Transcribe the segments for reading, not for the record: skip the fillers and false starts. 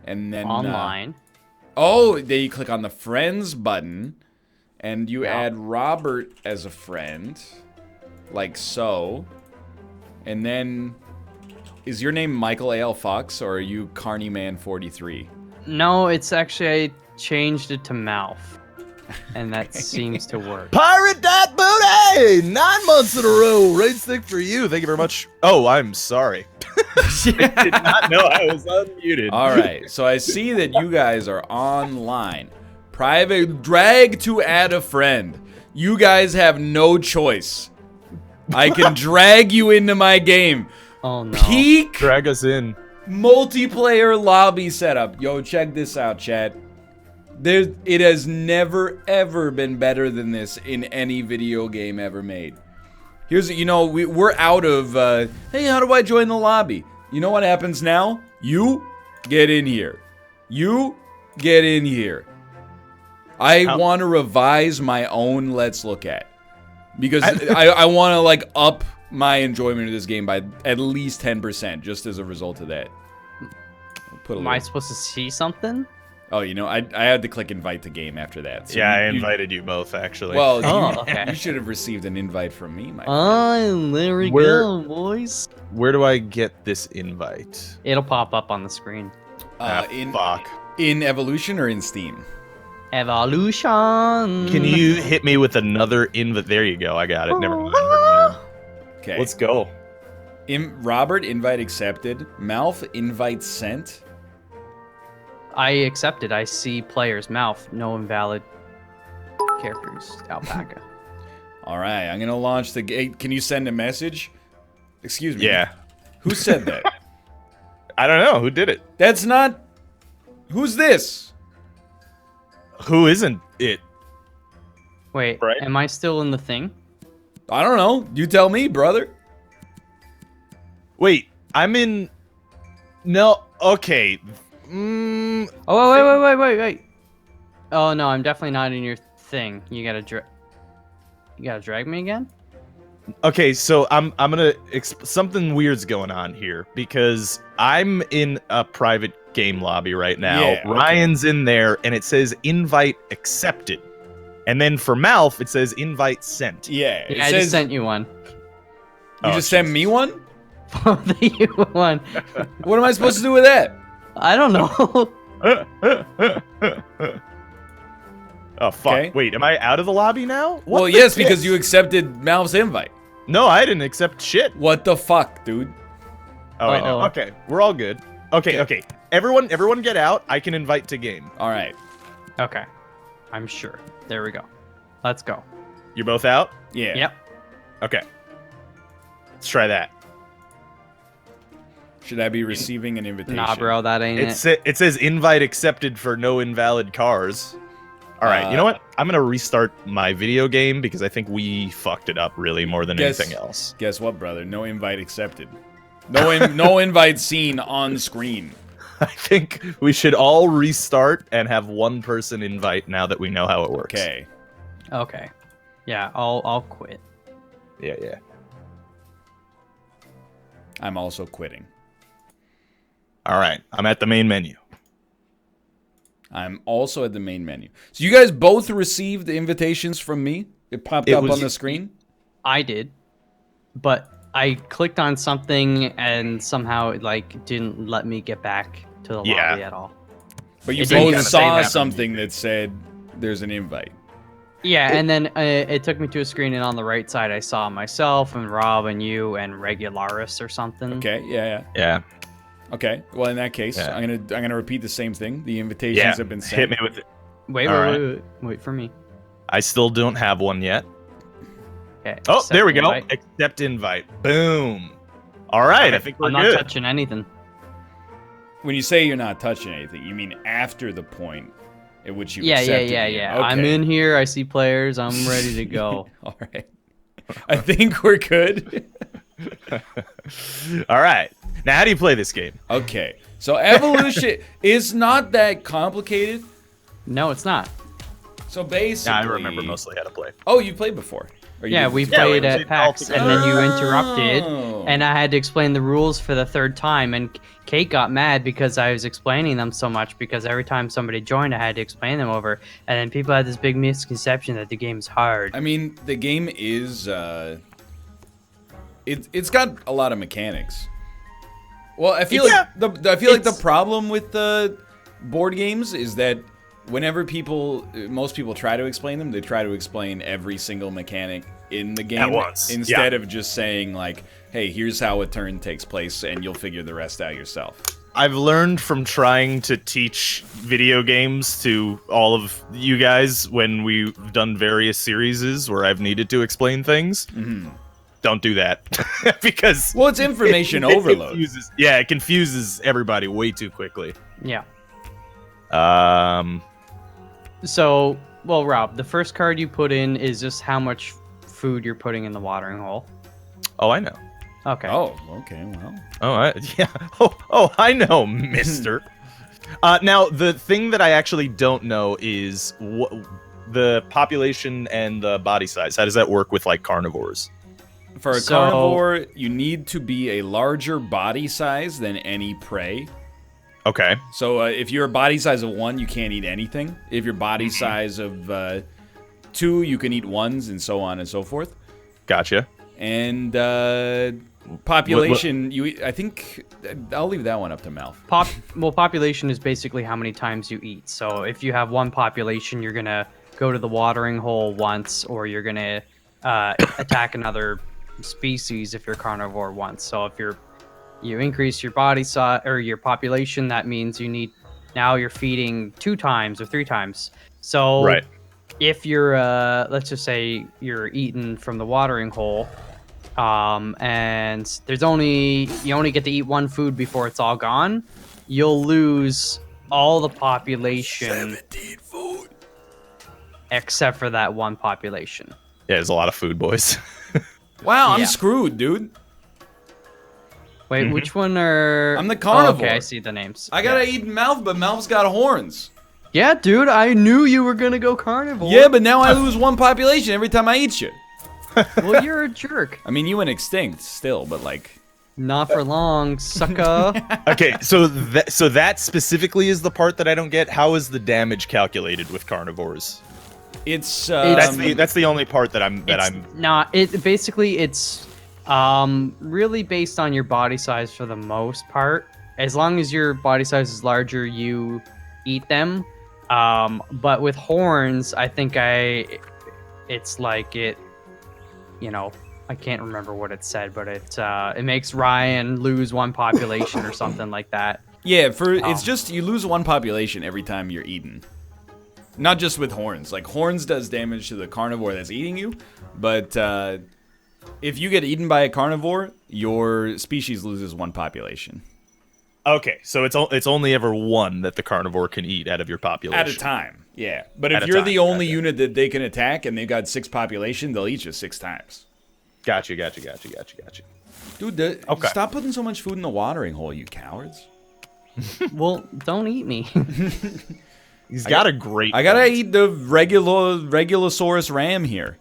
and then online. Then you click on the friends button, and you add Robert as a friend, like so. And then, is your name Michael A.L. Fox, or are you Carney Man 43? No, it's actually I changed it to Mouth, and that seems to work. Pirate that booty! 9 months in a row. Right stick for you. Thank you very much. Oh, I'm sorry. I did not know I was unmuted. All right, so I see that you guys are online. Private drag to add a friend. You guys have no choice. I can drag you into my game. Oh no. Peak Drag us in. multiplayer lobby setup. Yo, check this out, chat. It has never ever been better than this in any video game ever made. Here's, we're out of, hey, how do I join the lobby? You know what happens now? You get in here. You get in here. I want to revise my own Let's Look At. Because I want to, like, up my enjoyment of this game by at least 10% just as a result of that. Am I supposed to see something? Oh, I had to click invite to game after that. So yeah, I invited you both, actually. Well, okay. you should have received an invite from me, my friend. There we go, boys. Where do I get this invite? It'll pop up on the screen. Fuck. In Evolution or in Steam? Evolution. Can you hit me with another invite? There you go. I got it. Never mind. Okay. Let's go. Robert, invite accepted. Malf, invite sent. I accepted. I see player's Mouth. No invalid characters. Alpaca. All right, I'm gonna launch the gate. Can you send a message? Excuse me. Yeah. Who said that? I don't know. Who did it? That's not. Who's this? Who isn't it? Wait, Right. am I still in the thing? I don't know. You tell me, brother. Wait, I'm in. No. Okay. Oh, wait. Oh, no, I'm definitely not in your thing. You gotta drag me again? Okay, so I'm gonna something weird's going on here because I'm in a private game lobby right now. Yeah, okay. Ryan's in there, and it says invite accepted, and then for Malf it says invite sent. Yeah. It I says, just sent you one. You just sent me one? Both of you one. What am I supposed to do with that? I don't know. Oh fuck! Okay. Wait, am I out of the lobby now? What Well, the yes, dick? because you accepted Malf's invite. No, I didn't accept shit. What the fuck, dude? Oh, wait, no. Uh-oh. Okay, we're all good. Okay. Everyone, get out. I can invite to game. All right. Okay. I'm sure. There we go. Let's go. You're both out. Yeah. Yep. Okay. Let's try that. Should I be receiving an invitation? Nah, bro, that ain't it. It says invite accepted for no invalid cars. All right, you know what? I'm gonna restart my video game because I think we fucked it up really more than anything else. Guess what, brother? No invite accepted. No invite seen on screen. I think we should all restart and have one person invite now that we know how it works. Okay. Okay. Yeah, I'll quit. Yeah. I'm also quitting. All right, I'm at the main menu. I'm also at the main menu. So you guys both received the invitations from me? It popped up on the screen? I did, but I clicked on something and somehow it didn't let me get back to the lobby at all. But you It didn't both kinda saw say that. something that said there's an invite. Yeah, and then it took me to a screen, and on the right side I saw myself and Rob and you and Regularis or something. Okay, yeah. Yeah. Okay, well in that case, Yeah. I'm gonna repeat the same thing. The invitations have been sent. Hit me with it. Wait for me. I still don't have one yet. Okay. Oh, accept there we go. invite. Accept invite. Boom. All right, I think we're I'm not good. touching anything. When you say you're not touching anything, you mean after the point at which you Yeah. accepted the Okay. invite. I'm in here. I see players. I'm ready to go. All right. I think we're good. All right. Now, how do you play this game? Okay. So evolution is not that complicated. No, it's not. So basically, Yeah, I remember mostly how to play. Oh, you played before. Or you Yeah, did we two played together? at PAX, and then you interrupted, Oh. and I had to explain the rules for the third time, and Kate got mad because I was explaining them so much, because every time somebody joined, I had to explain them over, and then people had this big misconception that the game's hard. I mean, the game is, it's got a lot of mechanics. Well, I feel like the problem with the board games is that whenever most people try to explain them, they try to explain every single mechanic in the game at once, instead of just saying like, "Hey, here's how a turn takes place, and you'll figure the rest out yourself." I've learned from trying to teach video games to all of you guys when we've done various series where I've needed to explain things. Mm-hmm. Don't do that because it's information overload. It confuses everybody way too quickly. Yeah. So, well, Rob, the first card you put in is just how much food you're putting in the watering hole. Oh, I know. Okay. Oh, okay. Well. Oh, I know, mister. Now, the thing that I actually don't know is the population and the body size. How does that work with, like, carnivores? For a carnivore, you need to be a larger body size than any prey. Okay. So if you're a body size of 1, you can't eat anything. If you're body size of 2, you can eat 1s, and so on and so forth. Gotcha. And population, I think I'll leave that one up to Malf. Population is basically how many times you eat. So if you have one population, you're gonna go to the watering hole once, or you're gonna attack another species if you're carnivore once. So if you increase your body size or your population, that means now you're feeding 2 times or 3 times. So right. If you're let's just say you're eating from the watering hole, and you only get to eat 1 food before it's all gone, you'll lose all the population 17 food except for that 1 population. Yeah, there's a lot of food, boys. Wow, I'm screwed, dude. Wait, which one are... I'm the carnivore. Oh, okay, I see the names. I gotta eat Malf, but Malf's got horns. Yeah, dude, I knew you were gonna go carnivore. Yeah, but now I lose 1 population every time I eat you. Well, you're a jerk. I mean, you went extinct still, but like... Not for long, sucker. Okay, so that specifically is the part that I don't get. How is the damage calculated with carnivores? It's that's the only part that I'm not. It's really based on your body size for the most part. As long as your body size is larger, you eat them. But with horns, I think it's like it. You know, I can't remember what it said, but it makes Ryan lose 1 population or something like that. Yeah, it's just you lose 1 population every time you're eaten. Not just with horns. Like, horns does damage to the carnivore that's eating you, but if you get eaten by a carnivore, your species loses 1 population. Okay, so it's only ever 1 that the carnivore can eat out of your population. At a time, yeah. But if you're the only unit that they can attack and they've got 6 population, they'll eat you 6 times. Gotcha. Dude, stop putting so much food in the watering hole, you cowards. Well, don't eat me. He's got a great... I gotta eat the Regulosaurus ram here.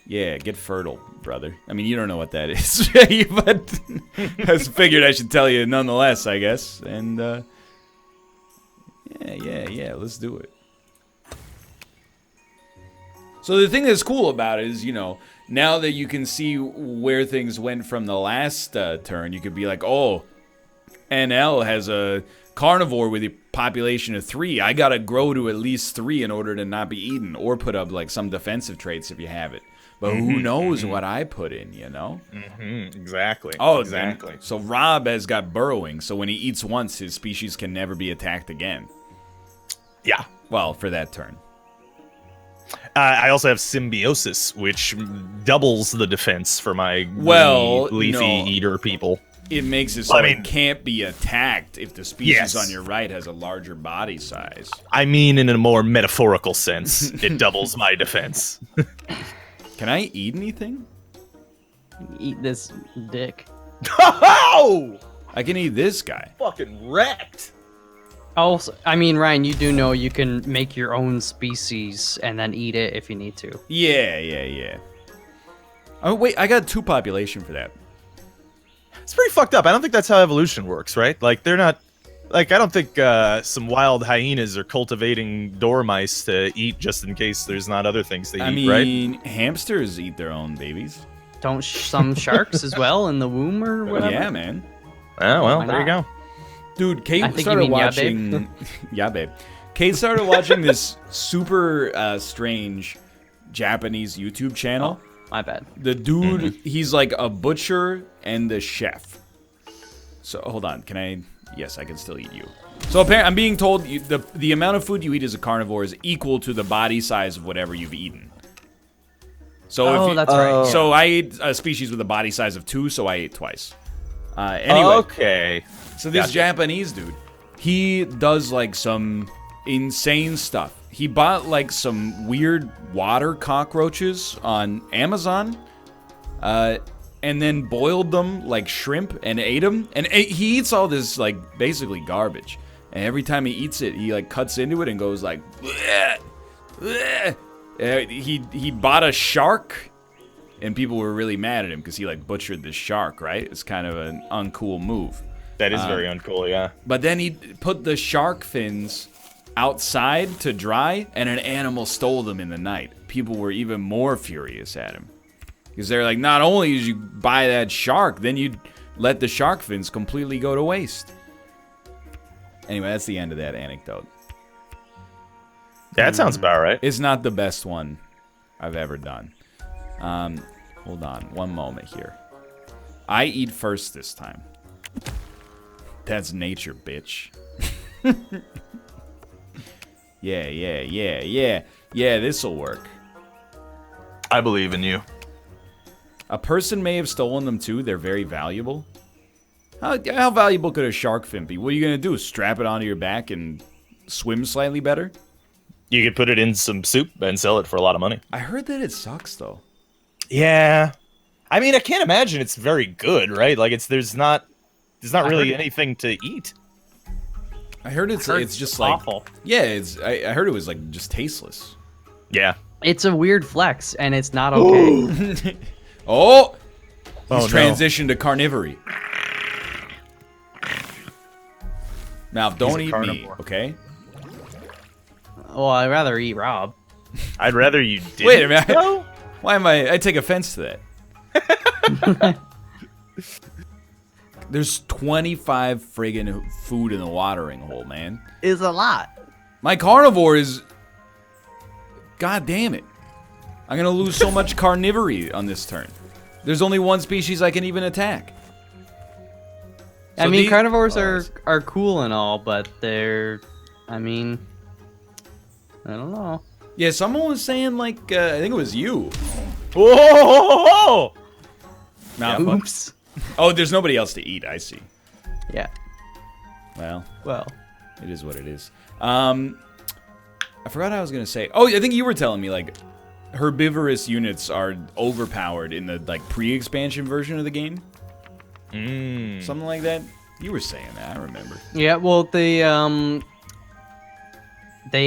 Yeah, get fertile, brother. I mean, you don't know what that is, but I figured I should tell you nonetheless, I guess. And, yeah, let's do it. So the thing that's cool about it is, you know, now that you can see where things went from the last turn, you could be like, oh, NL has a carnivore with a population of 3. I gotta grow to at least 3 in order to not be eaten, or put up like some defensive traits if you have it. But who knows what I put in, you know? Exactly. Oh, exactly. So Rob has got burrowing, so when he eats once, his species can never be attacked again. Yeah. Well, for that turn. I also have symbiosis, which doubles the defense for my leafy eater people. It makes it so it can't be attacked if the species on your right has a larger body size. I mean, in a more metaphorical sense, it doubles my defense. Can I eat anything? Eat this dick. Oh! I can eat this guy. Fucking wrecked. Also, I mean, Ryan, you do know you can make your own species and then eat it if you need to. Yeah. Oh, wait, I got 2 population for that. It's pretty fucked up. I don't think that's how evolution works, right? Like, they're not... Like, I don't think some wild hyenas are cultivating dormice to eat just in case there's not other things they eat, right? I mean, hamsters eat their own babies. Don't some sharks as well in the womb or whatever? Yeah, man. Oh, well, Why there you not? go. Dude, I Kate think you started mean watching... Yeah, babe. Kate started watching this super strange Japanese YouTube channel. Oh, my bad. The dude, he's like a butcher and the chef. So, hold on. Can I... Yes, I can still eat you. So, apparently, I'm being told the amount of food you eat as a carnivore is equal to the body size of whatever you've eaten. So Oh, that's right. So, I ate a species with a body size of 2, so I ate twice. Anyway. Okay. So this Gotcha. Japanese dude, he does like some insane stuff. He bought like some weird water cockroaches on Amazon, and then boiled them like shrimp and ate them. And he eats all this like basically garbage. And every time he eats it, he like cuts into it and goes like, bleh, bleh. He bought a shark. And people were really mad at him because he like butchered this shark, right? It's kind of an uncool move. That is very uncool, yeah. But then he put the shark fins outside to dry, and an animal stole them in the night. People were even more furious at him. Because they're like, not only did you buy that shark, then you let the shark fins completely go to waste. Anyway, that's the end of that anecdote. That sounds about right. It's not the best one I've ever done. Hold on, one moment here. I eat first this time. That's nature, bitch. Yeah, this'll work. I believe in you. A person may have stolen them too. They're very valuable. How valuable could a shark fin be? What are you gonna do? Strap it onto your back and swim slightly better? You could put it in some soup and sell it for a lot of money. I heard that it sucks though. Yeah. I mean, I can't imagine it's very good, right? Like, there's not really anything to eat. I heard it's just like awful. Yeah, I heard it was like just tasteless. Yeah. It's a weird flex, and it's not okay. Oh, he's no. transitioned to carnivory. Now, don't eat me, carnivore. okay? Well, I'd rather eat Rob. I'd rather you didn't. Wait a minute. No? Why am I take offense to that. There's 25 friggin' food in the watering hole, man. Is a lot. My carnivore is... God damn it. I'm gonna lose so much carnivory on this turn. There's only one species I can even attack. I So mean, the- carnivores Oh, are cool and all, but they're... I mean... I don't know. Yeah, someone was saying, like, I think it was you. Whoa! Nah, fuck. Oops. Oh, there's nobody else to eat, I see. Yeah. Well, Well. it is what it is. I forgot what I was gonna say. Oh, I think you were telling me, like, herbivorous units are overpowered in the, like, pre-expansion version of the game. Something like that. You were saying that, I remember. Yeah, well, they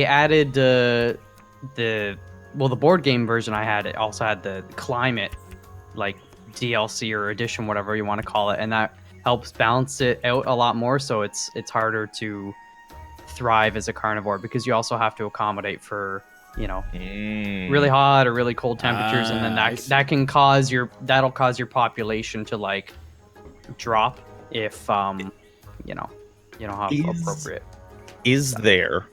added the board game version I had, it also had the climate, like, DLC or edition, whatever you want to call it, and that helps balance it out a lot more, so it's harder to thrive as a carnivore because you also have to accommodate for, you know, really hot or really cold temperatures, and then I see. that'll cause your population to like drop if you know how appropriate. Is there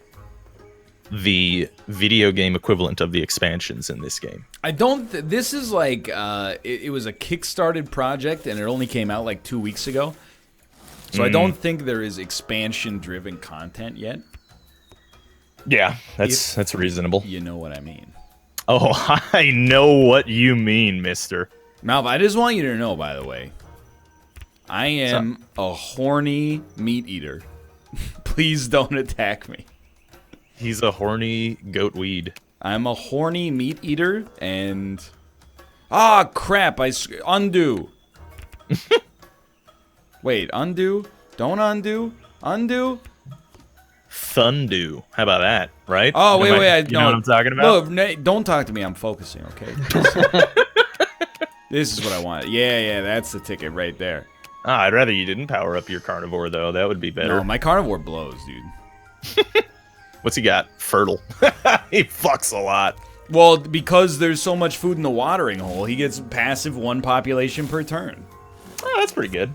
the video game equivalent of the expansions in this game? I don't... this is like... it was a Kickstarted project, and it only came out like 2 weeks ago. So I don't think there is expansion-driven content yet. Yeah, that's reasonable. You know what I mean. Oh, I know what you mean, mister. Malv, I just want you to know, by the way, I am a horny meat eater. Please don't attack me. He's a horny goat weed. I'm a horny meat eater, and... Ah, crap, undo. Wait, undo? Don't undo? Undo? fun do? How about that, right? Oh, wait, You know what I'm talking about? No, don't talk to me. I'm focusing, okay? This is what I want. Yeah, that's the ticket right there. I'd rather you didn't power up your carnivore, though. That would be better. No, my carnivore blows, dude. What's he got? Fertile. He fucks a lot. Well, because there's so much food in the watering hole, he gets passive 1 population per turn. Oh, that's pretty good.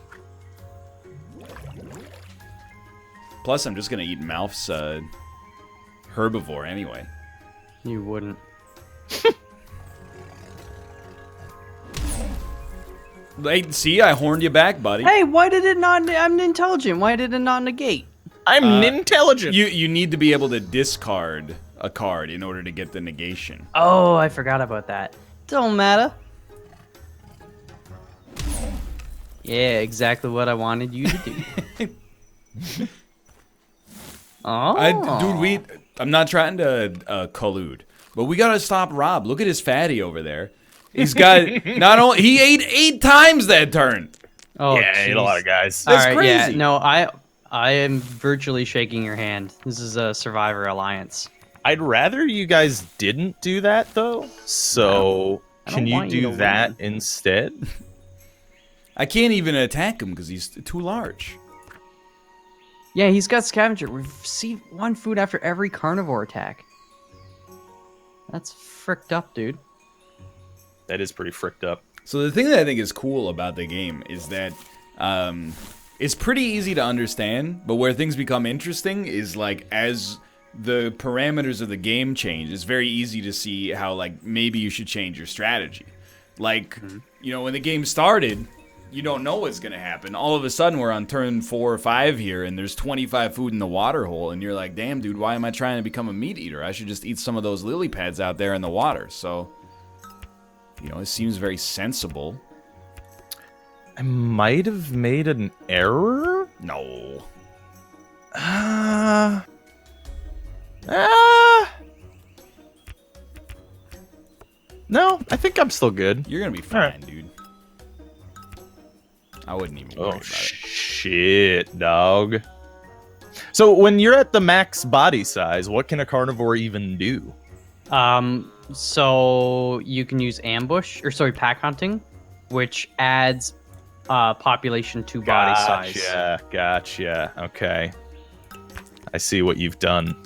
Plus, I'm just gonna eat Malf's herbivore anyway. You wouldn't. Hey, see, I horned you back, buddy. Hey, why did it not? I'm intelligent. Why did it not negate? I'm intelligent. You need to be able to discard a card in order to get the negation. Oh, I forgot about that. Don't matter. Yeah, exactly what I wanted you to do. Oh. Dude, I'm not trying to collude, but we gotta stop Rob. Look at his fatty over there. He's got he ate 8 times that turn. Oh, yeah, I ate a lot of guys. That's All right, crazy. Yeah, no, I am virtually shaking your hand. This is a Survivor Alliance. I'd rather you guys didn't do that, though. So, can you do that instead? I can't even attack him because he's too large. Yeah, he's got Scavenger. Receive 1 food after every carnivore attack. That's fricked up, dude. That is pretty fricked up. So the thing that I think is cool about the game is that it's pretty easy to understand, but where things become interesting is like as the parameters of the game change, it's very easy to see how like maybe you should change your strategy. Like, you know, when the game started, you don't know what's going to happen. All of a sudden, we're on turn 4 or 5 here, and there's 25 food in the water hole, and you're like, damn, dude, why am I trying to become a meat eater? I should just eat some of those lily pads out there in the water. So, you know, it seems very sensible. I might have made an error? No. No, I think I'm still good. You're going to be fine, dude. I wouldn't even worry about it. Shit, dog. So when you're at the max body size, what can a carnivore even do? So you can use pack hunting, which adds population to body size. Gotcha. Okay. I see what you've done.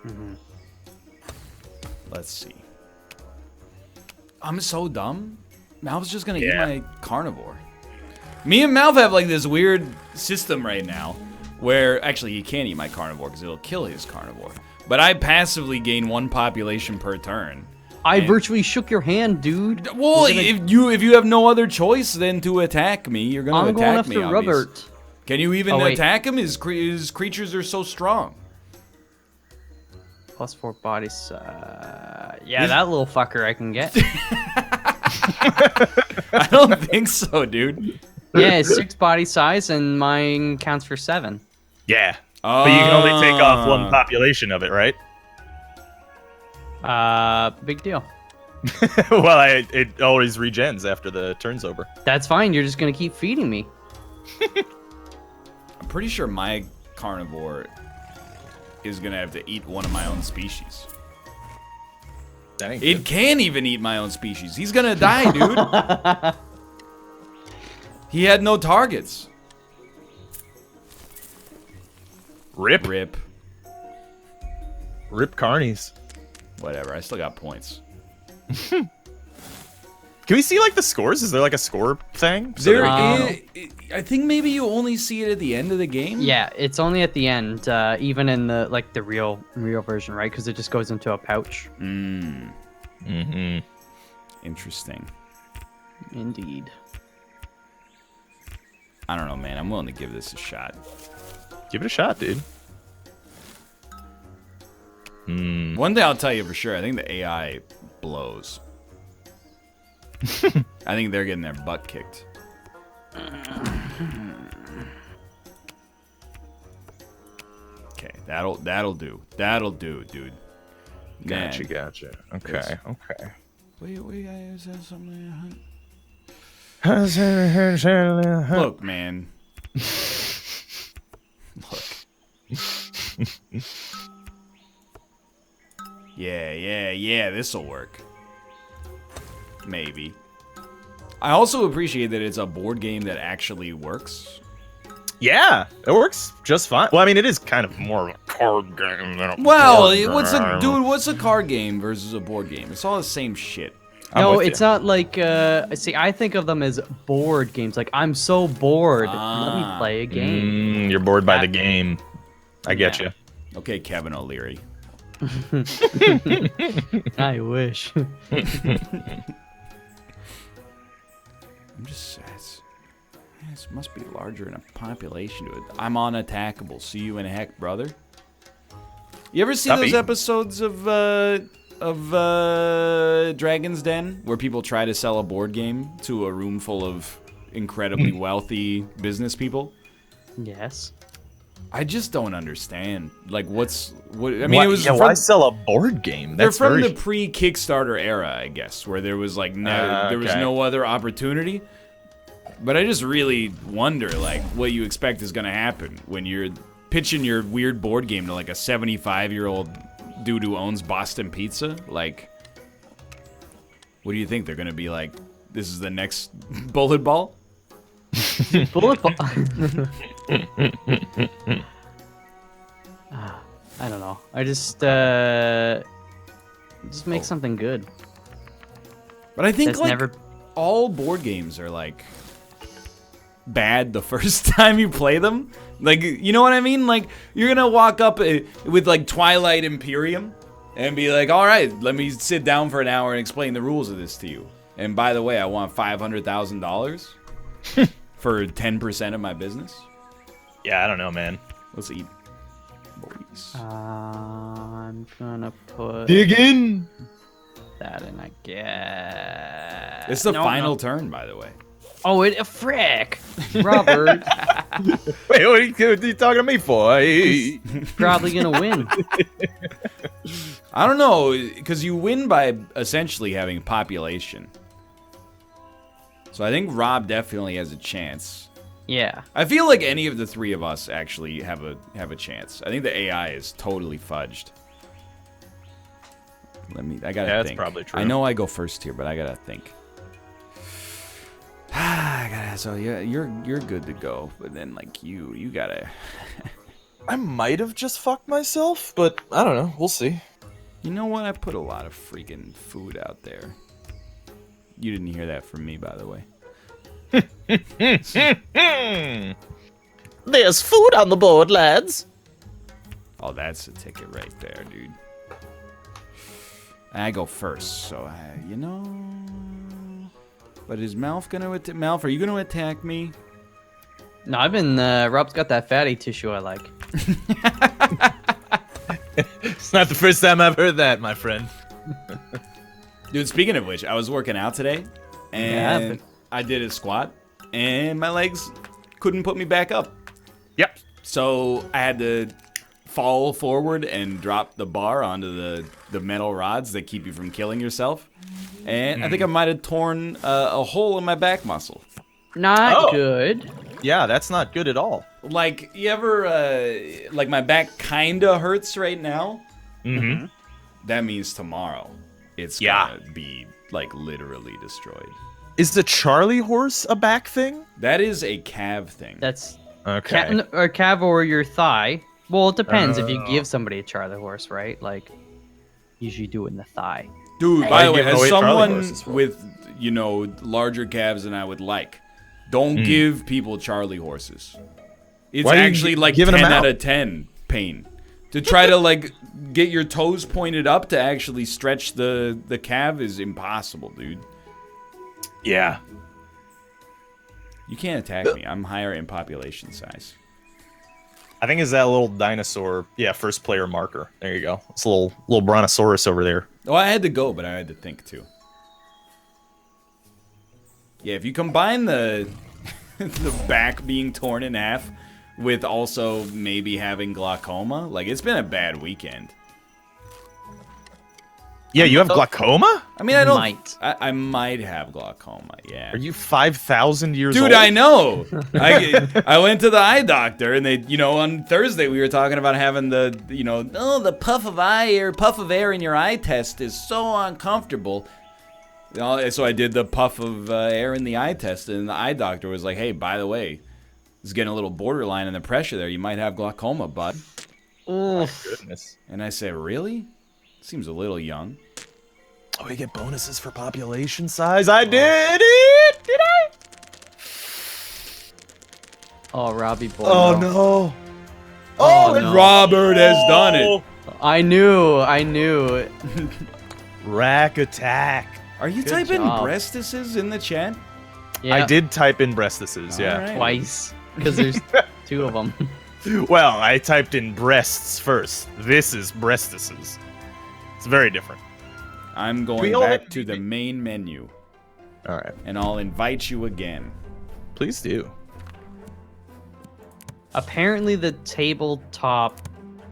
Mm-hmm. Let's see. I'm so dumb. Mal's just going to eat my carnivore. Me and Malv have like this weird system right now where actually he can't eat my carnivore because it'll kill his carnivore. But I passively gain 1 population per turn. I virtually shook your hand, dude. Well, if you have no other choice than to attack me, you're gonna attack me. I'm going after Robert. Can you even attack him? His creatures are so strong. +4 body size. Yeah, that little fucker I can get. I don't think so, dude. Yeah, it's 6 body size, and mine counts for 7. Yeah. But you can only take off 1 population of it, right? Big deal. Well, it always regens after the turn's over. That's fine. You're just gonna keep feeding me. I'm pretty sure my carnivore is gonna have to eat one of my own species. It can't even eat my own species. He's gonna die, dude. He had no targets. Rip carnies. Whatever, I still got points. Can we see like the scores? Is there like a score thing? I think maybe you only see it at the end of the game. Yeah, it's only at the end, even in the real version, right? Because it just goes into a pouch. Interesting. Indeed. I don't know, man. I'm willing to give this a shot. Give it a shot, dude. One thing I'll tell you for sure, I think the AI blows. I think they're getting their butt kicked. Okay, that'll do. That'll do, dude. Gotcha. Okay. Wait, I said something. Look, Look, man. Look. Yeah, this'll work. Maybe. I also appreciate that it's a board game that actually works. Yeah, it works just fine. Well, I mean, it is kind of more of a card game than a Well, board game. what's a card game versus a board game? It's all the same shit. No, it's not like, see, I think of them as board games. Like, I'm so bored. Let me play a game. You're bored by the game. I get you. Okay, Kevin O'Leary. I wish. I'm just sad. This must be larger in a population to it. I'm unattackable. See you in heck, brother. You ever see those episodes of Dragon's Den where people try to sell a board game to a room full of incredibly wealthy business people? Yes. I just don't understand. Like, what? I mean, it was. Yeah, why sell a board game? They're from the pre-Kickstarter era, I guess, where there was like there was no other opportunity. But I just really wonder, like, what you expect is going to happen when you're pitching your weird board game to, like, a 75-year-old dude who owns Boston Pizza. Like, what do you think? They're going to be like, this is the next bullet ball? Bullet ball. I don't know. I just make something good. But I think, That's like, all board games are, like, bad the first time you play them. Like, you know what I mean? Like, you're gonna walk up with like Twilight Imperium and be like, all right, let me sit down for an hour and explain the rules of this to you. And by the way, I want $500,000 for 10% of my business. Yeah, I don't know, man. Let's eat, boys. I'm gonna put Dig in. that in, I guess. It's the final turn, by the way. Oh, frick, Robert. Wait, what are you talking to me for? Probably gonna win. I don't know, because you win by essentially having population. So I think Rob definitely has a chance. Yeah. I feel like any of the three of us actually have a chance. I think the AI is totally fudged. I gotta think. That's probably true. I know I go first here, but I gotta think. So you're good to go, but then like you gotta. I might have just fucked myself, but I don't know. We'll see. You know what? I put a lot of freaking food out there. You didn't hear that from me, by the way. There's food on the board, lads. Oh, that's a ticket right there, dude. I go first, so you know. But is Malf gonna Malf? Are you gonna attack me? No, I've been. Rob's got that fatty tissue I like. It's not the first time I've heard that, my friend. Dude, speaking of which, I was working out today, and I did a squat, and my legs couldn't put me back up. Yep. So I had to fall forward and drop the bar onto the metal rods that keep you from killing yourself. And I think I might have torn a hole in my back muscle. Not good. Yeah, that's not good at all. Like, you ever, like my back kinda hurts right now? Mm-hmm. That means tomorrow it's gonna be, like, literally destroyed. Is the Charlie horse a back thing? That is a calf thing. That's okay. or calf or your thigh. Well, it depends if you give somebody a Charlie horse, right? Like, usually do it in the thigh. Dude, by the way, giving as away Charlie someone horses for? with, you know, larger calves than I would like, don't give people Charlie horses. It's Why are you actually like giving 10 them out out? of 10 pain. To try to, like, get your toes pointed up to actually stretch the calf is impossible, dude. Yeah. You can't attack me. I'm higher in population size. I think it's that little dinosaur. Yeah, first player marker. There you go. It's a little brontosaurus over there. Oh, I had to go, but I had to think, too. Yeah, if you combine the the back being torn in half with also maybe having glaucoma, like, it's been a bad weekend. Yeah, you have glaucoma? I mean, I don't. Might. I might have glaucoma. Yeah. Are you 5,000 years old? Dude, I know. I went to the eye doctor, and they, on Thursday we were talking about having the, the puff of air in your eye test is so uncomfortable. So I did the puff of air in the eye test, and the eye doctor was like, "Hey, by the way, it's getting a little borderline in the pressure there. You might have glaucoma, bud." Oh, goodness. And I said, "Really? Seems a little young." Oh, you get bonuses for population size. I did it! Did I? Oh, Robbie boy. Oh, no. Oh, no. Robert has done it. I knew. Rack attack. Are you Good typing job. breastises in the chat? Yeah, I did type in breastises, yeah. All right. twice because there's 2 of them. Well, I typed in breasts first. This is breastises. It's very different. I'm We going all back have- to the main menu, All right. and I'll invite you again. Please do. Apparently, the tabletop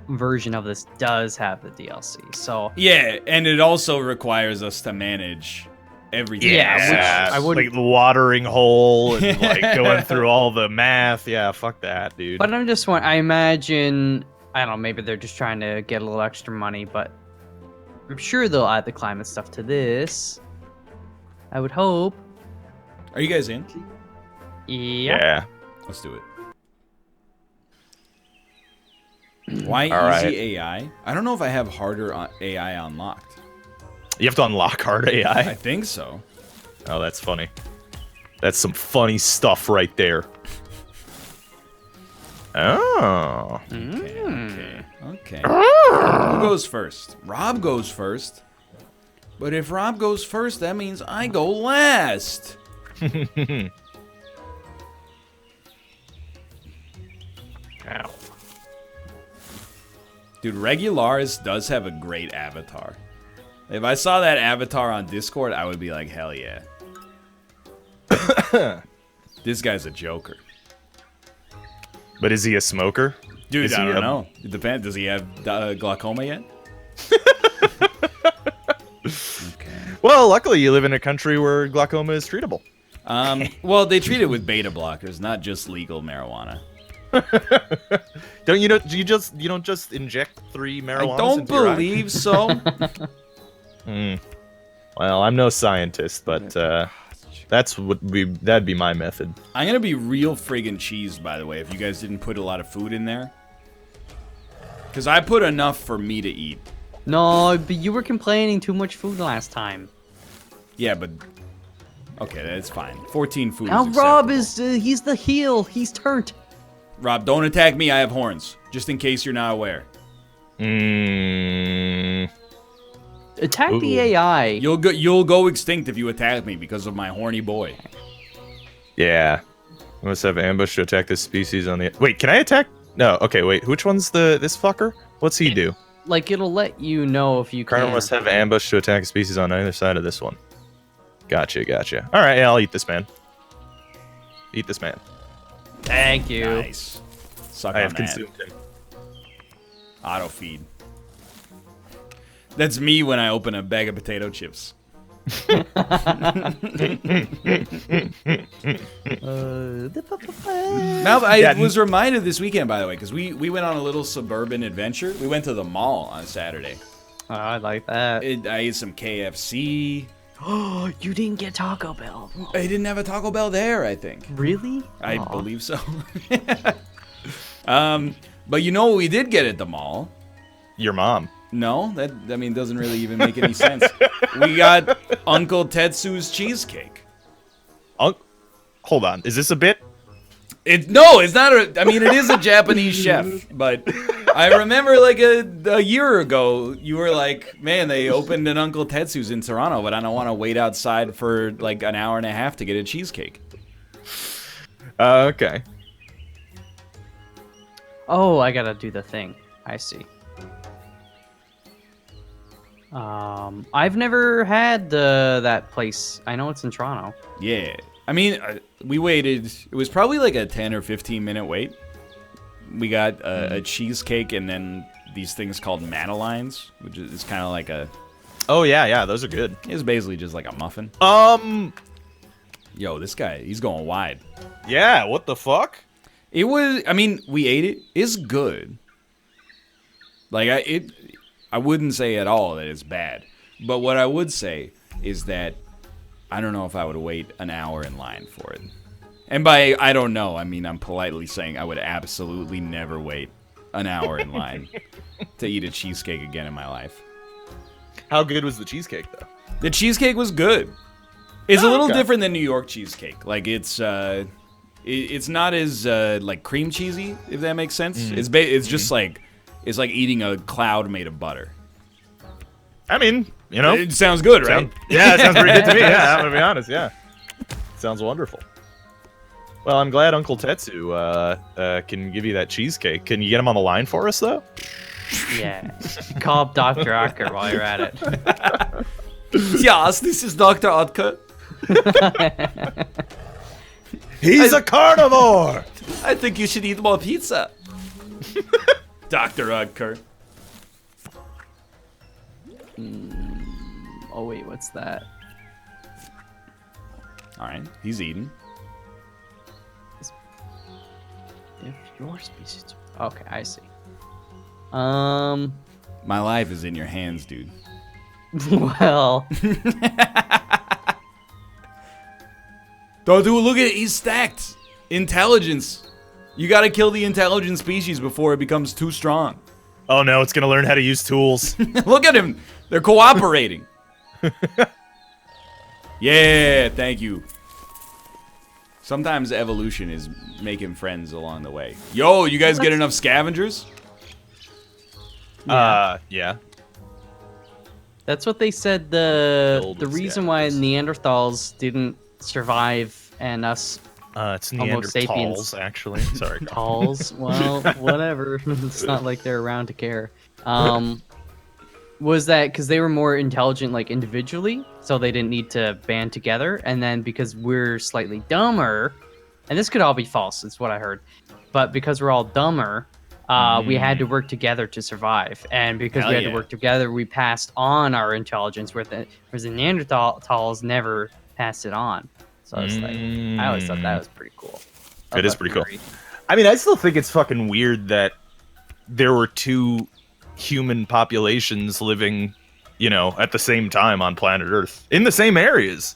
version of this does have the DLC. So Yeah, and it also requires us to manage everything. Yeah, which Yeah, I wouldn't- like the watering hole and like going through all the math. Yeah, fuck that, dude. But I'm just wondering, I imagine, I don't know, maybe they're just trying to get a little extra money, but I'm sure they'll add the climate stuff to this. I would hope. Are you guys in? Yeah. Let's do it. Why All right. easy AI? I don't know if I have harder AI unlocked. You have to unlock hard I AI. think so. Oh, that's funny. That's some funny stuff right there. Oh. Okay. Who goes first? Rob goes first. But if Rob goes first, that means I go last. Ow. Dude, Regularis does have a great avatar. If I saw that avatar on Discord, I would be like, hell yeah. This guy's a joker. But is he a smoker? Dude, Is I he don't know. It depends. Does he have glaucoma yet? Okay. Well, luckily you live in a country where glaucoma is treatable. Well, they treat it with beta blockers, not just legal marijuana. Don't you don't just inject 3 marijuanas I don't into your eye? believe so. Well, I'm no scientist, but that'd be my method. I'm gonna be real friggin' cheesed, by the way, if you guys didn't put a lot of food in there. Because I put enough for me to eat. No, but you were complaining too much food last time. Yeah, but... Okay, that's fine. 14 food Now is Rob acceptable. is, he's the heel. He's turned. Rob, don't attack me. I have horns. Just in case you're not aware. Attack Ooh. the AI. You'll go extinct if you attack me because of my horny boy. Yeah. We must have ambush to attack this species on the... Wait, can I attack? No, okay, wait. Which one's this fucker? What's he do? Like, it'll let you know if you Colonel can. must have ambush to attack a species on either side of this one. Gotcha. All right, yeah, I'll eat this man. Eat this man. Thank you. Nice. Suck I on have that. consumed him. Auto feed. That's me when I open a bag of potato chips. Now I was reminded this weekend, by the way, because we went on a little suburban adventure. We went to the mall on Saturday. Oh, I like that. I ate some KFC. Oh, you didn't get Taco Bell. I didn't have a Taco Bell there, I think. Really? I Aw. believe so. But you know what we did get at the mall? Your mom. No, that doesn't really even make any sense. We got Uncle Tetsu's cheesecake. Hold on. Is this a bit? No, it's not it is a Japanese chef, but I remember like a year ago, you were like, man, they opened an Uncle Tetsu's in Toronto, but I don't want to wait outside for like an hour and a half to get a cheesecake. Okay. Oh, I gotta do the thing. I see. I've never had that place. I know it's in Toronto. Yeah. I mean, we waited, it was probably like a 10 or 15 minute wait. We got a cheesecake and then these things called Madeleines, which is kind of like a Oh yeah, those are good. It's basically just like a muffin. Yo, this guy, he's going wide. Yeah, what the fuck? It was, I mean, we ate it. It's good. Like, I wouldn't say at all that it's bad. But what I would say is that I don't know if I would wait an hour in line for it. And by I don't know, I mean I'm politely saying I would absolutely never wait an hour in line to eat a cheesecake again in my life. How good was the cheesecake, though? The cheesecake was good. It's a little okay. different than New York cheesecake. Like it's not as like cream cheesy, if that makes sense. It's just like it's like eating a cloud made of butter. I mean, you know, It sounds good, right? Yeah, it sounds pretty good to me. Yeah, I'm gonna be honest. Yeah, sounds wonderful. Well, I'm glad Uncle Tetsu can give you that cheesecake. Can you get him on the line for us, though? Yeah. Call up Dr. Acker while you're at it. Yes, this is Dr. Oetker. He's a carnivore! I think you should eat more pizza. Dr. Oetker. Oh, wait, what's that? Alright, he's eating. If your species... Okay, I see. My life is in your hands, dude. Well... Don't do it. Look at it. He's stacked. Intelligence. You gotta kill the intelligent species before it becomes too strong. Oh no, it's gonna learn how to use tools. Look at him. They're cooperating. Yeah, thank you. Sometimes evolution is making friends along the way. Yo, you guys get enough scavengers? Yeah. That's what they said the Build reason why scavengers. Neanderthals didn't survive and us It's Homo sapiens. Neanderthals, actually. Sorry. calls, well, whatever. It's not like they're around to care. Was that because they were more intelligent, like individually, so they didn't need to band together, and then because we're slightly dumber, and this could all be false, it's what I heard, but because we're all dumber, we had to work together to survive, and because Hell we had yeah. to work together, we passed on our intelligence, whereas the Neanderthals never passed it on. So it's like, I always thought that was pretty cool. It is pretty cool. I mean, I still think it's fucking weird that there were two human populations living, you know, at the same time on planet Earth in the same areas.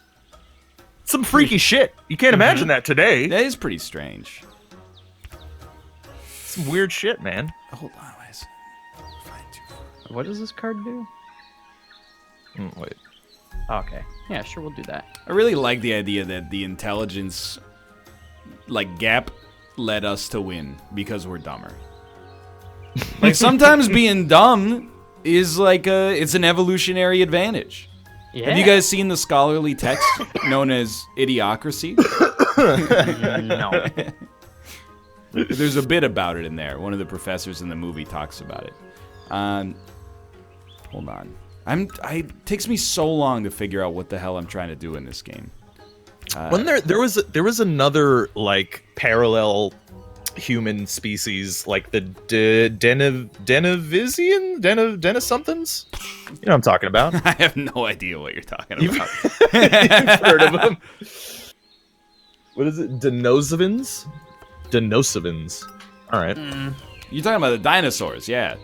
Some freaky shit. You can't imagine that today. That is pretty strange. Some weird shit, man. Hold on, Wes. What does this card do? Wait. Okay. Yeah, sure, we'll do that. I really like the idea that the intelligence, like, gap led us to win because we're dumber. Like, sometimes being dumb is like it's an evolutionary advantage. Yeah. Have you guys seen the scholarly text known as Idiocracy? No. There's a bit about it in there. One of the professors in the movie talks about it. Hold on. It takes me so long to figure out what the hell I'm trying to do in this game. When there was another like parallel human species, like the Denisomethings? You know what I'm talking about? I have no idea what you're talking You've, about. you've heard of them. What is it? Denosovans? Denosovans. All right. You're talking about the dinosaurs, yeah.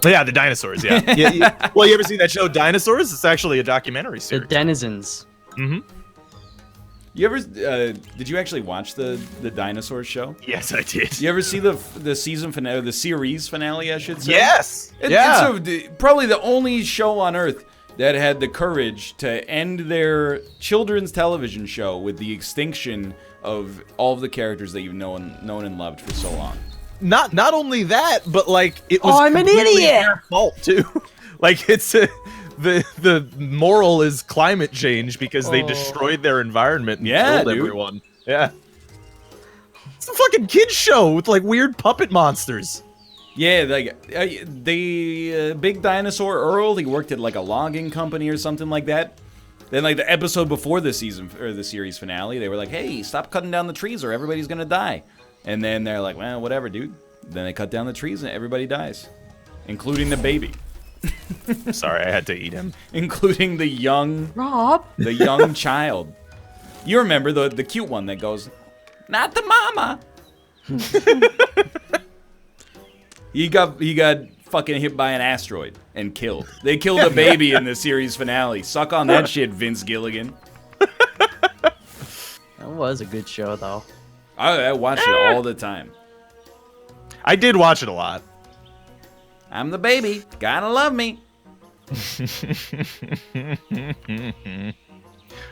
Yeah, the dinosaurs, yeah. Well, you ever seen that show Dinosaurs? It's actually a documentary The series. denizens. Mm-hmm. You ever did you actually watch the dinosaur show? Yes, I did. You ever see the season finale, the series finale, I should say? Yes! It's probably the only show on Earth that had the courage to end their children's television show with the extinction of all of the characters that you've known and loved for so long. Not only that, but like it was I'm an completely idiot! their fault too. Like it's the moral is climate change because they destroyed their environment and killed dude. everyone. Yeah. It's a fucking kids show with like weird puppet monsters. Yeah, like the big dinosaur Earl, he worked at like a logging company or something like that. Then like the episode before the season or the series finale, they were like, "Hey, stop cutting down the trees or everybody's gonna die." And then they're like, "Well, whatever, dude." Then they cut down the trees and everybody dies, including the baby. Sorry, I had to eat him. Including the young Rob. child. You remember the cute one that goes, "Not the mama." He got fucking hit by an asteroid and killed. They killed a baby in the series finale. Suck on that shit, Vince Gilligan. That was a good show, though. I watched it all the time. I did watch it a lot. I'm the baby. Gotta love me.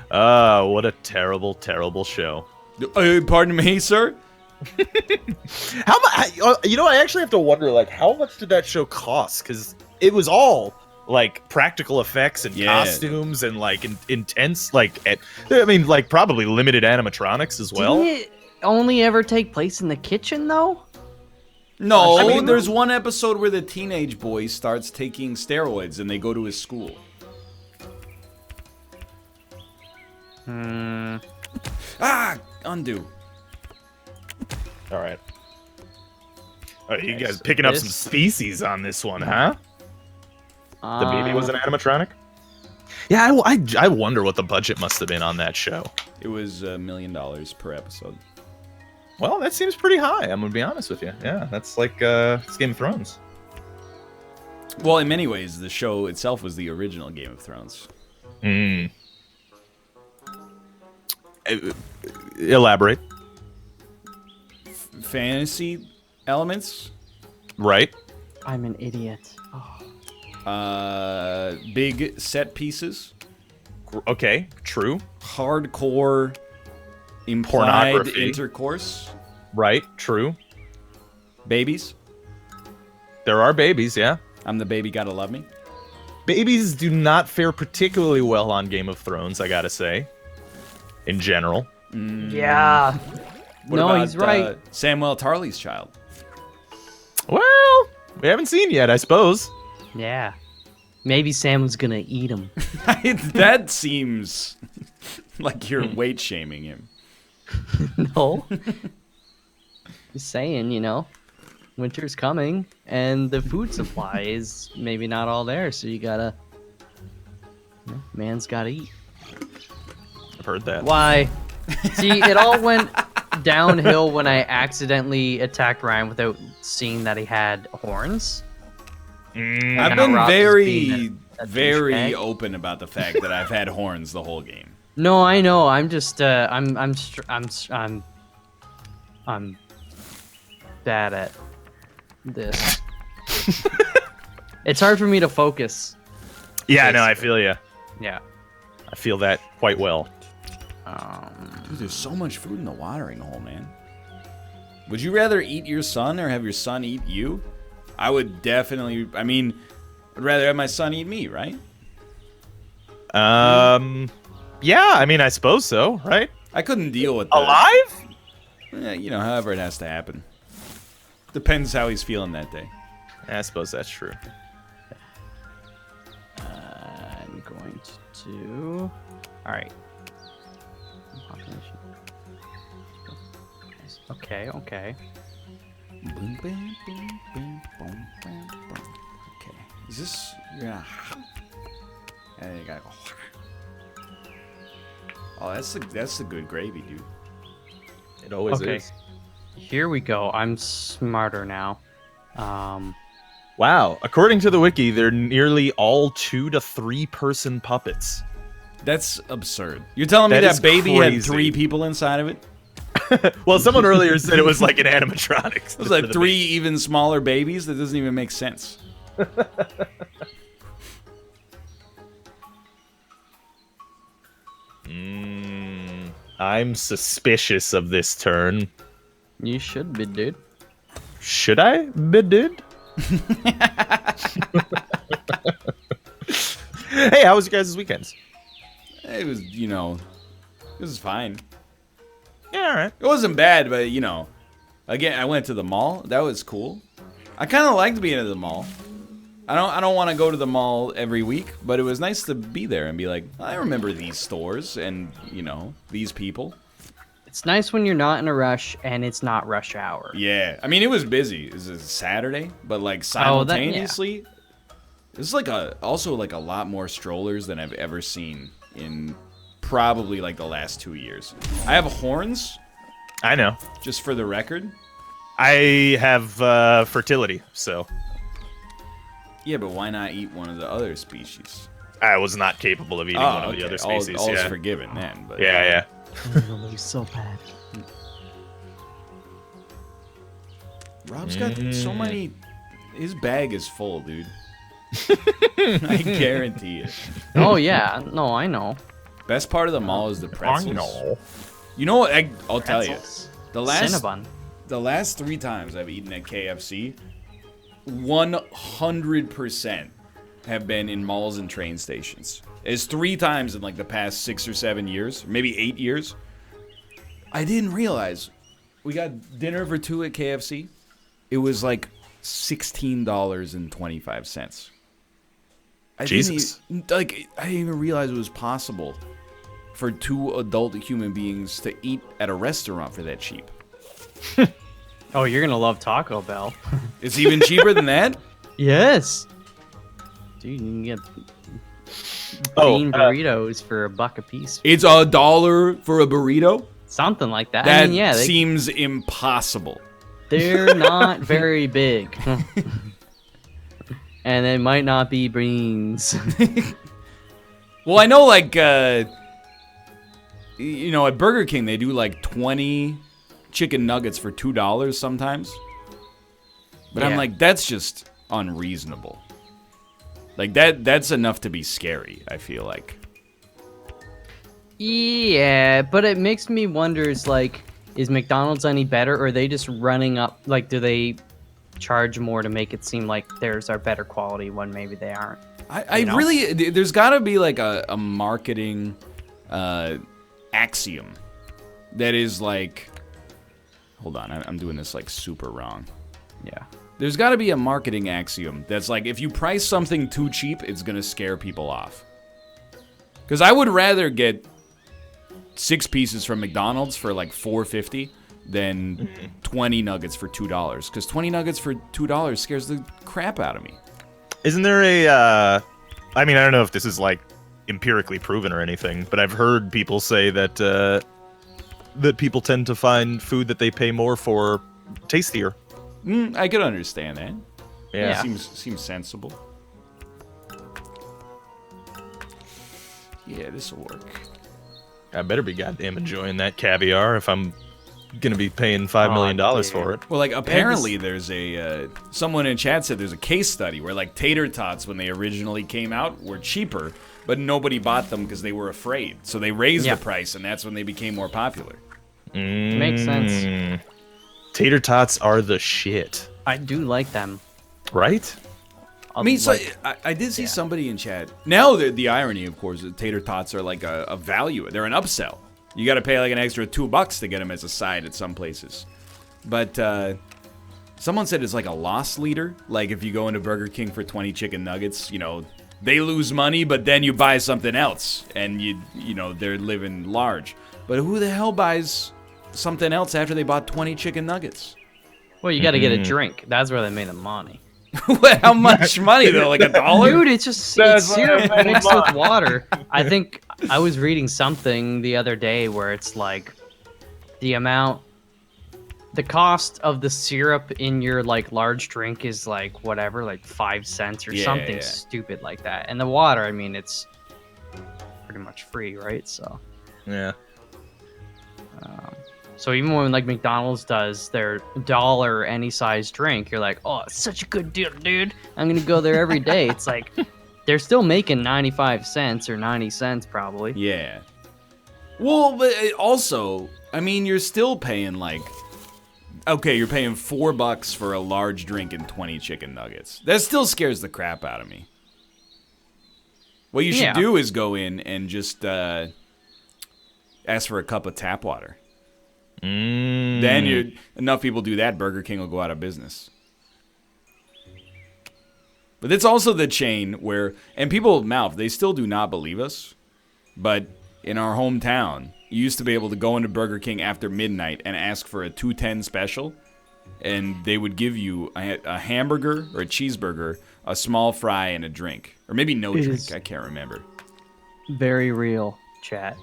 What a terrible, terrible show. Pardon me, sir? How much? I actually have to wonder, like, how much did that show cost? Because it was all like practical effects and costumes and like intense, like, probably limited animatronics as well. Didn't it only ever take place in the kitchen, though? No, there's one episode where the teenage boy starts taking steroids and they go to his school. Undo. All right. You guys picking up some species on this one, huh? The baby was an animatronic? Yeah, I wonder what the budget must have been on that show. It was $1 million per episode. Well, that seems pretty high, I'm gonna be honest with you. Yeah, that's like it's Game of Thrones. Well, in many ways, the show itself was the original Game of Thrones. Elaborate. Fantasy elements. Right. I'm an idiot. Big set pieces. Okay, true. Hardcore implied Pornography. intercourse. Right, true. Babies. There are babies, yeah. I'm the baby, gotta love me. Babies do not fare particularly well on Game of Thrones, I gotta say. In general. Yeah. What No, about, he's right. Samuel Tarly's child. Well, we haven't seen yet, I suppose. Yeah. Maybe Sam was gonna eat him. That seems like you're weight shaming him. No. Just saying, winter's coming, and the food supply is maybe not all there, so you gotta... man's gotta eat. I've heard that. Why? See, it all went downhill when I accidentally attacked Ryan without seeing that he had horns. I've And been Rob very, just being a very douchebag. open about the fact that I've had horns the whole game. No, I know. I'm just I'm bad at this. It's hard for me to focus. Yeah, no, I feel you. Yeah. I feel that quite well. Dude, there's so much food in the watering hole, man. Would you rather eat your son or have your son eat you? I would definitely, I'd rather have my son eat me, right? Yeah, I suppose so, right? I couldn't deal with the... Alive? However it has to happen. Depends how he's feeling that day. I suppose that's true. I'm going to do... Alright. Okay. Okay. Is this... You're gonna... And then you gotta go... Oh, that's the good gravy, dude. It always Okay. is. Here we go. I'm smarter now. Wow. According to the wiki, they're nearly all 2 to 3 person puppets. That's absurd. You're telling me That is that baby had crazy. 3 people inside of it? Well, someone earlier said it was like an animatronics. It was like 3 even smaller babies? That doesn't even make sense. I'm suspicious of this turn. You should be, dude. Should I be, dude? Hey, how was your guys' weekends? It was, it was fine. Yeah, all right. It wasn't bad, but, again, I went to the mall. That was cool. I kind of liked being at the mall. I don't want to go to the mall every week, but it was nice to be there and be like, I remember these stores and, these people. It's nice when you're not in a rush and it's not rush hour. Yeah. It was busy. It was a Saturday, but, like, simultaneously, This is like also like a lot more strollers than I've ever seen in probably like the last 2 years. I have horns. I know. Just for the record. I have fertility, so. Yeah, but why not eat one of the other species? I was not capable of eating one of the other species. All's forgiven then. But yeah. He's so bad. Rob's got so many. His bag is full, dude. I guarantee it. Oh yeah, no, I know. Best part of the mall is the pretzels. I know. You know what? I'll tell you. Pretzels. The last 3 times I've eaten at KFC, 100% have been in malls and train stations. It's 3 times in like the past 6 or 7 years, maybe 8 years. I didn't realize we got dinner for 2 at KFC. It was like $16.25. Jesus. I didn't even realize it was possible for 2 adult human beings to eat at a restaurant for that cheap. Oh, you're gonna love Taco Bell. It's even cheaper than that? Yes. Dude, you can get bean burritos for $1 a piece. It's $1 for a burrito? Something like that. That I mean, yeah, seems impossible. They're not very big. And they might not be beans. Well, I know, like, you know, at Burger King, they do, like, 20 chicken nuggets for $2 sometimes. But I'm like, that's just unreasonable. Like, that's enough to be scary, I feel like. Yeah, but it makes me wonder, is McDonald's any better, or are they just running up, like, do they charge more to make it seem like theirs are better quality when maybe they aren't? I really, there's got to be like a marketing axiom that is like, hold on, I'm doing this like super wrong. Yeah. There's got to be a marketing axiom that's like, if you price something too cheap, it's going to scare people off. Because I would rather get 6 pieces from McDonald's for like $4.50 than 20 nuggets for $2. Because 20 nuggets for $2 scares the crap out of me. Isn't there a, I mean, I don't know if this is, like, empirically proven or anything, but I've heard people say that, that people tend to find food that they pay more for tastier. I could understand that. Yeah. Seems sensible. Yeah, this will work. I better be goddamn enjoying that caviar if I'm gonna be paying $5 million for it. Well, like, apparently there's a someone in chat said there's a case study where, like, tater tots when they originally came out were cheaper, but nobody bought them because they were afraid, so they raised the price, and that's when they became more popular. Makes sense. Tater tots are the shit. I do like them. Right? I mean, so I did see somebody in chat. Now, the irony, of course, that tater tots are like a value. They're an upsell. You got to pay like an extra $2 to get them as a side at some places. But someone said it's like a loss leader. Like if you go into Burger King for 20 chicken nuggets, you know, they lose money, but then you buy something else, and you know they're living large. But who the hell buys something else after they bought 20 chicken nuggets? Well, you got to get a drink. That's where they made the money. How much money though? Like $1? Dude, it's just syrup mixed with water. I think I was reading something the other day where it's like the cost of the syrup in your like large drink is like whatever, like 5 cents or something stupid like that. And the water, I mean, it's pretty much free, right? So yeah. So even when like McDonald's does their $1 any size drink, you're like, oh, it's such a good deal, dude. I'm gonna go there every day. It's like they're still making 95 cents or 90 cents probably. Yeah. Well, but also, I mean, you're still paying like, okay, you're paying $4 for a large drink and 20 chicken nuggets. That still scares the crap out of me. What you should do is go in and just ask for a cup of tap water. Then enough people do that, Burger King will go out of business. But it's also the chain where, and people mouth, they still do not believe us, but in our hometown, you used to be able to go into Burger King after midnight and ask for a 210 special, and they would give you a hamburger or a cheeseburger, a small fry, and a drink. Or maybe no drink. I can't remember. Very real, chat.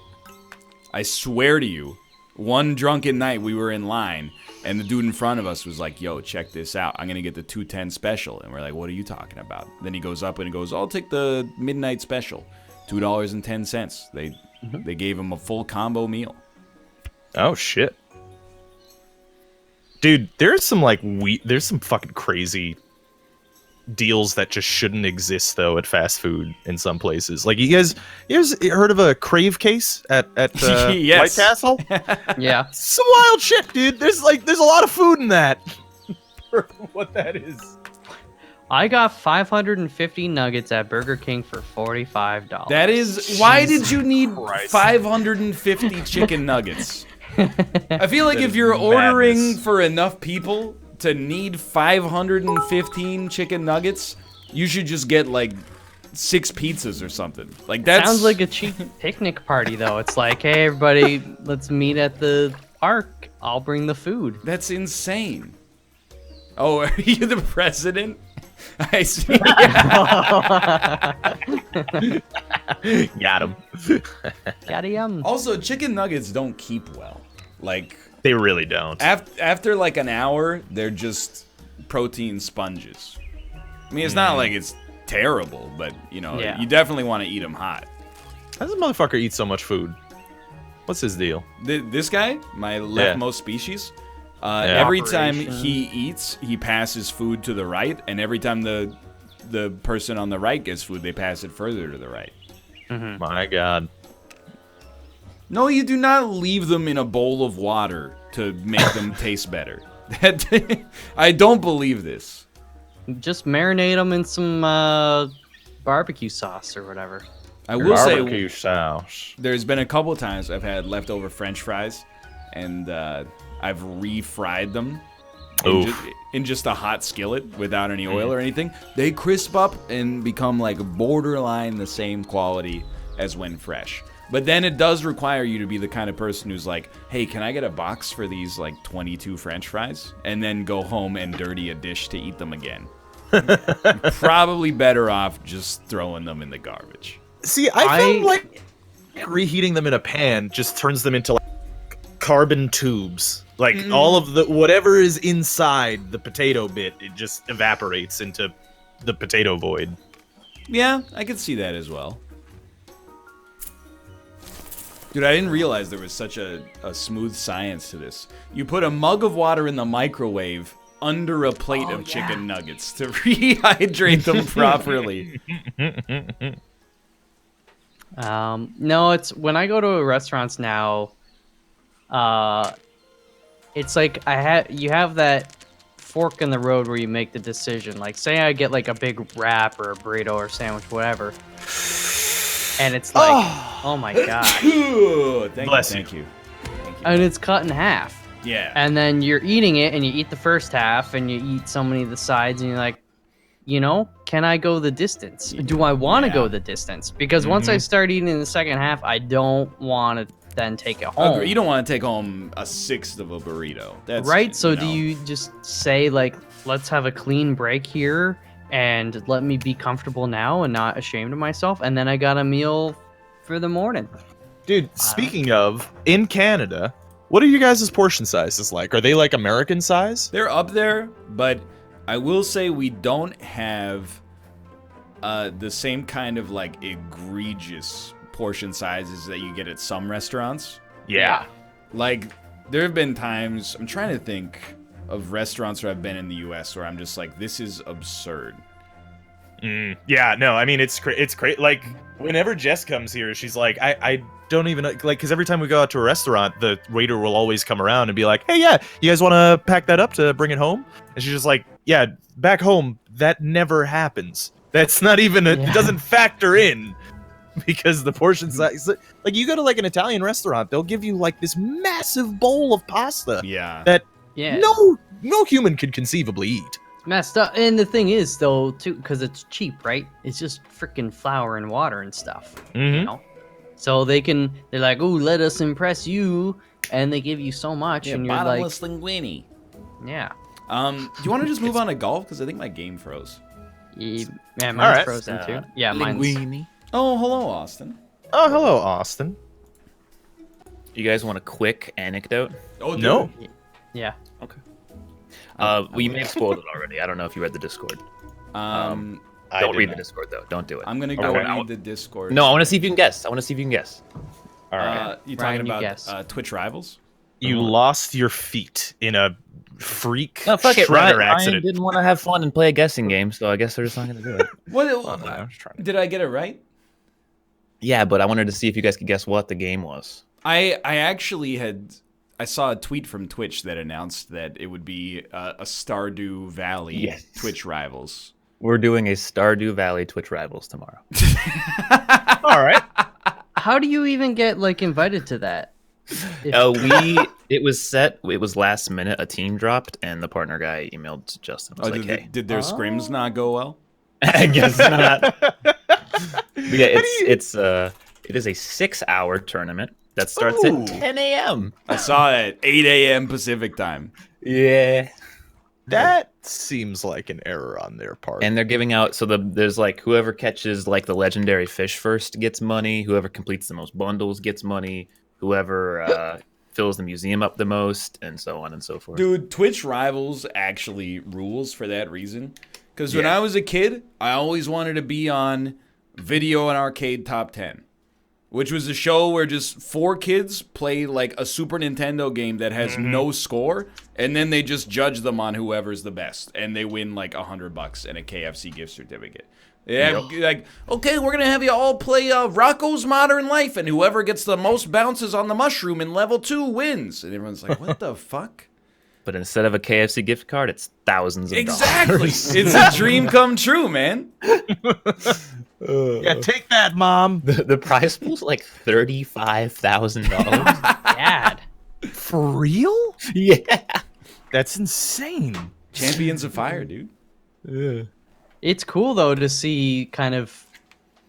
I swear to you, one drunken night we were in line, and the dude in front of us was like, yo, check this out. I'm going to get the 210 special. And we're like, what are you talking about? Then he goes up and he goes, I'll take the midnight special. $2.10. They gave him a full combo meal. Oh, shit. Dude, there's some, like, there's some fucking crazy deals that just shouldn't exist, though, at fast food in some places. Like, you guys heard of a Crave case at yes. White Castle? Yeah. Some wild shit, dude. There's a lot of food in that. For what that is. I got 550 nuggets at Burger King for $45. That is, why did you need 550 chicken nuggets? I feel like if you're ordering for enough people to need 515 chicken nuggets, you should just get like 6 pizzas or something. Like that sounds like a cheap picnic party, though. It's like, hey, everybody, let's meet at the park. I'll bring the food. That's insane. Oh, are you the president? I see. Got him. Got him. Also, chicken nuggets don't keep well. Like, they really don't. After like an hour, they're just protein sponges. I mean, it's not like it's terrible, but you know, you definitely want to eat them hot. How does a motherfucker eat so much food? What's his deal? This guy, my leftmost species, every time he eats, he passes food to the right, and every time the person on the right gets food, they pass it further to the right. My God. No, you do not leave them in a bowl of water to make them taste better. I don't believe this. Just marinate them in some barbecue sauce or whatever. I will barbecue say, sauce. There's been a couple of times I've had leftover French fries, and I've refried them in just a hot skillet without any oil or anything. They crisp up and become like borderline the same quality as when fresh. But then it does require you to be the kind of person who's like, hey, can I get a box for these like 22 French fries? And then go home and dirty a dish to eat them again. Probably better off just throwing them in the garbage. See, I found like reheating them in a pan just turns them into like carbon tubes. Like all of the whatever is inside the potato bit, it just evaporates into the potato void. Yeah, I could see that as well. Dude, I didn't realize there was such a smooth science to this. You put a mug of water in the microwave under a plate of chicken nuggets to rehydrate them properly. No, it's when I go to restaurants now, it's like you have that fork in the road where you make the decision. Like, say I get like a big wrap or a burrito or sandwich, whatever. And it's like, oh my god. Thank you. And it's cut in half. Yeah. And then you're eating it, and you eat the first half, and you eat so many of the sides, and you're like, you know, can I go the distance? Do I want to go the distance? Because once I start eating the second half, I don't want to then take it home. You don't want to take home a sixth of a burrito. That's right. So do you just say like, let's have a clean break here? And let me be comfortable now and not ashamed of myself. And then I got a meal for the morning. Dude, speaking of, in Canada, what are you guys' portion sizes like? Are they like American size? They're up there, but I will say we don't have the same kind of like egregious portion sizes that you get at some restaurants. Yeah. Like, there have been times, I'm trying to think of restaurants where I've been in the U.S. where I'm just like, this is absurd. Yeah, no, I mean, it's great. Like, whenever Jess comes here, she's like, I don't even, like, because every time we go out to a restaurant, the waiter will always come around and be like, hey, yeah, you guys want to pack that up to bring it home? And she's just like, yeah, back home, that never happens. That's not even, it doesn't factor in. Because the portion size, like, you go to like an Italian restaurant, they'll give you like this massive bowl of pasta. Yeah. That no human could conceivably eat. It's messed up. And the thing is, though, too, because it's cheap, right? It's just freaking flour and water and stuff. You know? So they're like, oh, let us impress you, and they give you so much, and you're like, bottomless linguine. yeah. Do you want to just move on to golf? Because I think my game froze. Yeah, mine's right. frozen too. Yeah, mine's. Linguini. Oh, hello, Austin. Oh, hello, Austin. You guys want a quick anecdote? Oh, No. Yeah. Okay. Well, you may have spoiled it already. I don't know if you read the Discord. I Don't did read not. the Discord though. Don't do it. I'm gonna go Okay. read the Discord. No, I want to see if you can guess. I want to see if you can guess. All right. You Ryan, talking you about guess. Twitch rivals? You lost your feet in a freak No, fuck it. shredder Ryan accident. didn't want to have fun and play a guessing game, so I guess they're just not going to do it. What? I'm just trying to- Did I get it right? Yeah, but I wanted to see if you guys could guess what the game was. I actually I saw a tweet from Twitch that announced that it would be a Stardew Valley Yes. Twitch rivals. We're doing a Stardew Valley Twitch Rivals tomorrow. All right. How do you even get like invited to that? It was last minute. A team dropped, and the partner guy emailed to Justin. Was Oh, like, hey, did their scrims not go well? I guess not. But yeah, it is a 6-hour tournament that starts Ooh. at 10 a.m. I saw it 8 a.m. Pacific time. Yeah. That seems like an error on their part. And they're giving out, so there's like whoever catches like the legendary fish first gets money, whoever completes the most bundles gets money, whoever fills the museum up the most, and so on and so forth. Dude, Twitch Rivals actually rules for that reason. Because when Yeah. I was a kid, I always wanted to be on Video and Arcade Top 10. Which was a show where just 4 kids play like a Super Nintendo game that has no score, and then they just judge them on whoever's the best, and they win like $100 and a KFC gift certificate. Yeah, like, okay, we're gonna have you all play Rocco's Modern Life, and whoever gets the most bounces on the mushroom in level 2 wins. And everyone's like, what the fuck? But instead of a KFC gift card, it's thousands of Exactly. dollars. It's a dream come true, man. Yeah, take that, Mom. The prize pool's like $35,000. Dad. For real? Yeah. That's insane. Champions of Fire, dude. It's cool though to see kind of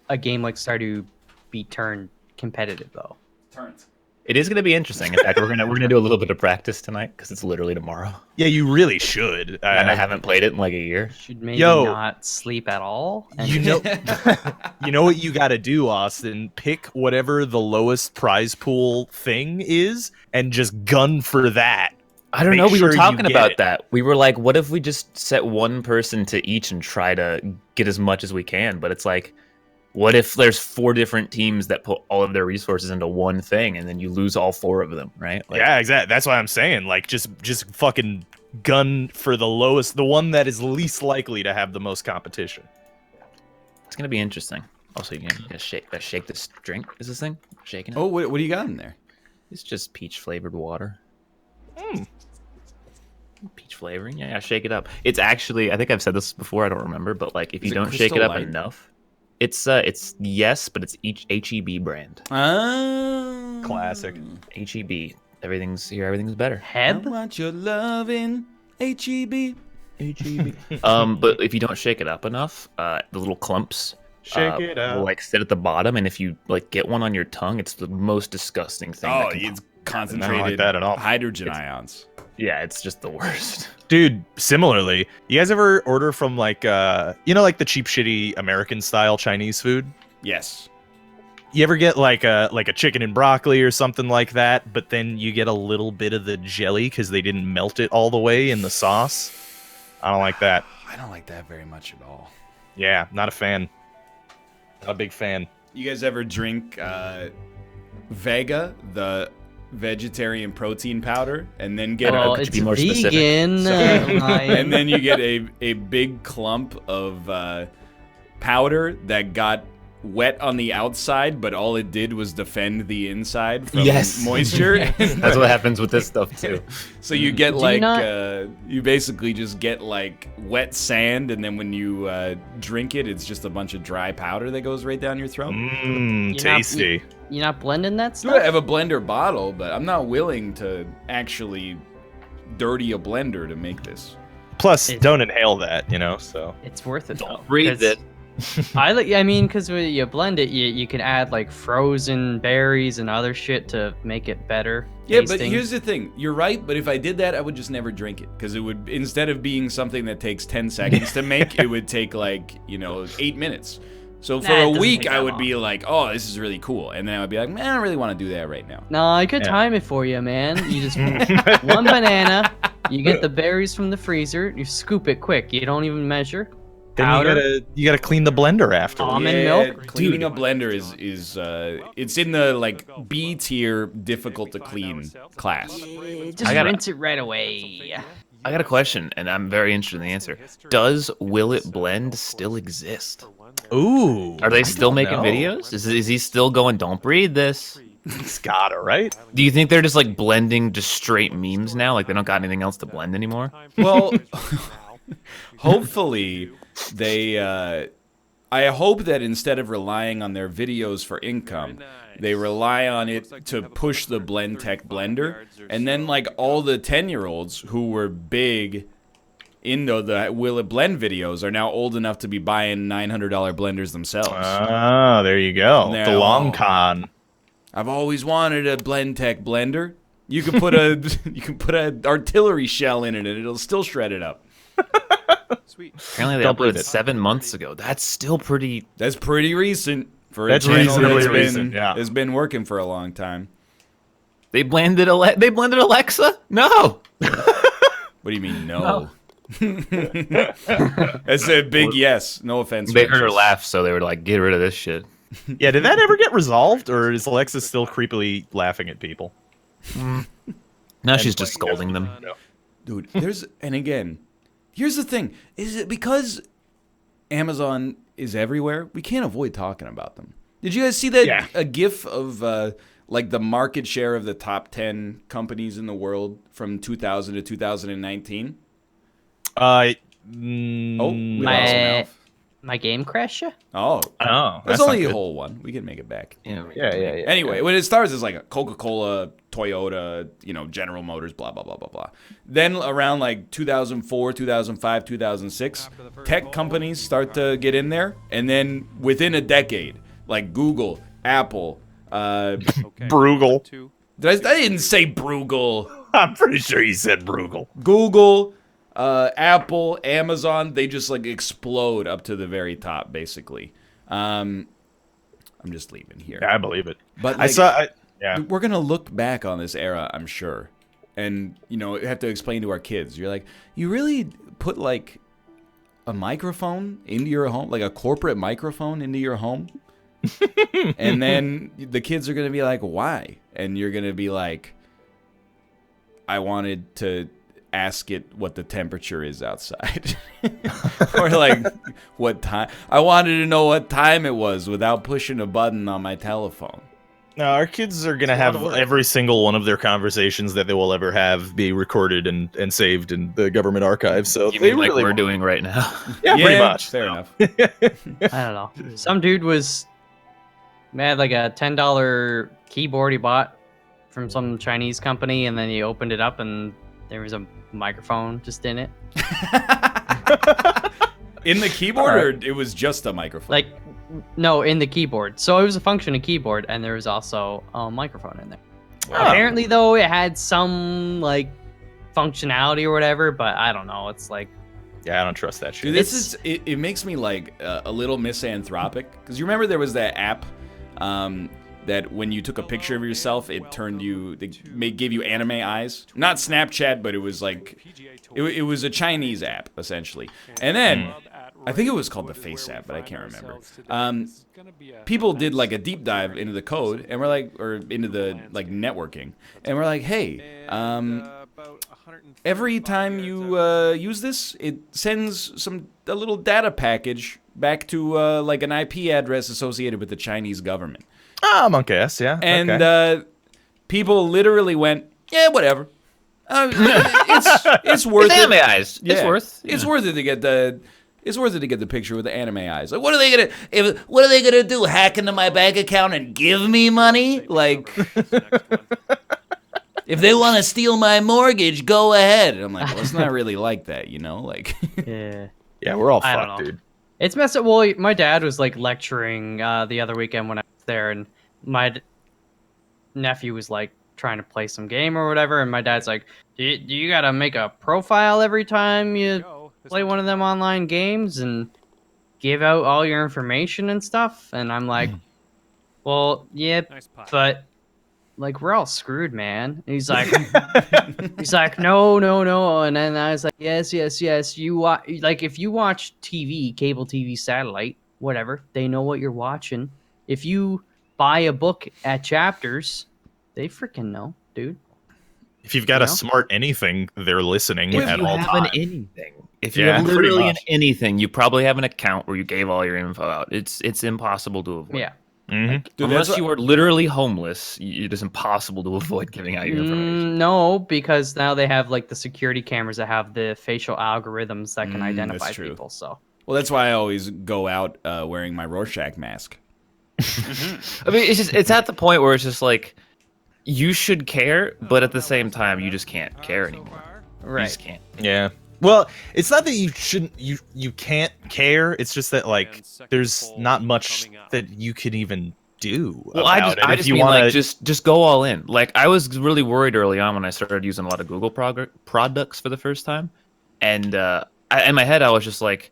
a game like Stardew be turned competitive though. Turns. It is going to be interesting. In fact, we're gonna do a little bit of practice tonight because it's literally tomorrow, Yeah, you really should. and I haven't played it in like a year. Should maybe Yo. not sleep at all. And You know, you know what you got to do, Austin? Pick whatever the lowest prize pool thing is, and just gun for that. I don't Make know. We sure were you talking get about it. that. We were like, what if we just set one person to each and try to get as much as we can? But it's like, what if there's 4 different teams that put all of their resources into one thing, and then you lose all 4 of them, right? Like, Yeah, exactly. That's why I'm saying, like, just fucking gun for the lowest, the one that is least likely to have the most competition. it's gonna be interesting. Also, you can shake this drink. Is this thing shaking it? Oh, what do you got in there? It's just peach flavored water. Mm. Peach flavoring. Yeah, shake it up. It's actually, I think I've said this before. I don't remember, but like if Is you it don't shake Crystal it up Light? enough, it's yes, but it's each HEB brand. Oh. Classic. HEB. Everything's better. I Heb? want your loving, HEB. But if you don't shake it up enough, the little clumps Shake it up. will like sit at the bottom, and if you like get one on your tongue, it's the most disgusting thing. Oh, that can it's come. concentrated that at all. hydrogen ions. Yeah, it's just the worst. Dude, similarly, you guys ever order from like like the cheap shitty American style Chinese food? Yes. You ever get like a chicken and broccoli or something like that, but then you get a little bit of the jelly because they didn't melt it all the way in the sauce? I don't like that. I don't like that very much at all. Yeah, not a fan. Not a big fan. You guys ever drink Vega, the vegetarian protein powder, and then get Well, could you it's be more specific? vegan. and then you get a big clump of powder that got wet on the outside, but all it did was defend the inside from Yes. moisture. That's what happens with this stuff too. So you get Do you like not- you basically just get like wet sand, and then when you drink it, it's just a bunch of dry powder that goes right down your throat. Mmm, You're not- tasty. You're not blending that Do stuff? I have a blender bottle, but I'm not willing to actually dirty a blender to make this. Plus, It- don't inhale that, so. It's worth it though. Breathe 'cause it. I mean, because when you blend it, you can add like frozen berries and other shit to make it better. Yeah, but tasting. here's the thing. You're right, but if I did that, I would just never drink it. Because it would, instead of being something that takes 10 seconds to make, it would take like, 8 minutes. So for Nah, it a doesn't week, take I that would long. be like, oh, this is really cool. And then I would be like, man, I don't really want to do that right now. No, I could Yeah. time it for you, man. You just one banana, you get the berries from the freezer, you scoop it quick. You don't even measure. Then Powder. you gotta clean the blender after. Almond milk? Cleaning a blender is it's in the like B tier difficult to clean class. Just I gotta- rinse it right away. I got a question, and I'm very interested in the answer. Does Will It Blend still exist? Ooh. Are they still don't making know. videos? Is he still going, don't breed this? It's gotta, right? Do you think they're just like blending just straight memes now? Like they don't got anything else to blend anymore? Well, hopefully they I hope that instead of relying on their videos for income, they rely on it to push the Blend Tech blender, and then like all the 10-year-olds who were big into the Will It Blend videos are now old enough to be buying $900 blenders themselves. Ah, there you go. They're The long all- con. I've always wanted a Blend Tech blender. You can put a artillery shell in it and it'll still shred it up. Apparently they Don't believe uploaded it. 7 months ago. That's still pretty. That's pretty recent for That's a channel reasonably that's been, recent, yeah. has been working for a long time. They blended Alexa? No. What do you mean, no? That's a big yes. No offense. They heard her Rangers. laugh, so they were like, get rid of this shit. Yeah, did that ever get resolved, or is Alexa still creepily laughing at people? Now she's just scolding them. Dude, and again, here's the thing. Is it because Amazon is everywhere? We can't avoid talking about them. Did you guys see that Yeah. a gif of like the market share of the top 10 companies in the world from 2000 to 2019? Mm, Oh, we lost My- Malf. My game crash ya? Oh, oh, there's that's only not a good. whole one. We can make it back. Yeah. Yeah. Anyway, when it starts as like a Coca-Cola, Toyota, General Motors, blah, blah, blah, blah, blah. Then around like 2004, 2005, 2006, tech companies start to get in there. And then within a decade, like Google, Apple, Bruegel. I didn't say Bruegel. I'm pretty sure you said Bruegel. Google, Apple, Amazon, they just like explode up to the very top, basically. I'm just leaving here. Yeah, I believe it. But I like, saw. Yeah. we're gonna look back on this era, I'm sure, and have to explain to our kids. You're like, you really put like a microphone into your home, like a corporate microphone into your home, and then the kids are gonna be like, why? And you're gonna be like, I wanted to ask it what the temperature is outside, or like what time. I wanted to know what time it was without pushing a button on my telephone. No, our kids are gonna have every single one of their conversations that they will ever have be recorded and saved in the government archive. So You they mean like really we're doing right now? yeah, pretty much. Fair enough. I don't know. Some dude had like a $10 keyboard he bought from some Chinese company, and then he opened it up and there was a microphone just in it. In the keyboard, or it was just a microphone? Like, no, in the keyboard. So it was a functioning keyboard, and there was also a microphone in there. Wow. Apparently, though, it had some like functionality or whatever, but I don't know. It's like, Yeah, I don't trust that shit. Dude, it makes me like a little misanthropic, because you remember there was that app that when you took a picture of yourself, it turned you, gave you anime eyes. Not Snapchat, but it was like, it was a Chinese app essentially. And then I think it was called the Face app, but I can't remember. People did like a deep dive into the code, and we're like, or into the like networking, and we're like, hey, every time you use this, it sends a little data package back to like an IP address associated with the Chinese government. Ah, monk ass, yeah. And okay. People literally went, yeah, whatever. It's worth It's it. anime eyes. Yeah. It's worth. It's worth it to get the. It's worth it to get the picture with the anime eyes. Like, what are they gonna do? Hack into my bank account and give me money? Like, if they want to steal my mortgage, go ahead. And I'm like, well, it's not really like that, Like, yeah. Yeah, we're all I don't fucked, know. dude. It's messed up. Well, my dad was like lecturing the other weekend when I was there, and my nephew was like trying to play some game or whatever, and my dad's like, do you gotta make a profile every time you play one of them online games and give out all your information and stuff? And I'm like, well, yeah, but like we're all screwed, man. And he's like, no, no, no. And then I was like, yes, yes, yes. Like if you watch TV, cable TV, satellite, whatever, they know what you're watching. If you buy a book at Chapters, they freaking know, dude. If you've got a smart anything, they're listening at all times. If you have literally anything, you probably have an account where you gave all your info out. It's impossible to avoid. Yeah. Mm-hmm. Dude, unless you are literally homeless, it is impossible to avoid giving out your information. No, because now they have like the security cameras that have the facial algorithms that can identify people. So, well, that's why I always go out wearing my Rorschach mask. I mean, it's at the point where it's just like you should care, but at the same time, you just can't care anymore. right? You just can't. Yeah. Well, it's not that you shouldn't, you can't care. It's just that like there's not much that you can even do. Well, I just mean like just go all in. Like I was really worried early on when I started using a lot of Google products for the first time, and in my head I was just like,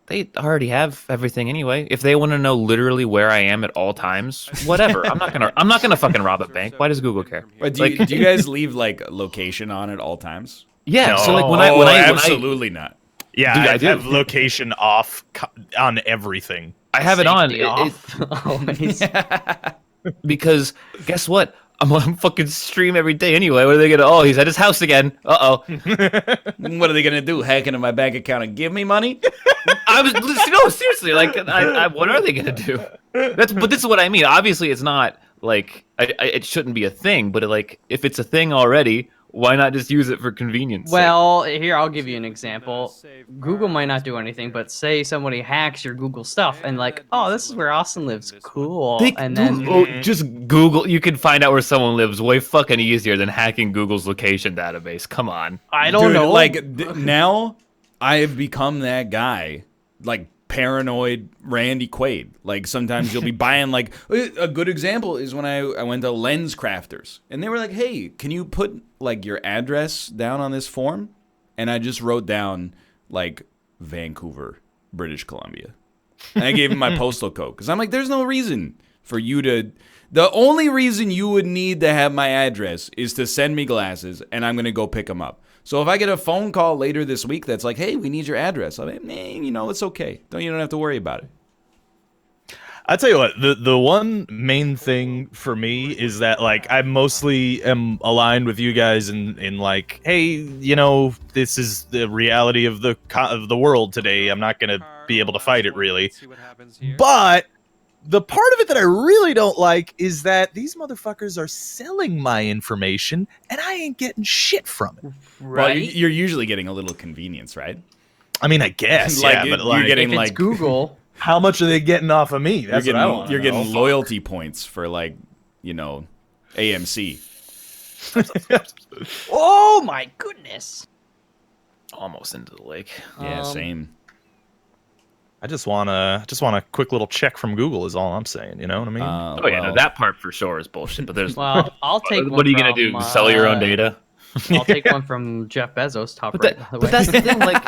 they already have everything anyway. If they want to know literally where I am at all times, whatever. I'm not gonna fucking rob a bank. Why does Google care? But do you guys leave like location on at all times? Yeah. No. So like when I absolutely not. Yeah, Dude, I have location off on everything. I have it on. Always. Because guess what? I'm on fucking stream every day anyway. What are they gonna? Oh, he's at his house again. Uh-oh. What are they gonna do? Hack into my bank account and give me money? No, seriously. Like, what are they gonna do? But this is what I mean. Obviously, it's not like it shouldn't be a thing. But like, if it's a thing already, why not just use it for convenience? Well, here I'll give you an example. Google might not do anything, but say somebody hacks your Google stuff and like, oh, this is where Austin lives. Cool. And then just Google. You can find out where someone lives way fucking easier than hacking Google's location database. Come on. I don't know. Like now, I have become that guy. Like paranoid Randy Quaid. Like sometimes you'll be buying like a good example is when I went to Lens Crafters and they were like, hey, can you put like your address down on this form? And I just wrote down like Vancouver, British Columbia. And I gave him my postal code because I'm like, there's no reason for you to. The only reason you would need to have my address is to send me glasses and I'm going to go pick them up. So if I get a phone call later this week that's like, hey, we need your address, I'm like, it's okay. You don't have to worry about it. I tell you what, the one main thing for me is that like I mostly am aligned with you guys in like, hey, this is the reality of the world today. I'm not gonna be able to fight it really, but the part of it that I really don't like is that these motherfuckers are selling my information and I ain't getting shit from it. Right? Well, you're usually getting a little convenience, right? I mean, I guess, like, yeah, but you're getting if it's like Google. How much are they getting off of me? That's you're getting loyalty points for like, AMC. Oh my goodness! Almost into the lake. Yeah, same. I just want a quick little check from Google is all I'm saying. You know what I mean? No, that part for sure is bullshit. But there's Well, I'll take. what one are you gonna from, do? Sell your own data? I'll take one from Jeff Bezos. Top right. But that's the thing. Like,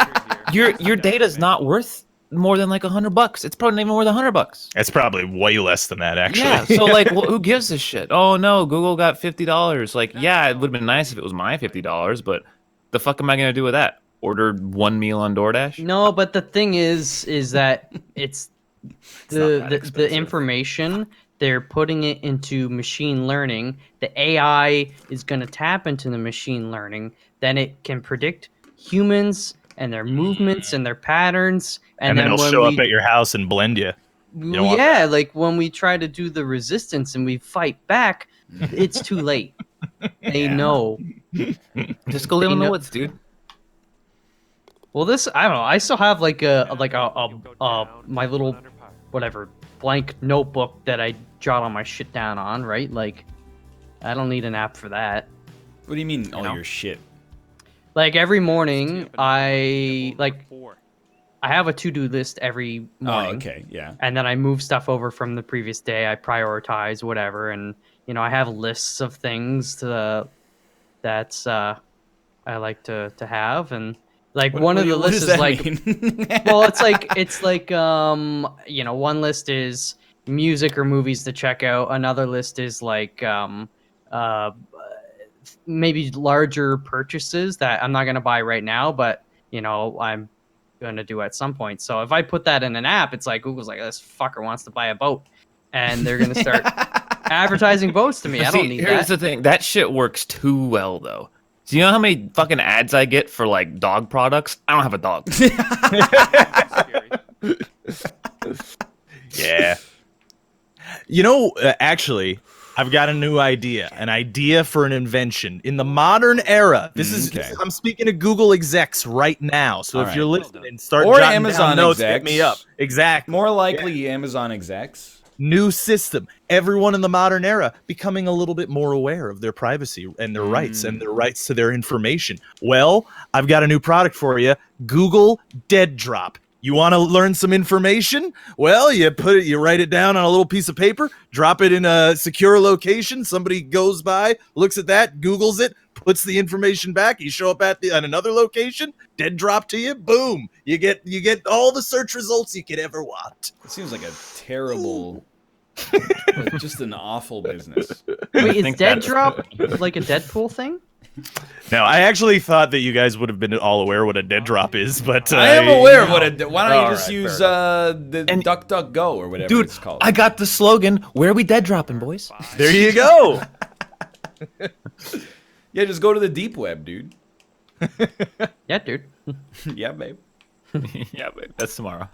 your data's not worth more than like $100. It's probably not even worth $100. It's probably way less than that, actually. Yeah. So like, who gives a shit? Oh no, Google got $50. Like, yeah, it would have been nice if it was my $50, but the fuck am I gonna do with that? Order one meal on DoorDash? No, but the thing is that it's the information. They're putting it into machine learning. The AI is going to tap into the machine learning. Then it can predict humans and their movements and their patterns. And then it'll show up at your house and blend you. Yeah, like when we try to do the resistance and we fight back, it's too late. They know. Just go live in the woods, dude. Well, I don't know. I still have like my little whatever blank notebook that I jot all my shit down on, right? Like, I don't need an app for that. What do you mean, all your shit? Like every morning, I I have a to-do list every morning. Oh, okay, yeah. And then I move stuff over from the previous day. I prioritize whatever, and I have lists of things that's I like to have, and like one of the What lists does is that like, mean? well, it's like one list is music or movies to check out. Another list is like uh maybe larger purchases that I'm not gonna buy right now, but I'm gonna do at some point. So if I put that in an app, it's like Google's like, this fucker wants to buy a boat, and they're gonna start advertising boats to me. I don't See, need here's that. the thing. That shit works too well, though. Do you know how many fucking ads I get for like dog products? I don't have a dog. Yeah. Actually, I've got a new idea. An idea for an invention. In the modern era, this is I'm speaking to Google execs right now. So if you're listening, start Or jotting Amazon down notes, execs. hit me up. Exactly. More likely Amazon execs. New system. Everyone in the modern era becoming a little bit more aware of their privacy and their rights and their rights to their information. Well, I've got a new product for you. Google Dead Drop. You want to learn some information? Well, you write it down on a little piece of paper, drop it in a secure location. Somebody goes by, looks at that, Googles it, puts the information back. You show up at another location, dead drop to you, boom. You get all the search results you could ever want. It seems like a terrible, just an awful business. Wait, is think Dead that's- Drop like a Deadpool thing? Now, I actually thought that you guys would have been all aware what a dead drop is, but I am aware of what why don't you All just right, use fair the DuckDuckGo or whatever Dude, it's called? I got the slogan. Where are we dead dropping, boys? there you go. Yeah, just go to the deep web, dude. Yeah, dude. Yeah, babe. Yeah, but that's tomorrow.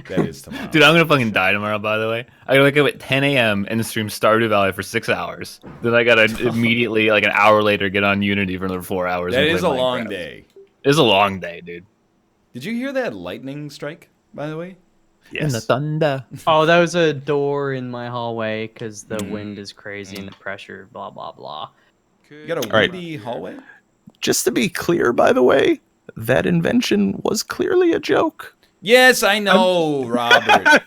That is tomorrow. Dude, I'm gonna fucking die tomorrow, by the way. I gotta wake up at 10 a.m. and stream Stardew Valley for 6 hours. Then I gotta immediately, like an hour later, get on Unity for another 4 hours. That and is play a long Minecraft. day. It's a long day, dude. Did you hear that lightning strike, by the way? In the thunder. Oh, that was a door in my hallway because the wind is crazy and the pressure, blah blah blah. You got a right. windy hallway? Just to be clear, by the way, that invention was clearly a joke. Yes, I know, Robert.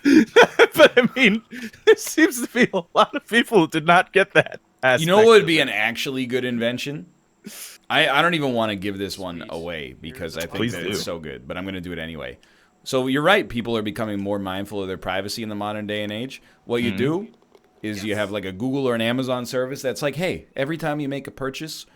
But I mean, there seems to be a lot of people who did not get that. You know what would be an actually good invention? I don't even want to give this one away because I think Please that do. it's so good, but I'm going to do it anyway. So you're right. People are becoming more mindful of their privacy in the modern day and age. What you do is you have like a Google or an Amazon service that's like, hey, every time you make a purchase,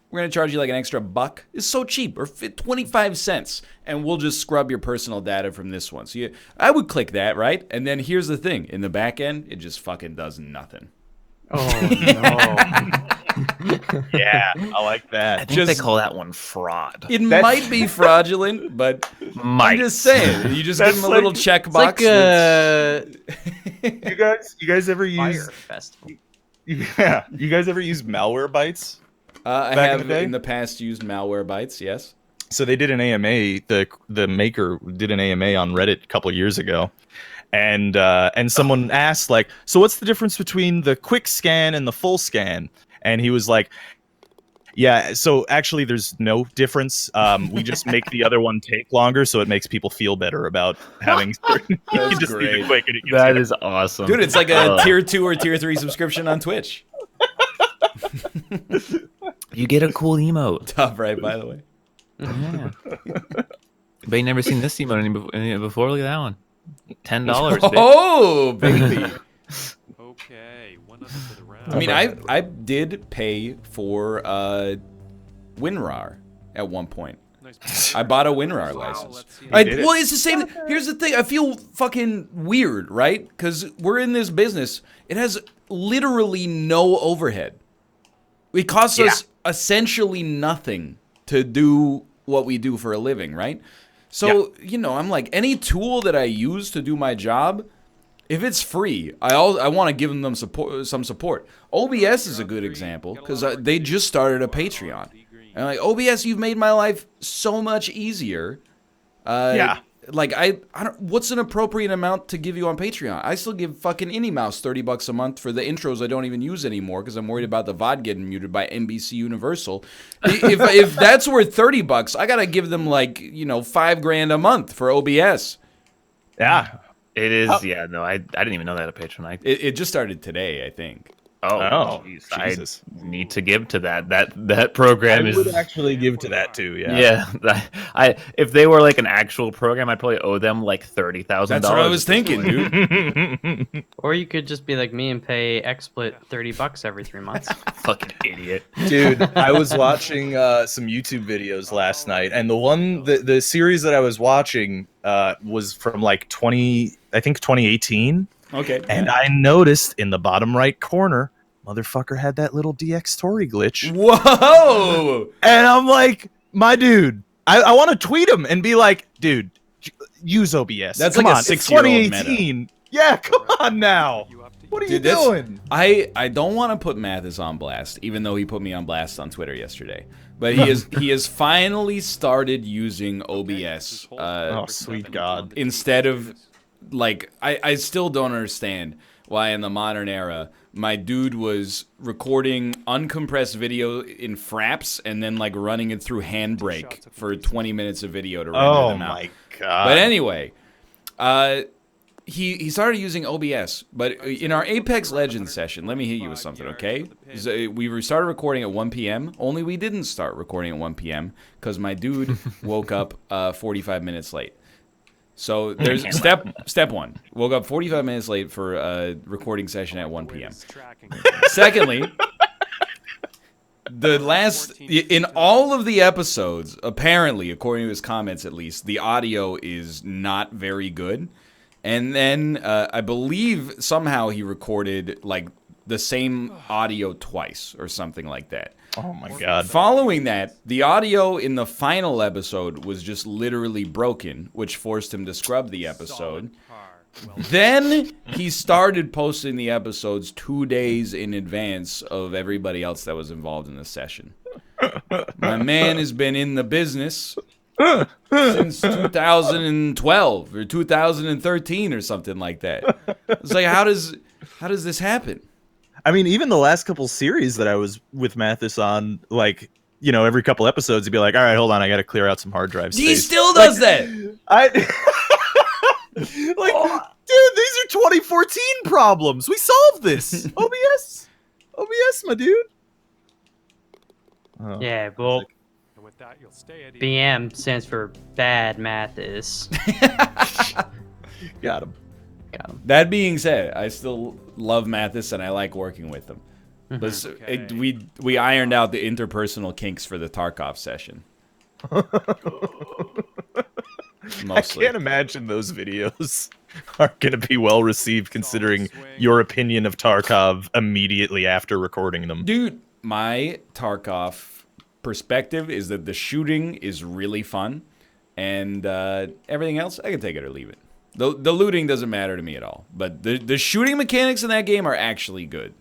we're going to charge you like an extra $1. It's so cheap, or 25 cents, and we'll just scrub your personal data from this one. So I would click that, right? And then here's the thing. In the back end, it just fucking does nothing. Oh no. Yeah, I like that. I think they call that one fraud. It might be fraudulent, but I'm just saying. You just give them a little checkbox. It's like You guys ever Fire use? Festival. Yeah, you guys ever use malware bytes? I back in have the day? in the past used malware bytes, yes. So they did an AMA. The maker did an AMA on Reddit a couple years ago, and someone asked like, so what's the difference between the quick scan and the full scan? And he was like, yeah, so actually there's no difference. We just make the other one take longer, so it makes people feel better about having. You That's just need great. it quick, and it gets That you. is awesome. Dude, it's like a tier 2 or tier 3 subscription on Twitch. You get a cool emote. Top right, by the way. Yeah. But you never seen this emote any before. Look at that one. $10. bitch. Oh, baby. Okay, one other for the round. I mean, I did pay for WinRAR at one point. Nice. I bought a WinRAR license. let's see. Well, it's the same. Here's the thing. I feel fucking weird, right? Because we're in this business. It has literally no overhead. It costs us essentially nothing to do what we do for a living, right? So, I'm like, any tool that I use to do my job, if it's free, I want to give them some support. OBS is a good example because they just started a Patreon. And I'm like, OBS, you've made my life so much easier. like I don't. What's an appropriate amount to give you on Patreon? I still give fucking Any Mouse $30 a month for the intros I don't even use anymore because I'm worried about the VOD getting muted by NBC Universal. If that's worth $30, I gotta give them like $5,000 a month for OBS. Yeah. It is. Yeah. No, I didn't even know that a patron. It just started today, I think. Oh, geez. Jesus. I need to give to that. That program I is. would actually give to that too. Yeah. Yeah. If they were like an actual program, I'd probably owe them like $30,000. That's what I was thinking, dude. Or you could just be like me and pay XSplit $30 every 3 months. Fucking idiot. Dude, I was watching some YouTube videos last night, and the series that I was watching was from like 2018. Okay. And I noticed in the bottom right corner, motherfucker had that little DX Tory glitch. Whoa! And I'm like, my dude, I want to tweet him and be like, dude, use OBS. That's come like a on, it's 6-year-old 2018. Yeah, come on now. What are you doing? I don't want to put Mathis on blast, even though he put me on blast on Twitter yesterday. But he has finally started using OBS. Oh, sweet God. Instead of, like, I still don't understand why in the modern era my dude was recording uncompressed video in Fraps and then like running it through Handbrake for 20 minutes of video to render them out. Oh my God. But anyway, he started using OBS, but in our Apex Legends session, let me hit you with something, okay? We started recording at 1 p.m., only we didn't start recording at 1 p.m. because my dude woke up 45 minutes late. So there's step one. Woke up 45 minutes late for a recording session at 1 p.m. Secondly, in all of the episodes, apparently, according to his comments at least, the audio is not very good. And then I believe somehow he recorded like the same audio twice or something like that. Oh my God. Following that, the audio in the final episode was just literally broken, which forced him to scrub the episode. Then he started posting the episodes 2 days in advance of everybody else that was involved in the session. My man has been in the business since 2012 or 2013 or something like that. It's like, how does this happen? I mean, even the last couple series that I was with Mathis on, like, every couple episodes, he'd be like, all right, hold on, I got to clear out some hard drive space. He still does that. Dude, these are 2014 problems. We solved this. OBS, my dude. Oh. Yeah, well, And with that, you'll stay at BM stands for Bad Mathis. Got him. That being said, I still love Mathis and I like working with him. But we ironed out the interpersonal kinks for the Tarkov session. I can't imagine those videos are going to be well received considering your opinion of Tarkov immediately after recording them. Dude, my Tarkov perspective is that the shooting is really fun and everything else, I can take it or leave it. The looting doesn't matter to me at all. But the shooting mechanics in that game are actually good.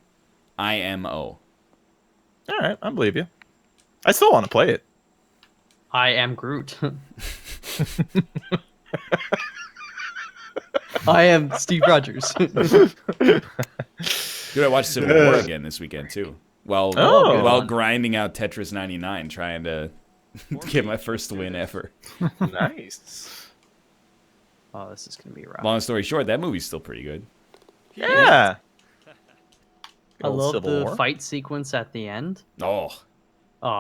IMO. All right, I believe you. I still want to play it. I am Groot. I am Steve Rogers. Dude, I watched Civil War again this weekend, too. While grinding out Tetris 99, trying to get my first win ever. Nice. Oh, this is going to be rough. Long story short, that movie's still pretty good. Yeah. I love the fight sequence at the end. Oh,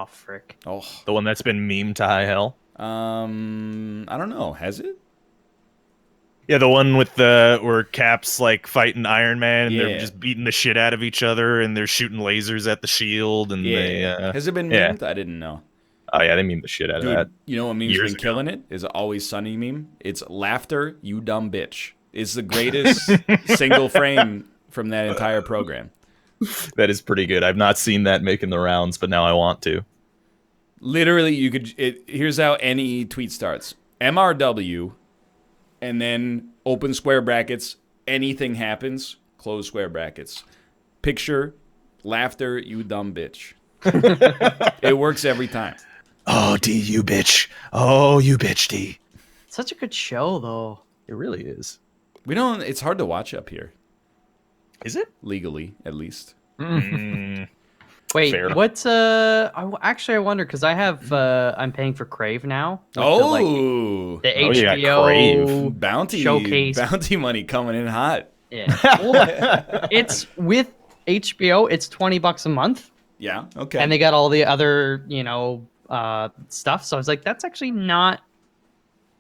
frick. Oh. The one that's been memed to high hell? I don't know. Has it? Yeah, the one with where Cap's like fighting Iron Man and Yeah. they're just beating the shit out of each other and they're shooting lasers at the shield and they Has it been yeah. memed? I didn't know. Oh yeah, they meme the shit out Dude, of that. you know what meme's years been ago. killing it? Is Always Sunny meme. It's laughter, you dumb bitch. It's the greatest single frame from that entire program. That is pretty good. I've not seen that making the rounds, but now I want to. Literally, here's how any tweet starts. MRW, and then open square brackets, anything happens, close square brackets. Picture, laughter, you dumb bitch. It works every time. Oh, D, you bitch. Oh, you bitch, D. Such a good show, though. It really is. We don't. It's hard to watch up here, Is it? legally at least. Mm. Wait, Fair. what's actually I wonder because I have I'm paying for Crave now. with Oh, the Oh, yeah, HBO Crave. bounty showcase. bounty money coming in hot. Yeah. Well, it's with HBO. It's $20 a month, Yeah. Okay. and they got all the other stuff. So I was like, that's actually not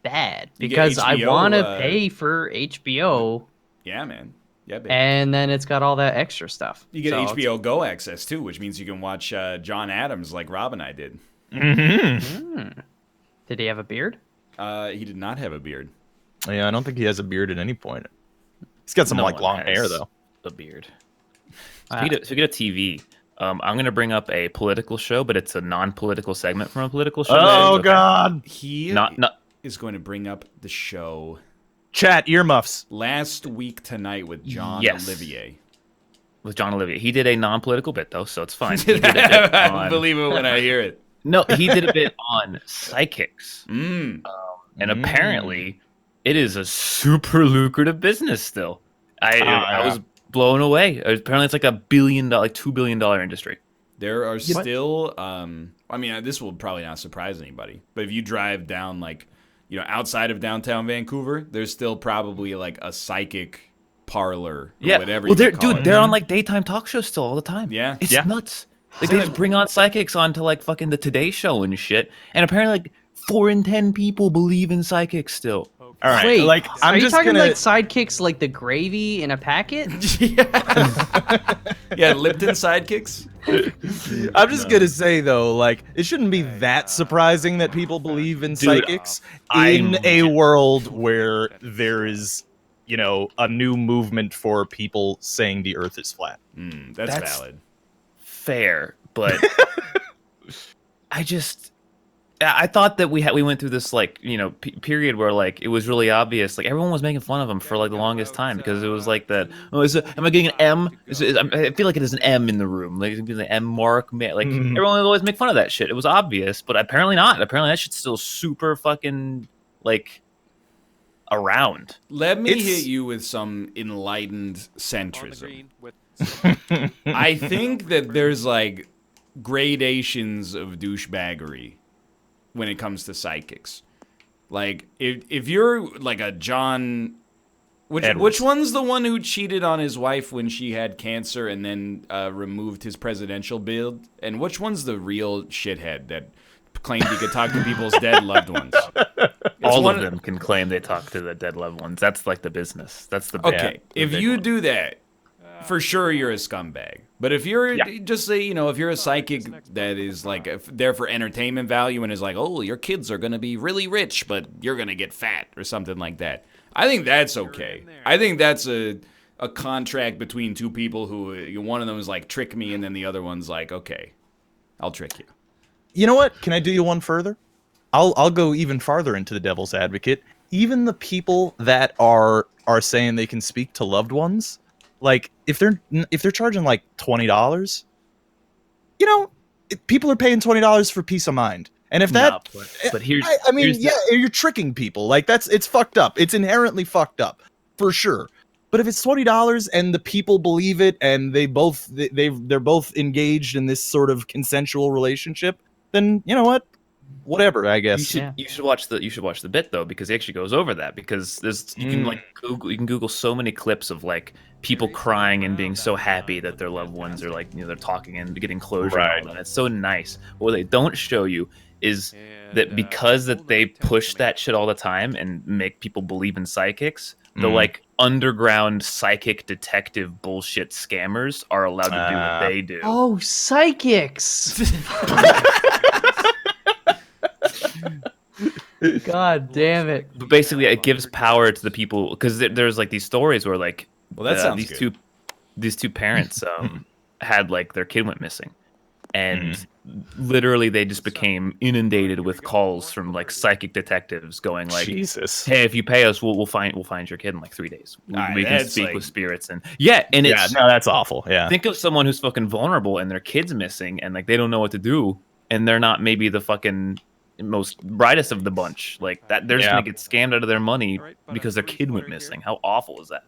bad You get because I HBO, want to pay for HBO, yeah, man. Yeah, baby. and then it's got all that extra stuff. You get So it's- HBO Go access too, which means you can watch John Adams like Rob and I did. Did he have a beard? He did not have a beard. Yeah, I don't think he has a beard at any point. He's got some No like one long has hair though. A beard. Speaking of TV, I'm gonna bring up a political show, but it's a non-political segment from a political show. Oh Okay. God! He Not is going to bring up the show Chat earmuffs. last week tonight with John Yes. Olivier. with John Olivier. He did a non-political bit though, so it's fine. He did a bit I on- believe it when I hear it. No, he did a bit on psychics, Mm. and apparently, it is a super lucrative business still. I was blown away. Apparently, it's like $1 billion, like $2 billion industry. There are still, I mean, this will probably not surprise anybody, but if you drive down, like, outside of downtown Vancouver, there's still probably like a psychic parlor, or whatever. Well, you call it. they're on like daytime talk shows still all the time. Yeah. It's Yeah. nuts. Like they just bring on psychics onto like fucking the Today Show and shit. And apparently, like 4 in 10 people believe in psychics still. All right, Wait, like are I'm you just talking gonna. like sidekicks, like the gravy in a packet? Yeah, Lipton sidekicks. I'm just gonna say though, like it shouldn't be that surprising that people believe in psychics in a world where there is, a new movement for people saying the Earth is flat. That's That's- valid. Fair, but I thought that we went through this like period where like it was really obvious, like everyone was making fun of him for like the longest time because it was like that. Oh, am I getting an M? I feel like it is an M in the room, like it's an M mark. Like everyone would always make fun of that shit. It was obvious, but apparently not. Apparently that shit's still super fucking like around. Let me It's- hit you with some enlightened On the centrism. green with I think that there's like gradations of douchebaggery when it comes to psychics. Like if you're like a John, which Edwards. one's the one who cheated on his wife when she had cancer and then removed his presidential bid? And which one's the real shithead that claimed he could talk to people's dead loved ones? All one- of them can claim they talk to the dead loved ones. That's like the business. That's the Okay, the if big you one. do that, for sure you're a scumbag. But if you're just say, if you're a psychic that is like there for entertainment value and is like, oh, your kids are gonna be really rich, but you're gonna get fat or something like that, I think that's okay. I think that's a contract between two people who one of them is like trick me, and then the other one's like, okay, I'll trick you. You know what? Can I do you one further? I'll go even farther into the devil's advocate. Even the people that are saying they can speak to loved ones, like if they're charging like $20, people are paying $20 for peace of mind. And if that, No, but here's I mean, here's the- you're tricking people. Like it's fucked up. It's inherently fucked up, for sure. But if it's $20 and the people believe it, and they're both engaged in this sort of consensual relationship, then you know what? Whatever, I guess. You should watch the bit though, because it actually goes over that, because you can Google so many clips of like people crying and being so happy that their loved ones are like they're talking and getting closure and all that. It's so nice. But what they don't show you is that because that they push that shit all the time and make people believe in psychics, the like underground psychic detective bullshit scammers are allowed to do what they do. Oh, psychics! God damn it! But basically, it gives power to the people, because there's like these stories where like Well, that sounds these two parents had like their kid went missing, and literally they just became inundated with calls from like psychic detectives going like, Jesus. "Hey, if you pay us, we'll find your kid in like 3 days. We can that's speak like- with spirits." And it's No, that's awful. Yeah. think of someone who's fucking vulnerable and their kid's missing and like they don't know what to do, and they're not maybe the fucking most brightest of the bunch. Like that, they're just Yeah. gonna get scammed out of their money because their kid went missing. How awful is that?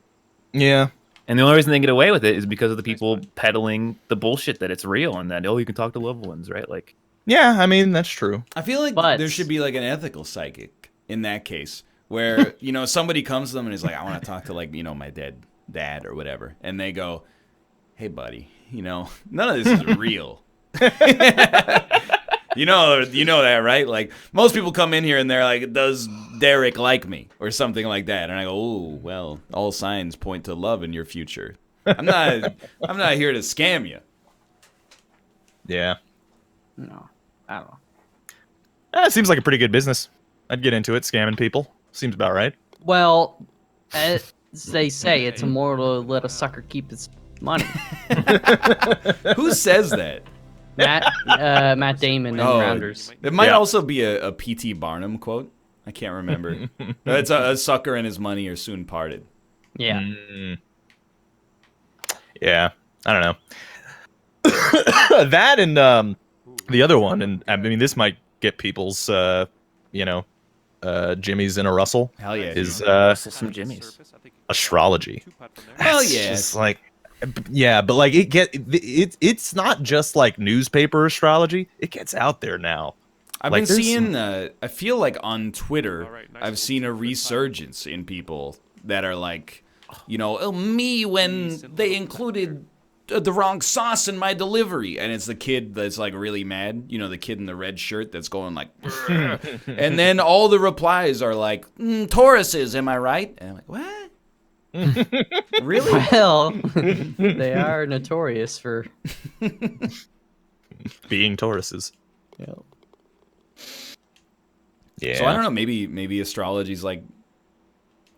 Yeah. And the only reason they get away with it is because of the people peddling the bullshit that it's real and that you can talk to loved ones, right? Like, Yeah, I mean, that's true. I feel like But- there should be like an ethical psychic in that case, where somebody comes to them and is like, I want to talk to my dead dad or whatever, and they go, hey buddy, none of this is real. You know that, right? Like, most people come in here and they're like, does Derek like me? Or something like that. And I go, oh, well, all signs point to love in your future. I'm not here to scam you. Yeah. No, I don't know. It seems like a pretty good business. I'd get into it, scamming people. Seems about right. Well, as they say, it's immoral to let a sucker keep his money. Who says that? Matt Damon in Oh, Rounders. It might Yeah. also be a P.T. Barnum quote. I can't remember. It's a sucker and his money are soon parted. Yeah. Yeah. I don't know. That and the other one, and I mean, this might get people's, Jimmy's in a rustle, Hell yeah. is some jimmies. astrology. Hell It's yeah. just like, yeah, but like it's not just like newspaper astrology. It gets out there now. I've Like, been there's seeing, I feel like on Twitter, All right, nice I've seen a resurgence in people that are like, me when they included the wrong sauce in my delivery. And it's the kid that's like really mad, the kid in the red shirt that's going like, and then all the replies are like, Tauruses, am I right? And I'm like, what? Really? Well, they are notorious for. Being Tauruses. Yeah. So I don't know, maybe astrology's like,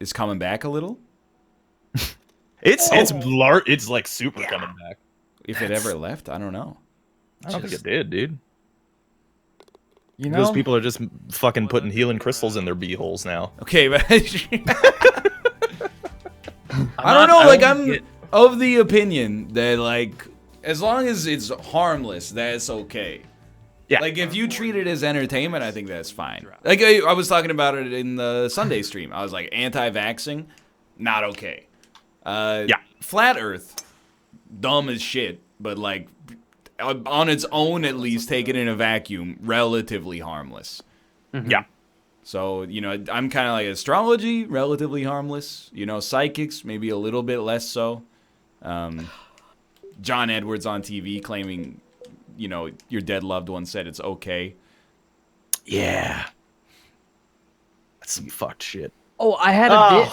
is coming back a little? It's like super coming back. If it ever left, I don't know. I don't think it did, dude. You Those people are just fucking putting healing crystals in their beeholes now. Okay, but I don't know. Like, I'm of the opinion that, like, as long as it's harmless, that's okay. Yeah. Like, if you treat it as entertainment, I think that's fine. Like, I was talking about it in the Sunday stream. I was like, anti-vaxxing, not okay. Yeah. Flat Earth, dumb as shit, but, like, on its own, at least, taken in a vacuum, relatively harmless. Yeah. So, I'm kind of like astrology, relatively harmless. Psychics, maybe a little bit less so. John Edwards on TV claiming, your dead loved one said it's okay. Yeah. That's some fucked shit. Oh, I had a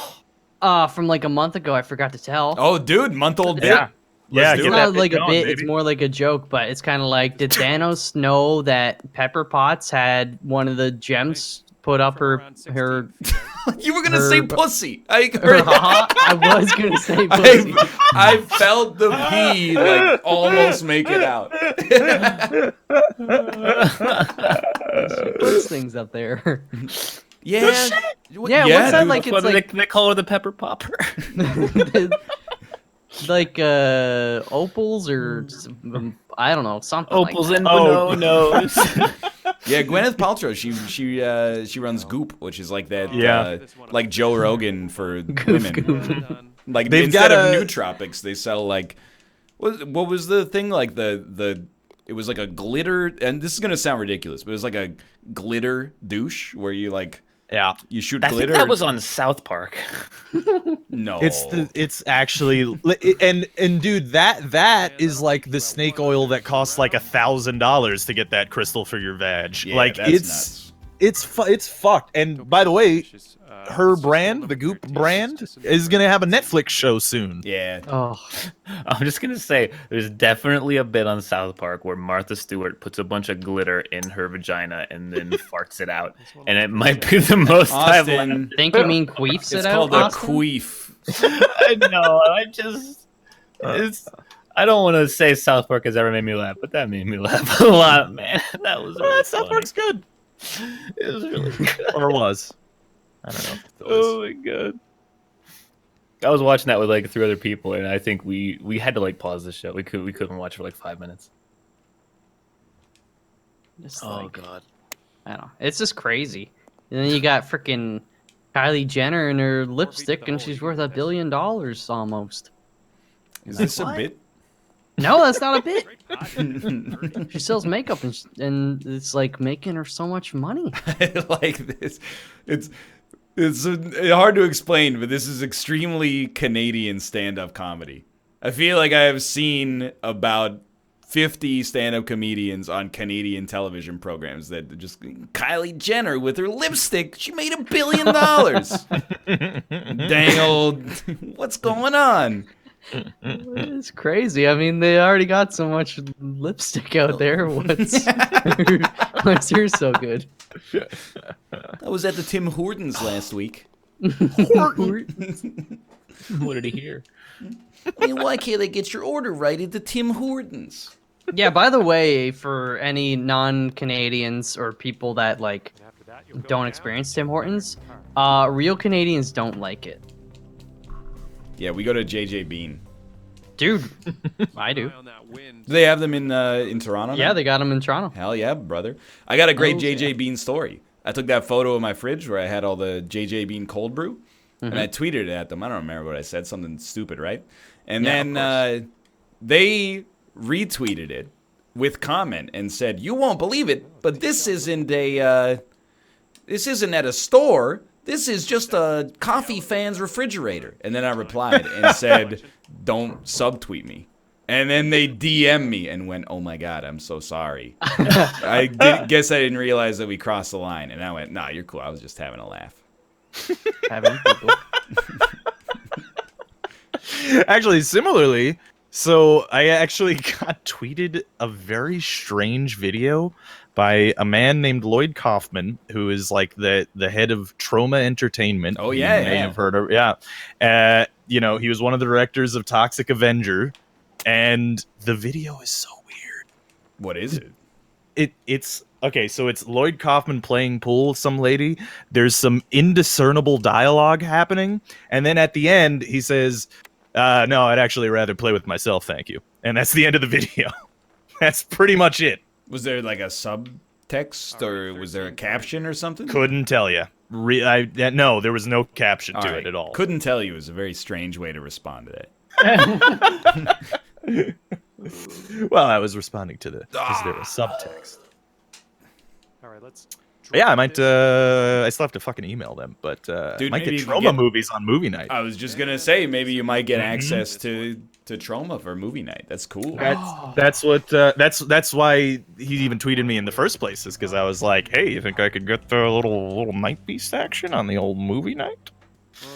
bit from like a month ago. I forgot to tell. Oh, dude, month-old bit. Yeah. Yeah, Let's do get it. It's that not like a going, bit. baby. It's more like a joke, but it's kind of like, did Thanos know that Pepper Potts had one of the gems put up her You were gonna say Her- pussy. I heard that. I was gonna say pussy. I felt the pee like almost make it out. Puts things up there. Yeah. Yeah, what's that dude. like? What It's do like they call her the pepper popper? like opals or I don't know, something Opals like and that. bananas. Yeah, Gwyneth Paltrow. She runs Goop, which is like that. Yeah. Like Joe Rogan for women. Like They've instead got of nootropics, they sell like what was the thing like the it was like a glitter, and this is gonna sound ridiculous, but it was like a glitter douche where you like Yeah. you shoot I think glitter. that was on South Park. no. It's actually and dude, that is like the snake oil that costs like $1,000 to get that crystal for your vag. Yeah, like that's it's fucked. And by the way, her brand, the Goop brand, is gonna have a Netflix show soon. Yeah. Oh, I'm just gonna say there's definitely a bit on South Park where Martha Stewart puts a bunch of glitter in her vagina and then farts it out, and it might be the most I've laughed. Austin, think you mean queefs it's it out? called a Austin? queef. I know. I don't want to say South Park has ever made me laugh, but that made me laugh a lot, man. That was really South funny. Park's good. It was really good. Or was. I don't know. If it still is. Oh my god. I was watching that with like 3 other people, and I think we had to like pause the show. We couldn't watch for like 5 minutes. Just Oh like, god. I don't know. It's just crazy. And then you got freaking Kylie Jenner and her lipstick, and she's worth $1 billion almost. Is this a bit? No, that's not a bit. Great content. She sells makeup, and it's like making her so much money. I like this. It's hard to explain, but this is extremely Canadian stand-up comedy. I feel like I have seen about 50 stand-up comedians on Canadian television programs that just Kylie Jenner with her lipstick, she made $1 billion. Dang old, what's going on? It's crazy. I mean, they already got so much lipstick out there. What's yours so good? I was at the Tim Hortons last week. What did he hear? I mean, why can't they get your order right at the Tim Hortons? Yeah, by the way, for any non-Canadians or people that like After that, you'll go don't down experience Tim to Hortons, car. real Canadians don't like it. Yeah, we go to JJ Bean. Dude, I do. Eye on that wind. Do they have them in Toronto? Yeah, now? they got them in Toronto. Hell yeah, brother. I got a great Oh, JJ yeah. Bean story. I took that photo of my fridge where I had all the JJ Bean cold brew, and I tweeted it at them. I don't remember what I said, something stupid, right? And Yeah, then they retweeted it with comment and said, "You won't believe it, but this isn't at a store. This is just a coffee fan's refrigerator." And then I replied and said, "Don't subtweet me." And then they DM me and went, "Oh my God, I'm so sorry." Guess I didn't realize that we crossed the line. And I went, "Nah, you're cool. I was just having a laugh." Having people. Actually, similarly, so I actually got tweeted a very strange video by a man named Lloyd Kaufman, who is like the head of Troma Entertainment. Oh, yeah, You may yeah. have heard of, yeah. You know, he was one of the directors of Toxic Avenger, and the video is so weird. What is it? It's okay, so it's Lloyd Kaufman playing pool with some lady. There's some indiscernible dialogue happening, and then at the end he says, "No, I'd actually rather play with myself, thank you." And that's the end of the video. That's pretty much it. Was there like a subtext or was there a caption or something? Couldn't tell you. No, there was no caption to right. it at all. Couldn't tell you is a very strange way to respond to that. Well, I was responding to the. Is there a subtext? All right, let's. Yeah, I drop might. this. I still have to fucking email them, but Dude, might maybe get you could Troma get- movies on movie night. I was just gonna say maybe you might get access to Troma for movie night. That's cool. That's what. That's why he even tweeted me in the first place, is because I was like, "Hey, you think I could get the little night beast action on the old movie night?"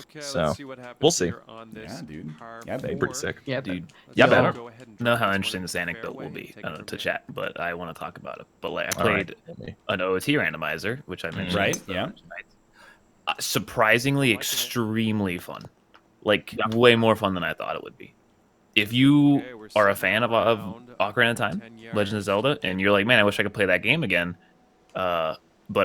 Okay, So, let's see what happens we'll see. here on this Yeah, dude. car Yeah, baby. Pretty sick. Yeah, Dude, Let's Yeah, go better. go ahead and know drop how this interesting one this in the anecdote will fairway be and take it from to there. chat, but I want to talk about it. But like, I All right. played an OT randomizer, which I mentioned. Right, yeah. tonight. Surprisingly, extremely fun. Like, way more fun than I thought it would be. If you Okay, we're are a sitting fan of around Ocarina of Time, 10 Legend of yards. Zelda, and you're like, man, I wish I could play that game again, but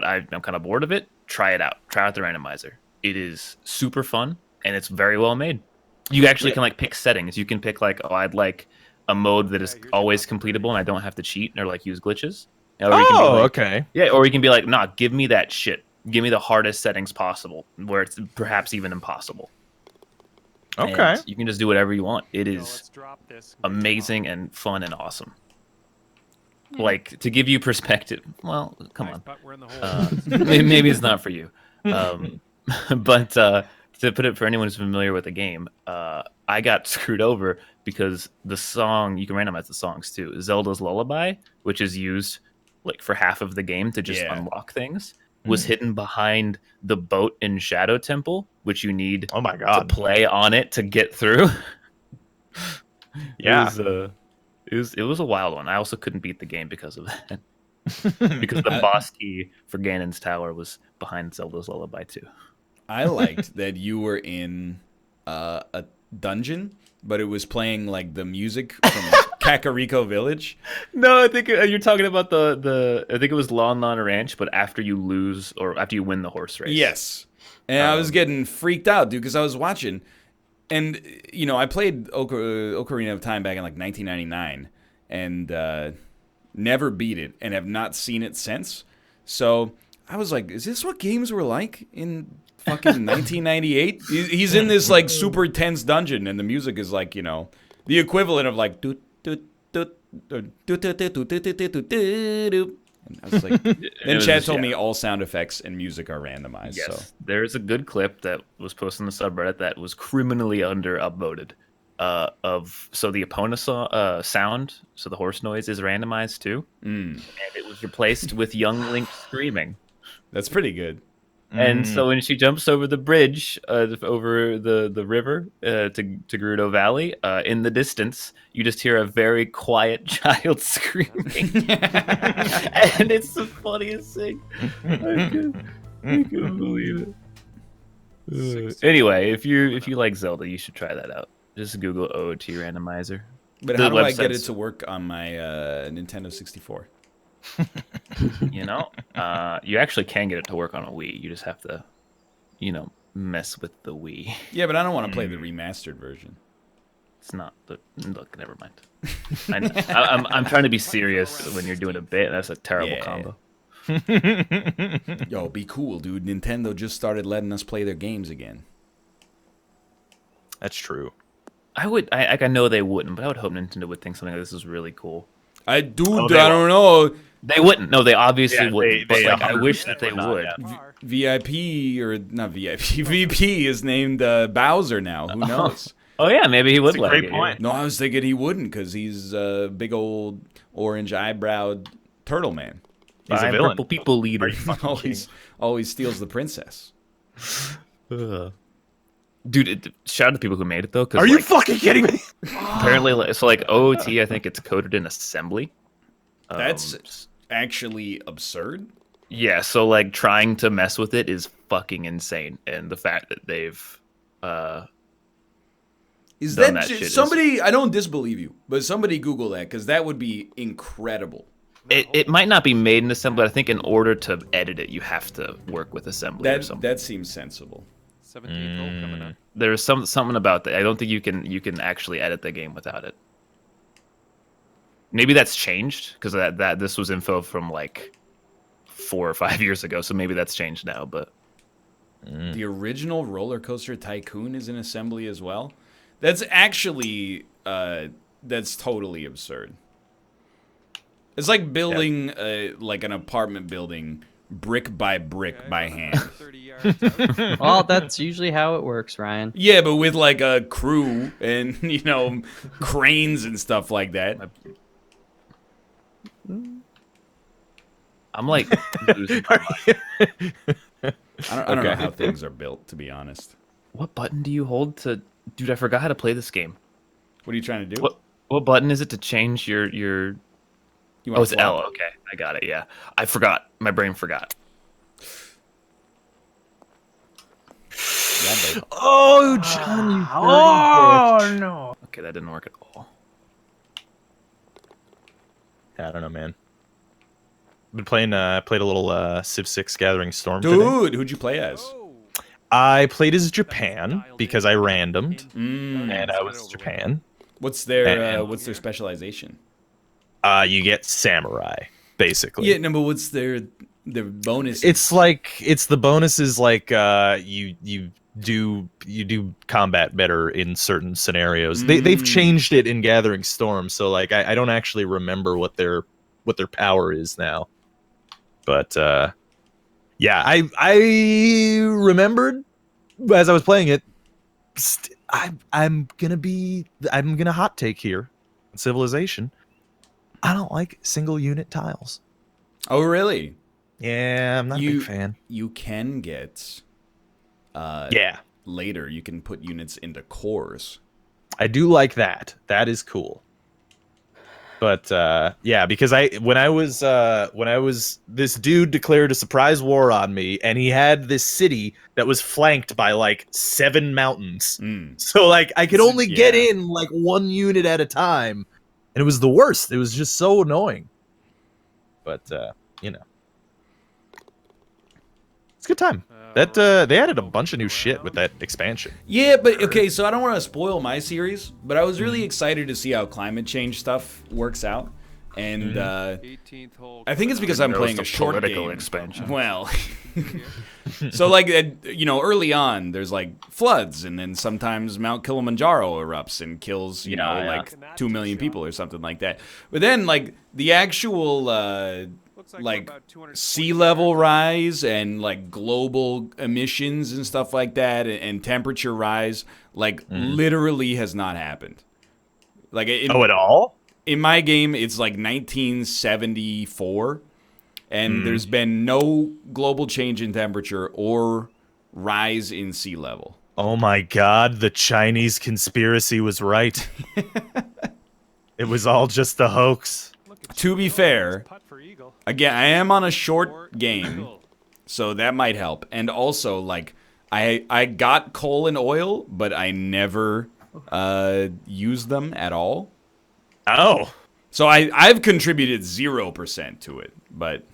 I'm kind of bored of it, try it out. Try out the randomizer. It is super fun, and it's very well made. You actually can like pick settings. You can pick like, oh, I'd like a mode that is Yeah, here's always your completable and I don't have to cheat or like use glitches. Or you can be Oh, like, okay. yeah, or you can be like, nah, give me that shit. Give me the hardest settings possible, where it's perhaps even impossible. Okay. And you can just do whatever you want. It So is let's drop this. amazing and fun and awesome. Like, to give you perspective, well, come on. But we're in the hole. Maybe it's not for you. But to put it for anyone who's familiar with the game, I got screwed over because the song, you can randomize the songs too. Zelda's Lullaby, which is used like for half of the game to just Yeah. unlock things, was hidden behind the boat in Shadow Temple, which you need Oh my to god. play on it to get through. Yeah. It was a wild one. I also couldn't beat the game because of that. Because the boss key for Ganon's Tower was behind Zelda's Lullaby too. I liked that you were in a dungeon, but it was playing like the music from Kakariko Village. No, I think you're talking about the. I think it was Lon Lon Ranch, but after you lose or after you win the horse race. Yes. And I was getting freaked out, dude, because I was watching. And, you know, I played Ocarina of Time back in like 1999 and never beat it and have not seen it since. So I was like, is this what games were like in fucking 1998? He's in this like super tense dungeon, and the music is like, you know, the equivalent of like doot doot doot doot doot doot doot doot doot doot doot. And I was like, then Chad told me all sound effects and music are randomized. Yes, So there's a good clip that was posted on the subreddit that was criminally under upvoted. So the Epona sound, so the horse noise is randomized too, and it was replaced with young Link screaming. that's pretty good. And so when she jumps over the bridge, over the river to Gerudo Valley, in the distance, you just hear a very quiet child screaming, and it's the funniest thing. I couldn't believe it. Anyway, if you like Zelda, you should try that out. Just Google OOT randomizer. But The how do I get it website's- to work on my Nintendo 64? You know, you actually can get it to work on a Wii. You just have to, you know, mess with the Wii. Yeah, but I don't want to play the remastered version. It's not. Look, never mind. I'm trying to be serious when you're doing a bit. That's a terrible Yeah. combo. Yo, be cool, dude. Nintendo just started letting us play their games again. That's true. I know they wouldn't, but I would hope Nintendo would think something like this is really cool. I do. Oh, I they don't know. They wouldn't. No, they obviously Yeah, wouldn't. they But like, I 100% wish that they would not, would. yeah. VIP or not VIP? VP is named Bowser now. Who knows? Oh yeah, maybe he would That's a like great it. point. No, I was thinking he wouldn't because he's a big old orange eyebrowed turtle man. He's a I'm villain. Purple people leader. Always steals the princess. Ugh. Dude, shout out to people who made it though. 'Cause, Are you like, fucking kidding me? apparently, so like OOT, I think it's coded in assembly. That's actually absurd. Yeah, so like trying to mess with it is fucking insane, and the fact that they've Is Done that, that shit is- somebody? I don't disbelieve you, but somebody Google that because that would be incredible. it might not be made in assembly, but I think in order to edit it, you have to work with assembly or something. That seems sensible. 17th roll coming up. There's something about that. I don't think you can actually edit the game without it. Maybe that's changed because that this was info from like 4 or 5 years ago, so maybe that's changed now. But The original Roller Coaster Tycoon is in assembly as well. That's actually that's totally absurd. It's like building like an apartment building brick by brick by hand. 30 yards out. Well, that's usually how it works, Ryan. Yeah, but with like a crew and cranes and stuff like that. I'm like losing my mind. I don't know how things are built, to be honest. What button do you hold to? Dude, I forgot how to play this game. What are you trying to do? What button is it to change your? You Oh, wanna it's flop? L. Okay, I got it. Yeah, I forgot. My brain forgot. Yeah, babe. Oh, John, you Oh no! Okay, that didn't work at all. I don't know, man. Been played a little Civ 6 Gathering Storm today. Dude, who'd you play as? Oh, I played as Japan because I randomed, Mm. and I was Japan. What's And- their specialization? You get samurai, basically. Yeah, no, but what's their bonus? It's the bonuses like you do combat better in certain scenarios. They've changed it in Gathering Storm, so like I don't actually remember what their power is now. But yeah, I remembered as I was playing it. I'm gonna hot take here. Civilization. I don't like single unit tiles. Oh, really? Yeah, I'm not a big fan. You can get Yeah, later. You can put units into cores. I do like that. That is cool. But yeah, because when I was this dude declared a surprise war on me, and he had this city that was flanked by like 7 mountains. Mm. So like I could only get Yeah. in like 1 unit at a time, and it was the worst. It was just so annoying. But you know, it's a good time. That they added a bunch of new shit with that expansion. Yeah, but okay, so I don't want to spoil my series, but I was really excited to see how climate change stuff works out. And 18th hole. I think it's because I'm playing a short political game. expansion. Well, so like early on, there's like floods, and then sometimes Mount Kilimanjaro erupts and kills like 2 million people or something like that. But then like the actual like sea level rise and like global emissions and stuff like that, and temperature rise, like literally has not happened. Like At all? In my game, it's like 1974, and there's been no global change in temperature or rise in sea level. Oh my God, the Chinese conspiracy was right. It was all just a hoax. To be fair, again, I am on a short game, so that might help. And also, like, I got coal and oil, but I never used them at all. Oh. So I've contributed 0% to it, but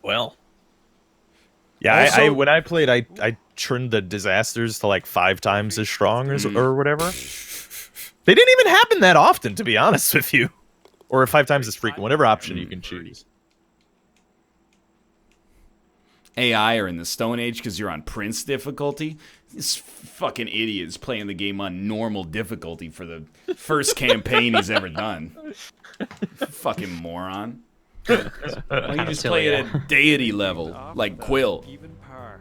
well. Yeah, Also- when I played, I turned the disasters to like 5 times as strong or whatever. They didn't even happen that often, to be honest with you. Or 5 times as frequent, whatever option you can choose. AI are in the Stone Age because you're on Prince difficulty. This fucking idiot is playing the game on normal difficulty for the first campaign he's ever done. Fucking moron. Why don't you just play it at deity level, like Quill? Even par.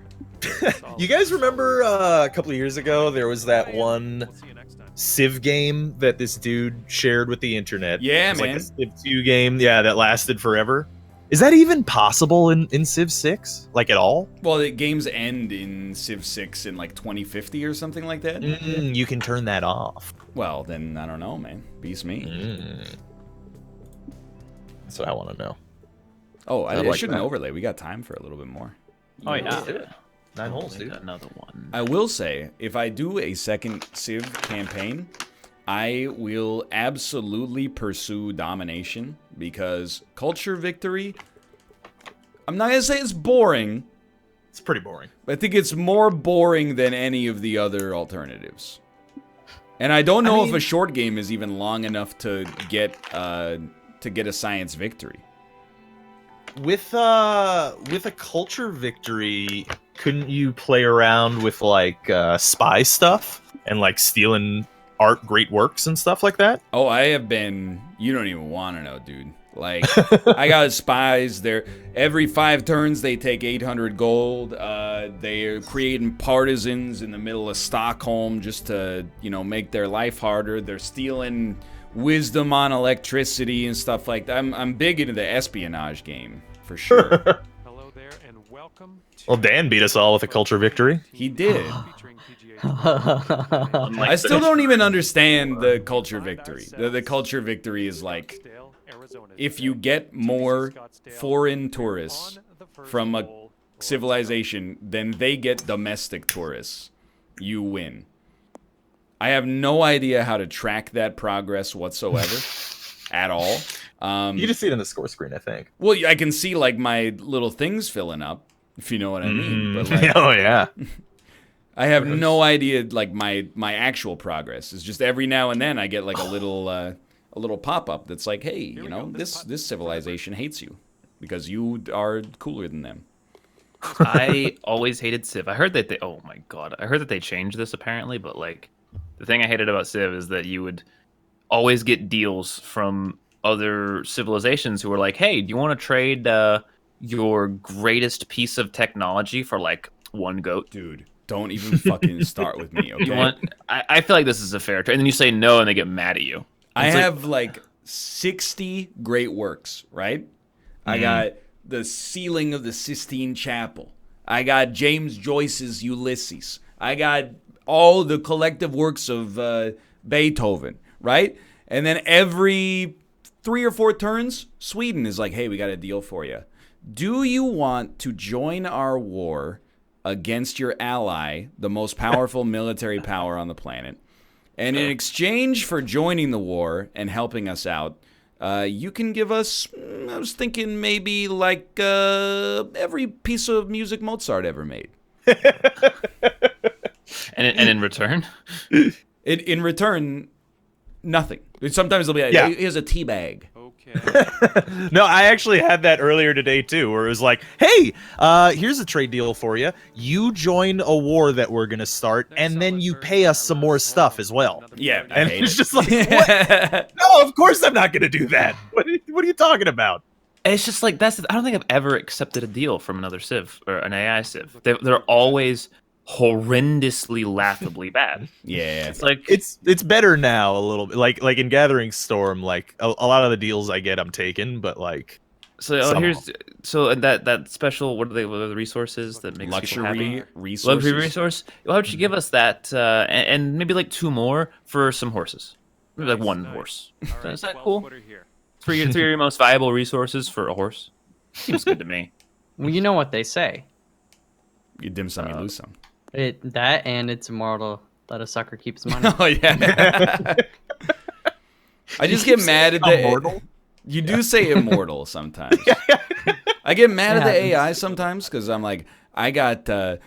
You guys remember a couple of years ago, there was that one We'll see you next time. Civ game that this dude shared with the internet? Yeah, It was man. like a Civ 2 game, that lasted forever. Is that even possible in Civ 6? Like, at all? Well, the games end in Civ 6 in like 2050 or something like that. You can turn that off. Well, then I don't know, man. Beats me. That's what I want to know. Oh, I like shouldn't that. overlay. We got time for a little bit more. Oh yeah. 9 holes, Make dude. another one. I will say, if I do a second Civ campaign, I will absolutely pursue domination because culture victory, I'm not going to say it's boring, It's pretty boring. but I think it's more boring than any of the other alternatives. And I don't know if a short game is even long enough to get a science victory. With a culture victory, couldn't you play around with like spy stuff and like stealing great works and stuff like that? Oh, I have been. You don't even want to know, dude. Like, I got spies. They're every 5 turns they take 800 gold. They're creating partisans in the middle of Stockholm just to, make their life harder. They're stealing wisdom on electricity and stuff like that. I'm big into the espionage game for sure. Hello there and welcome to Well, Dan beat us all with a culture victory. He did. featuring PGA I still don't even understand the culture victory. The culture victory is like, Scottsdale, Arizona if today. you get more Scottsdale, foreign tourists on the first from a hole, civilization, then they get domestic tourists. You win. I have no idea how to track that progress whatsoever at all. You just see it on the score screen, I think. Well, I can see like my little things filling up, if you know what I mean. But like, Oh yeah. I have no idea like my actual progress. It's just every now and then I get like a little pop up that's like, hey, this civilization hates you because you are cooler than them. I always hated Civ. I heard that oh my god, I heard that they changed this apparently, but like the thing I hated about Civ is that you would always get deals from other civilizations who were like, hey, do you want to trade your greatest piece of technology for like 1 goat? Dude, don't even fucking start with me, okay? You want? I feel like this is a fair trade, and then you say no, and they get mad at you. I It's like- have like 60 great works, right? I got the ceiling of the Sistine Chapel. I got James Joyce's Ulysses. I got all the collective works of Beethoven, right? And then every 3 or 4 turns, Sweden is like, hey, we got a deal for you. Do you want to join our war against your ally, the most powerful military power on the planet? And in exchange for joining the war and helping us out, you can give us, I was thinking maybe like every piece of music Mozart ever made. And in return, In return, nothing. Sometimes they'll be like, Yeah. "Hey, here's a tea bag." Okay. No, I actually had that earlier today too, where it was like, "Hey, here's a trade deal for you. You join a war that we're gonna start, and then you pay us some more stuff as well." Yeah, I And hate it's it. just like, what? No, of course I'm not gonna do that. What are you talking about? It's just like I don't think I've ever accepted a deal from another Civ or an AI Civ. They're always horrendously, laughably bad. Yeah. It's like It's better now a little bit. Like in Gathering Storm, like a lot of the deals I get, I'm taking, but like so. some Here's so that special. What are the resources that makes people Luxury happy? resources. Luxury resource. Why don't you give us that and maybe like 2 more for some horses? Maybe like 1 horse. Is that cool? Here. 3 of your most valuable resources for a horse. Seems good to me. Well, you know what they say. You dim some, you lose some. That and it's immortal. Let a sucker keep his money. Oh yeah. I just get mad at the immortal? You do say immortal sometimes. I get mad at the happens. AI sometimes because I'm like, I got 2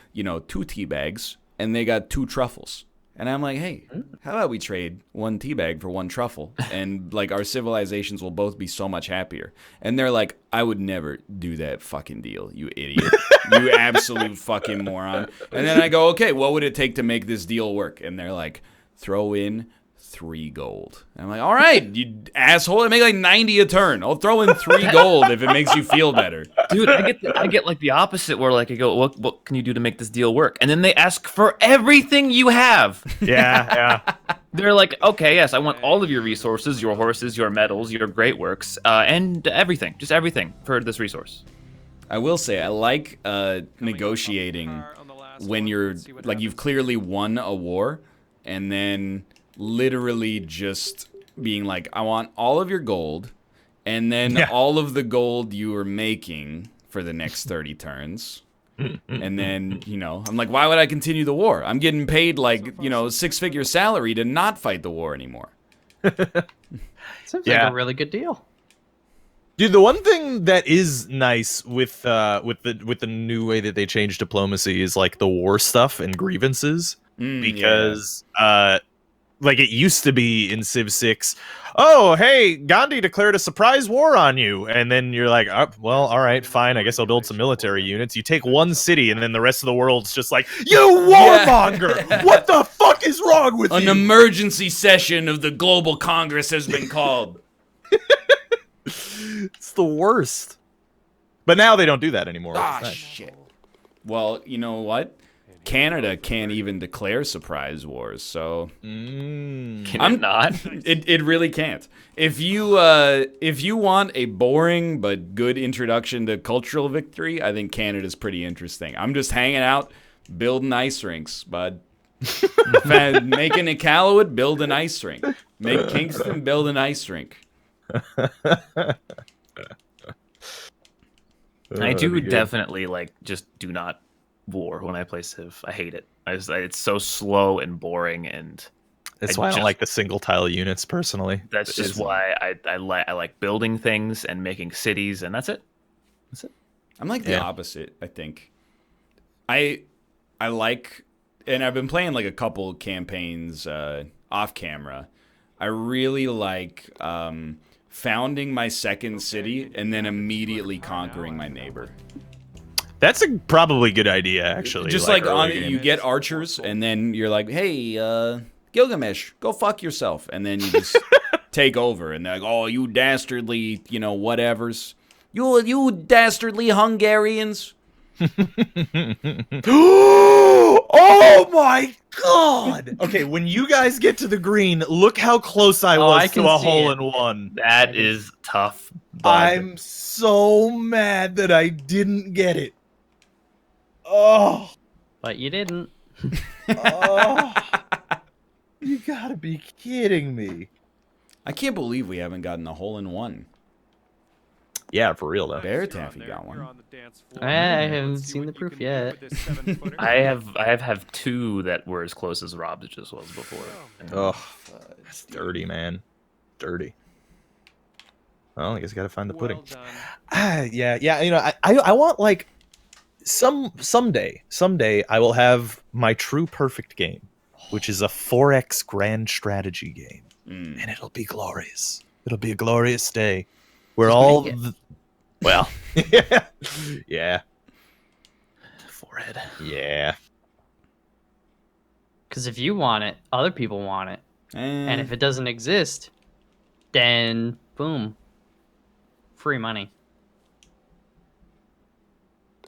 tea bags and they got 2 truffles. And I'm like, hey, how about we trade 1 tea bag for 1 truffle? And like our civilizations will both be so much happier. And they're like, I would never do that fucking deal, you idiot. You absolute fucking moron. And then I go, okay, what would it take to make this deal work? And they're like, throw in 3 gold. And I'm like, all right, you asshole. I make like 90 a turn. I'll throw in 3 gold if it makes you feel better. Dude, I get like the opposite where like I go, what can you do to make this deal work? And then they ask for everything you have. yeah. They're like, okay, yes, I want all of your resources, your horses, your metals, your great works, and everything, just everything for this resource. I will say, I like negotiating when you're like you've clearly won a war, and then literally just being like, I want all of your gold, and then all of the gold you are making for the next 30 turns. And then, I'm like, why would I continue the war? I'm getting paid like, 6-figure salary to not fight the war anymore. Seems like Yeah. a really good deal. Dude, the one thing that is nice with the new way that they changed diplomacy is like the war stuff and grievances, because like it used to be in Civ 6, oh hey, Gandhi declared a surprise war on you, and then you're like, oh, well, all right, fine, I guess I'll build some military units. You take 1 city, and then the rest of the world's just like, you warmonger! What the fuck is wrong with An you? emergency session of the Global Congress has been called. It's the worst. But now they don't do that anymore. Ah, It's nice. shit. Well, you know what? Canada can't even declare surprise wars, so Can I'm it not? it really can't. If you want a boring but good introduction to cultural victory, I think Canada's pretty interesting. I'm just hanging out, building ice rinks, bud. Make an Iqaluit, build an ice rink. Make Kingston, build an ice rink. I do definitely like just do not war when I play Civ. I hate it. It's so slow and boring, and That's I why I don't just- like the single tile units personally. that's just why I like building things and making cities, and that's it. I'm like the Yeah. opposite, I think. I like, and I've been playing like a couple campaigns off camera. I really like founding my second city and then immediately conquering my neighbor. That's a probably good idea, actually. Just like on early game. you get archers, and then you're like, hey, Gilgamesh, go fuck yourself, and then you just take over, and they're like, oh, you dastardly, whatevers, you dastardly Hungarians. Oh my god! Okay, when you guys get to the green, look how close I was I to can a see hole it. in one. That is tough. Bud. I'm so mad that I didn't get it. Oh, But you didn't. oh. You gotta be kidding me. I can't believe we haven't gotten a hole in one. Yeah, for real though. Bear Taffy got one. I haven't seen the proof yet. I have 2 that were as close as Rob's just was before. Oh, that's dirty, man. Dirty. Well, I guess I gotta find the pudding. Yeah. I want like someday I will have my true perfect game, which is a 4X grand strategy game. and it'll be glorious. It'll be a glorious day. We're all well, yeah, Forehead. yeah. Because if you want it, other people want it. And if it doesn't exist, then boom, free money.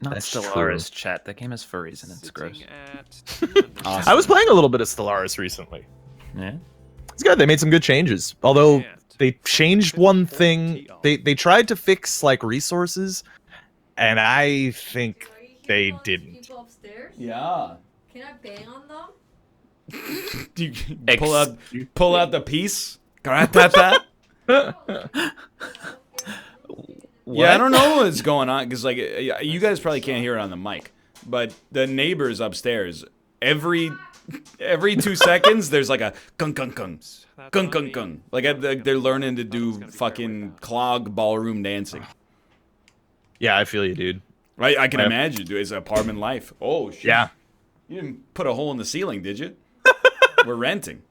Not That's Stellaris chat. That game has furries and it's gross. Sitting at Awesome. I was playing a little bit of Stellaris recently. Yeah. It's good. They made some good changes. Although And they changed one thing. They tried to fix like resources, and I think Are you hearing they all these didn't. people upstairs? Yeah. Can I bang on them? Do you pull out the piece? Gratata? Yeah, I don't know what's going on because like you guys probably can't hear it on the mic, but the neighbors upstairs every 2 seconds there's like a gung gung gung gung gung gung like they're learning to do fucking clog ballroom dancing. Yeah, I feel you, dude. Right, I can Yep. imagine. Dude, it's apartment life. Oh shit. Yeah. You didn't put a hole in the ceiling, did you? We're renting.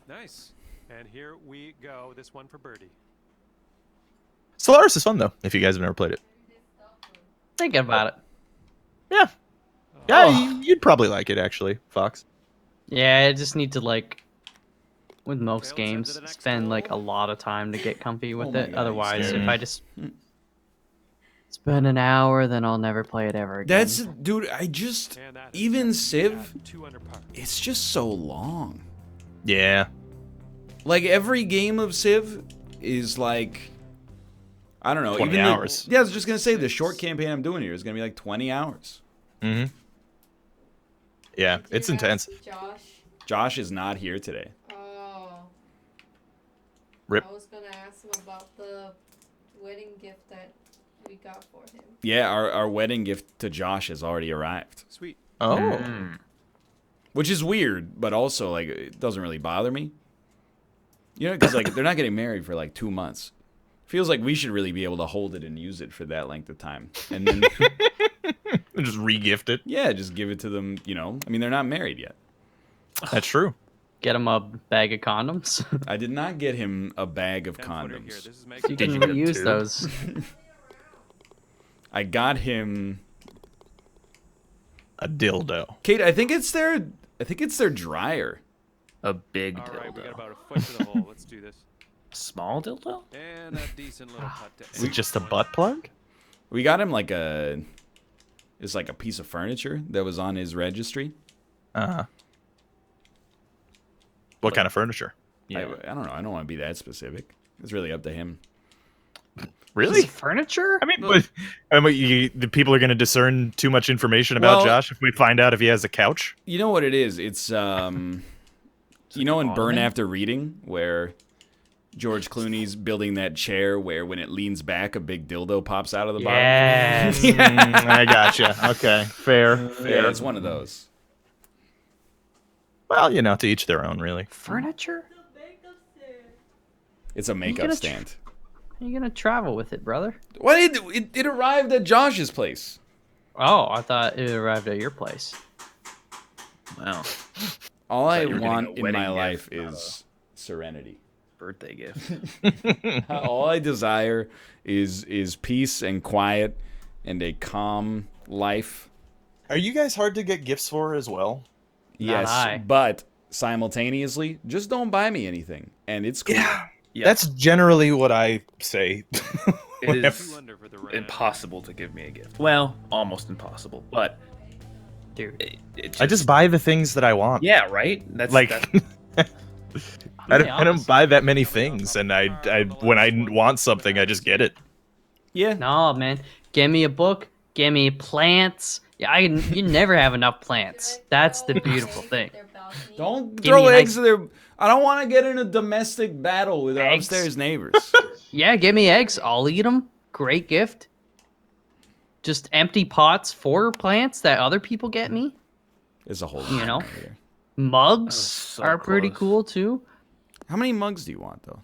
Nice. And here we go. This one for Birdie. Stellaris is fun though. If you guys have never played it. Thinking about it. Yeah. Yeah, you'd probably like it actually, Fox. Yeah, I just need to like, with most Okay, let's head games, to the next spend like a roll. lot of time to get comfy with my it. God, Otherwise, scared if me. I just spend an hour, then I'll never play it ever again. That's dude, I just And that is even at Civ, 2 under par. it's just so long. Yeah. Like every game of Civ is like, I don't know, 20 even hours. Yeah, I was just gonna say the short campaign I'm doing here is gonna be like 20 hours. Mm-hmm. Yeah, Did it's you intense. ask Josh. Josh is not here today. Oh. Rip. I was gonna ask him about the wedding gift that we got for him. Yeah, our wedding gift to Josh has already arrived, Sweet. Oh. Mm. which is weird, but also like it doesn't really bother me. You know, because like they're not getting married for like 2 months. Feels like we should really be able to hold it and use it for that length of time, and then Just re-gift it. yeah, just give it to them. You know, I mean they're not married yet. That's true. Get him a bag of condoms. I did not get him a bag of 10-footer here. condoms. This is You making can you get reuse two? those. I got him. A dildo. Kate, I think it's their dryer. A big All right, we got dildo. about a foot to the hole. Let's do this. Small dildo? And a decent little putt to Is it end just a one. butt plug? We got him like it's like a piece of furniture that was on his registry. Uh-huh. What kind of furniture? Yeah. I don't know. I don't want to be that specific. It's really up to him. Really? Is it furniture? I mean, the people are going to discern too much information about Well- Josh if we find out if he has a couch. You know what it is? It's you know in Burn ottoman? After Reading where George Clooney's building that chair where when it leans back a big dildo pops out of the Yes. I gotcha. Okay, fair. bottom. Yeah, it's one of those. Well, you know, to each their own, really. Furniture? It's a makeup gonna stand. How you gonna travel with it, brother? What? It arrived at Josh's place. Oh, I thought it arrived at your place. Wow. All I you were getting want a in wedding my gift, life not is serenity. Birthday gift. All I desire is peace and quiet and a calm life. Are you guys hard to get gifts for as well? Yes, I. but simultaneously, just don't buy me anything, and it's cool. Yeah. Yeah. That's generally what I say. It is 2 under for the round. impossible to give me a gift. Well, almost impossible. But Dude, I just buy the things that I want. yeah, right. That's Like, that's, I don't buy that many things, and I when I want something, I just get it. Yeah. no, man. Give me a book. Give me plants. Yeah, you never have enough plants. That's the beautiful thing. Their balcony. Don't Give throw me a eggs nice- there. I don't want to get in a domestic battle with our Eggs? upstairs neighbors. Yeah, give me eggs. I'll eat them. Great gift. Just empty pots for plants that other people get me. There's a whole You know? nightmare here. Mugs so are pretty close. cool too. How many mugs do you want though?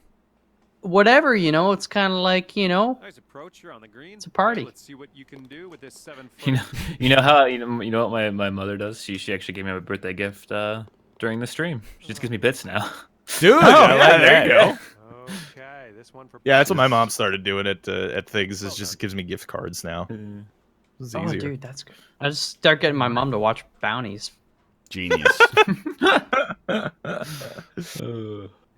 whatever, it's kind of like, Nice approach. You're on the green. It's a party. Okay, let's see what you can do with this 7 foot. You know how you know what my mother does? She actually gave me a birthday gift during the stream. She just gives me bits now. Dude, Oh, I yeah, like there that. you go. Okay, this one for. Yeah, that's what my mom started doing at things. Is just gives me gift cards now. It's Oh, easier. dude, that's good. I just start getting my mom to watch bounties. Genius.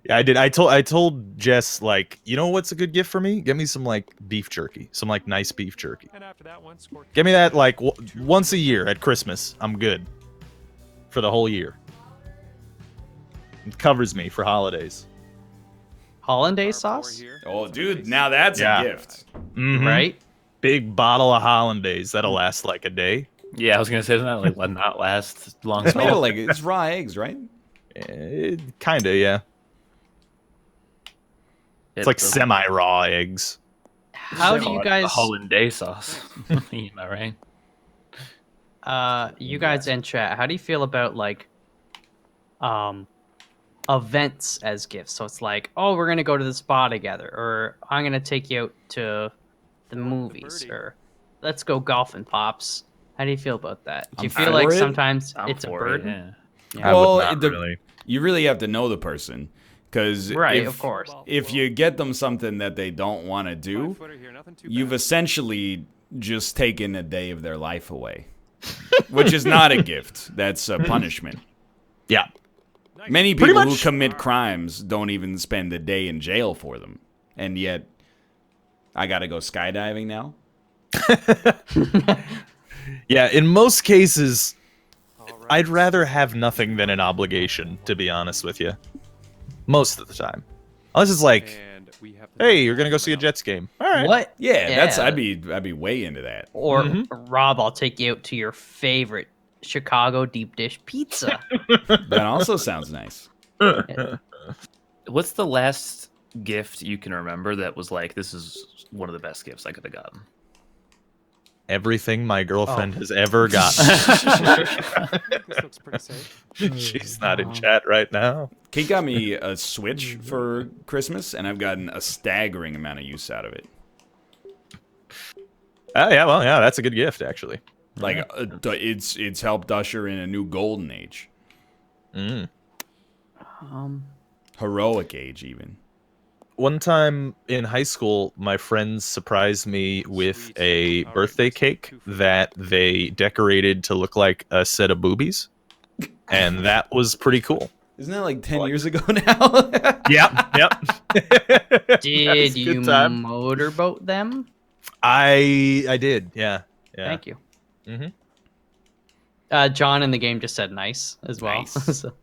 Yeah, I did. I told Jess, like, you know what's a good gift for me? Get me some like beef jerky, some like nice beef jerky. And after that one, score. Get me that like once a year at Christmas. I'm good for the whole year. It covers me for holidays. Hollandaise sauce, Oh, dude, now that's Yeah. a gift. Mhm. right? Big bottle of hollandaise that'll last like a day. Yeah, I was gonna say that like will not last long. It's made of like it's raw eggs, right? Kinda, yeah. It's like semi-raw eggs. How do you guys, hollandaise sauce? Am I right? you guys in chat, how do you feel about like, events as gifts? So it's like, oh, we're gonna go to the spa together, or I'm gonna take you out to the movies, or let's go golfing, pops. How do you feel about that? Do you I'm feel like for it. sometimes I'm it's a for it, burden? yeah. I Well, would not the- really. You really have to know the person, because Right, of course. if you get them something that they don't want to do, you've essentially just taken a day of their life away, which is not a gift. That's a punishment. Yeah. Many Pretty people who much. commit crimes don't even spend a day in jail for them, and yet I gotta go skydiving now. Yeah, in most cases, I'd rather have nothing than an obligation, to be honest with you. Most of the time. Unless it's like, And we have the hey, you're gonna go see a Jets game. All right. What? Yeah, that's I'd be way into that. Or Mm-hmm. Rob, I'll take you out to your favorite Chicago deep dish pizza. That also sounds nice. What's the last gift you can remember that was like, this is one of the best gifts I could have gotten? Everything my girlfriend has ever gotten. This looks pretty safe. She's not in chat right now. Kate got me a Switch for Christmas, and I've gotten a staggering amount of use out of it. Oh yeah, well, yeah, that's a good gift actually. Like, it's helped usher in a new golden age, Mm. heroic age, even. One time in high school, my friends surprised me with a birthday cake that they decorated to look like a set of boobies, and that was pretty cool. Isn't that like 10 years ago now? Yep. Did you motorboat them? I did. Yeah. Thank you. Mm-hmm. John in the game just said nice as well. Nice. So-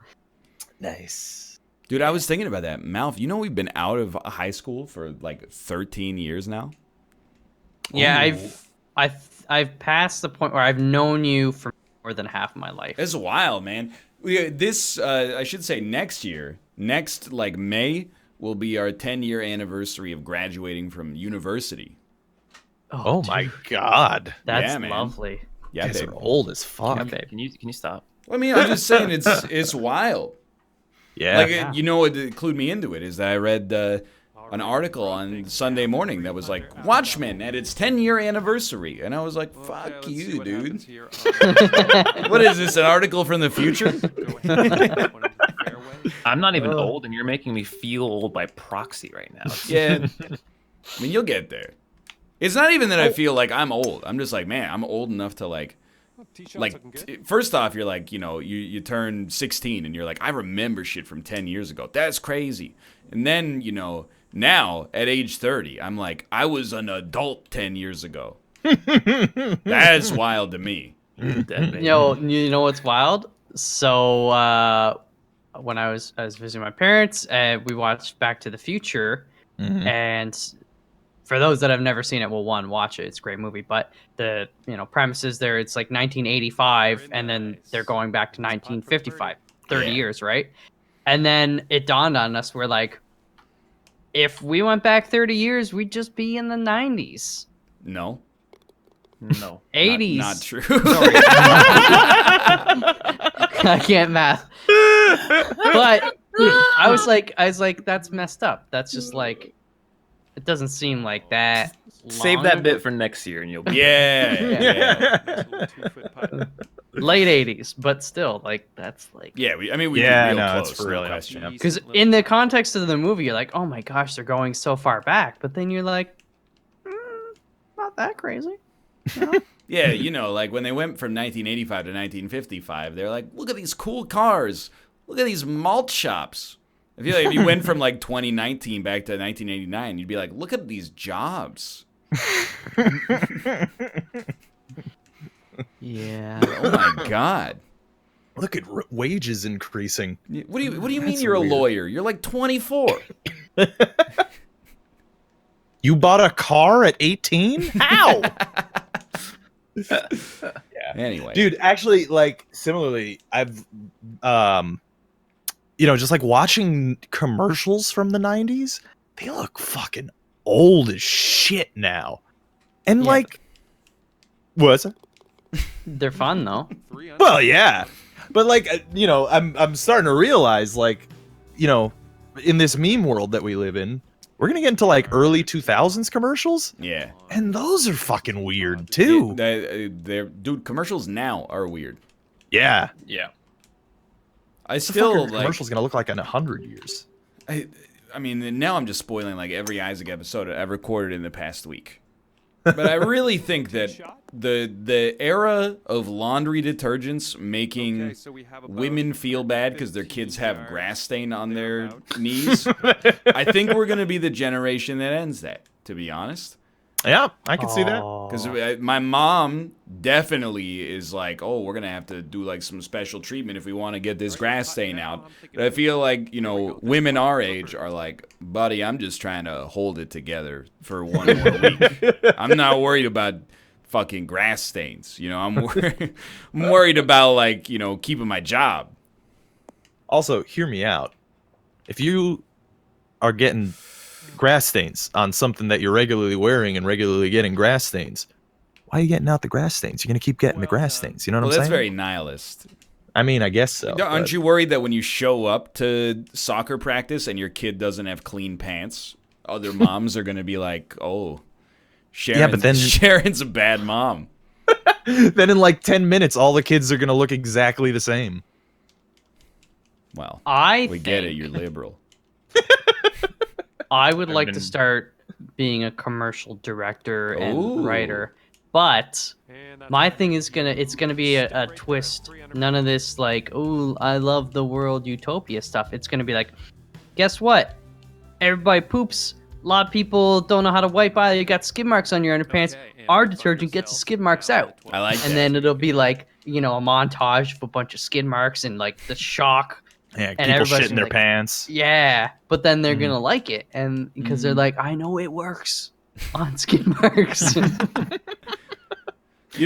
Nice. Dude, I was thinking about that. Malf, you know we've been out of high school for like 13 years now? yeah, Ooh. I've passed the point where I've known you for more than half my life. It's wild, man. I should say next year, like May, will be our 10-year anniversary of graduating from university. Oh my god. That's Yeah, man. lovely. Yeah, You guys babe. are old as fuck. Yeah, babe. Can you stop? I mean, I'm just saying it's wild. Yeah. Like, you know what clued me into it is that I read an article on Sunday morning that was like, Watchmen at its 10-year anniversary. And I was like, fuck you, dude. What is this, an article from the future? I'm not even old, and you're making me feel old by proxy right now. Yeah. I mean, you'll get there. It's not even that I feel like I'm old. I'm just like, man, I'm old enough to like, first off, you're like, you turn 16 and you're like, I remember shit from 10 years ago. That's crazy. And then, now at age 30, I'm like, I was an adult 10 years ago. That's wild to me. You know what's wild? So when I was visiting my parents, we watched Back to the Future, and for those that have never seen it, well, one, watch it. It's a great movie. But the premise is there. It's like 1985, and then they're going back to 1955, 30 years, right? And then it dawned on us, we're like, if we went back 30 years, we'd just be in the 90s. No. 80s. Not true. I can't math. But I was like, that's messed up. That's just like, It doesn't seem like that. Save long that ago. bit for next year, and you'll be Yeah. Nice little 2-foot putt. Late 80s, but still, like that's like. Yeah, we did Yeah, real no, close, it's for no real, yeah. question. Yeah. Because Decent little in the putt. context of the movie, you're like, oh my gosh, they're going so far back. But then you're like, not that crazy. Yeah, you know, like when they went from 1985 to 1955, they're like, look at these cool cars. Look at these malt shops. I feel like if you went from like 2019 back to 1989, you'd be like, look at these jobs. Yeah. Oh my God. Look at wages increasing. What do you mean That's you're a weird. lawyer? You're like 24. You bought a car at 18? How? Anyway. Dude, actually, like, similarly, I've, just like watching commercials from the 90s, they look fucking old as shit now. And, Yeah. like, what's it? They're fun though. 3 under. Well, yeah. But, like, I'm starting to realize, like, in this meme world that we live in, we're going to get into, like, early 2000s commercials, Yeah. and those are fucking weird, too. Dude, commercials now are weird. Yeah. yeah. I The still fucking like. commercial's going to look like in 100 years. I mean, now I'm just spoiling like every Isaac episode I've recorded in the past week. But I really think that the era of laundry detergents making Okay, so we have about women feel bad because their kids 15 have yards grass stain on their thereabout. knees, I think we're gonna be the generation that ends that. To be honest. Yeah, I can see that. Because my mom definitely is like, oh, we're going to have to do like some special treatment if we want to get this grass stain out. But I feel like, women our age are like, buddy, I'm just trying to hold it together for one more week. I'm not worried about fucking grass stains. I'm worried about like, keeping my job. Also, hear me out. If you are getting grass stains on something that you're regularly wearing and regularly getting grass stains, why are you getting out the grass stains? You're going to keep getting the grass stains. You know what Well, I'm that's saying? very nihilist. I mean, I guess so. Aren't but- you worried that when you show up to soccer practice and your kid doesn't have clean pants, other moms are going to be like, oh, Sharon's, but then- Sharon's a bad mom. Then in like 10 minutes, all the kids are going to look exactly the same. Well, I we think get it. You're liberal. I would I've like to been- start being a commercial director and Ooh. writer, but And that's my another thing is it's gonna be a right there, twist. 3 under. None of this like, oh, I love the world utopia stuff. It's gonna be like, guess what? Everybody poops. A lot of people don't know how to wipe either. You got skid marks on your underpants. Okay, and Our find detergent gets the yourself skid marks down out. at 12. I like And that. then it'll be like, a montage of a bunch of skid marks and like the shock. Yeah, And people everybody's shitting their like- pants. Yeah, but then they're Mhm. gonna like it, and because they're like, I know it works on skid marks. You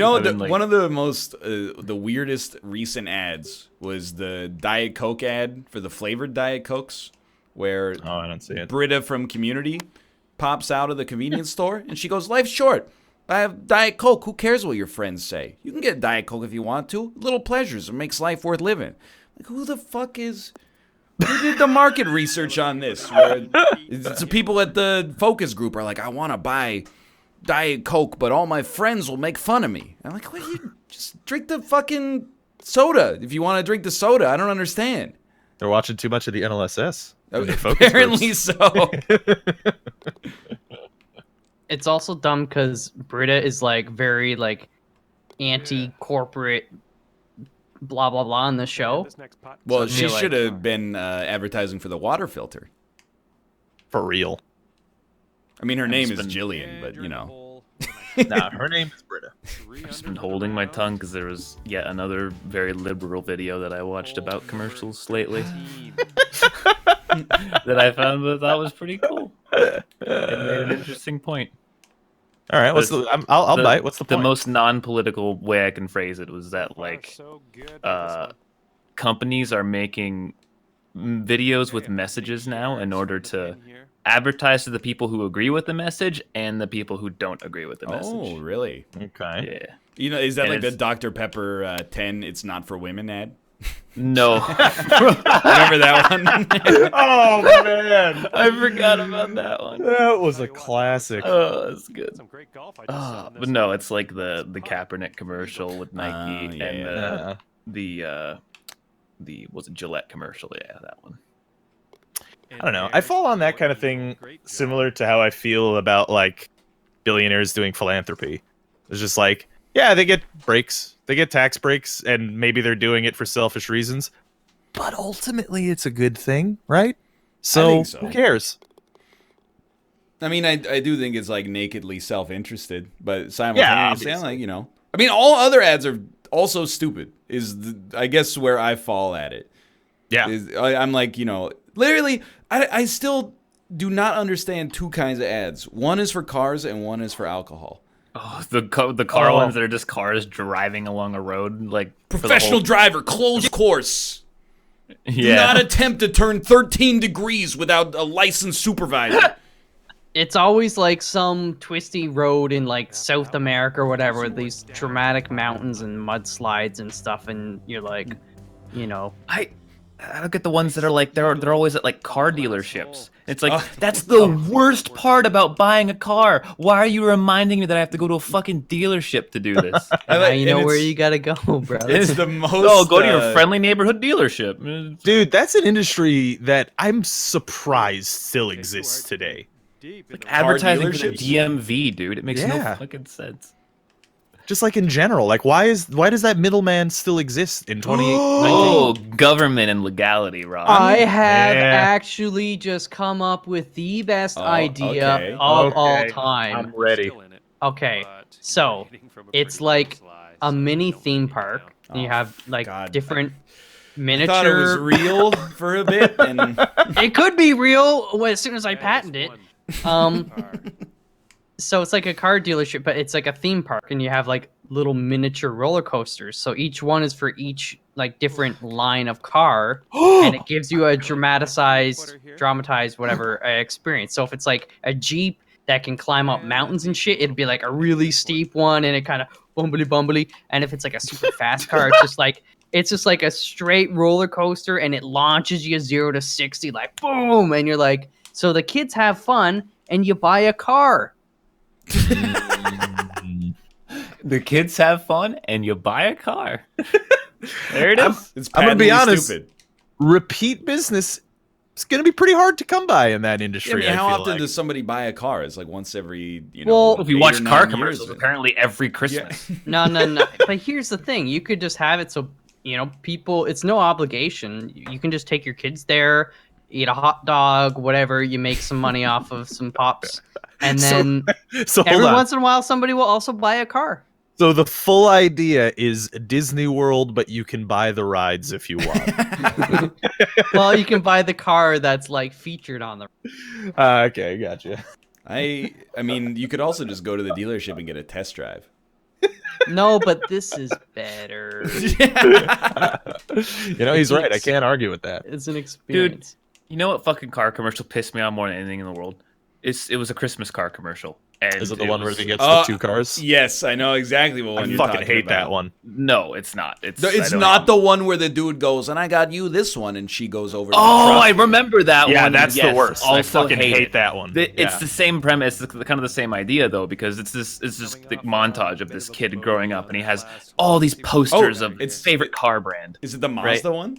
know, I've been, like- one of the most, the weirdest recent ads was the Diet Coke ad for the flavored Diet Cokes, where Oh, I don't see it. Britta from Community pops out of the convenience store and she goes, life's short. I have Diet Coke. Who cares what your friends say? You can get Diet Coke if you want to. Little pleasures. It makes life worth living. Like, who the fuck is... Who did the market research on this? Where it's the people at the focus group are like, I want to buy Diet Coke, but all my friends will make fun of me. I'm like, what? You just drink the fucking soda if you want to drink the soda. I don't understand. They're watching too much of the NLSS. in their focus Apparently groups. so. It's also dumb because Britta is like very like anti-corporate, blah blah blah on the show. This next putt. Well, So she you're like, should have been advertising for the water filter. For real. I mean, her name is been- Jillian, And but you're you in the know. hole. Nah, her name is Britta. 3 I've just under been for the holding my round. tongue because there was yet another very liberal video that I watched Hole about number commercials lately 13. that I found that thought was pretty cool. It made an interesting point. All right, what's the? I'll The- bite. What's the The point? most non-political way I can phrase it was that like So good with this one. companies are making videos with messages now in order to In here. advertise to the people who agree with the message and the people who don't agree with the Oh, message. Okay. Yeah. You know, is that And like the it's- Dr. Pepper 10 It's Not for Women ad? No. Remember that one? Oh man, I forgot about that one. that was a classic. Oh, that's good. Some great golf I just saw on But this no, one. it's like the Kaepernick commercial with Nike yeah, and yeah. the was it Gillette commercial? Yeah, that one. I don't know. I fall on that kind of thing similar to how I feel about like billionaires doing philanthropy. It's just like, yeah, they get breaks, they get tax breaks, and maybe they're doing it for selfish reasons. But ultimately, it's a good thing, right? So, think so. who cares? I mean, I do think it's like nakedly self-interested, but simultaneously, I'm obviously. like, you know, I mean, all other ads are also stupid. I guess where I fall at it. Yeah. I'm like, you know, literally, I still do not understand two kinds of ads. One is for cars and one is for alcohol. Oh, the car ones that are just cars driving along a road, like for the Professional whole- driver, closed course. Do Yeah. not attempt to turn 13 degrees without a licensed supervisor. It's always like some twisty road in like South America or whatever, with these dramatic mountains and mudslides and stuff, and you're like, you know, I don't get the ones that are like they're always at like car dealerships. It's like that's the worst part about buying a car. Why are you reminding me that I have to go to a fucking dealership to do this? now you know and where it's- you gotta go, bro. It's the most. Oh, go to your friendly neighborhood dealership. Dude, that's an industry that I'm surprised still exists today. Deep in Like the advertising for the dealerships? DMV, dude. It makes no Yeah. fucking sense. Just like in general, like why does that middleman still exist in 2019? Oh, government and legality, Rob. I have Yeah. actually just come up with the best idea okay. of all Okay. time. I'm ready. still in it, Okay, but so waiting from a it's pretty like close lie, a so mini don't theme let me park. down. And you Oh, have like God. different I miniature. thought it was real for a bit, and It could be real as soon as I Yeah, patent this it. one Um, car. so it's like a car dealership, but it's like a theme park, and you have like little miniature roller coasters. So each one is for each like different line of car, and it gives you a dramatized whatever experience. So if it's like a Jeep that can climb up mountains and shit, it'd be like a really steep one, and it kind of bumbly. And if it's like a super fast car, it's just like a straight roller coaster, and it launches you 0 to 60 like boom, and you're like, so the kids have fun, and you buy a car. The kids have fun, and you buy a car. There it is. it's I'm gonna be patently honest. stupid. Repeat business is going to be pretty hard to come by in that Yeah, industry. I mean, how feel often like. does somebody buy a car? It's like once every, you know. Well, If you 8 watch or car 9 commercials, years. apparently every Yeah. Christmas. No. But here's the thing: you could just have it so people. It's no obligation. You can just take your kids there, eat a hot dog, whatever. You make some money off of some pops, and So- then So hold every on. once in a while, somebody will also buy a car. So the full idea is Disney World, but you can buy the rides if you want. Well, you can buy the car that's like featured on the. Okay, gotcha. I mean, you could also just go to the dealership and get a test drive. No, but this is better. You know, he's right. I can't argue with that. It's an experience. You know what fucking car commercial pissed me off more than anything in the world? It was a Christmas car commercial. And Is it the one where was- they get the 2 cars? Yes, I know exactly what one I you're fucking talking hate about. that one. No, it's not. It's It's not the one where the dude goes, and I got you this one, and she goes over to the Oh, truck. I remember that one. Yeah, that's Yes, the worst. I Also fucking hate that one. It's Yeah. the same premise, it's kind of the same idea though, because it's this like, montage of this kid growing up, and he has all these posters of it's- favorite car brand. Is it the Mazda one?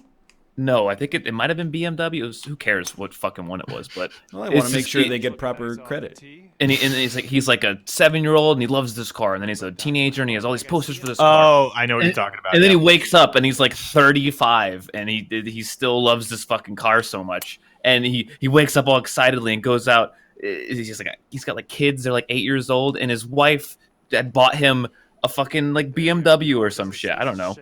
No, I think it might have been BMW. Who cares what fucking one it was? But Well, I it's want to make just- sure it- they get proper credit. and he's like a 7-year-old, and he loves this car, and then he's a teenager, and he has all these posters for this car. Oh, I know what you're talking about. And then yeah. he wakes up and he's like 35 and he still loves this fucking car so much. And he wakes up all excitedly and goes out. He's got like kids, they're like 8 years old, and his wife had bought him a fucking like BMW or some shit. I don't know.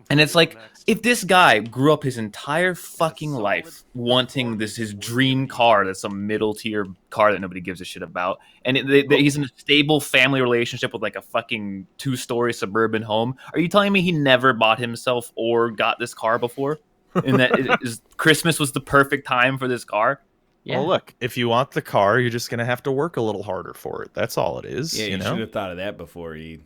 And it's like, if this guy grew up his entire fucking life wanting his dream car, that's some middle tier car that nobody gives a shit about, and he's in a stable family relationship with like a fucking 2-story suburban home, are you telling me he never bought himself or got this car before? And that Christmas was the perfect time for this car? Yeah. Well, look, if you want the car, you're just going to have to work a little harder for it. That's all it is. Yeah, you you know? should have thought of that before he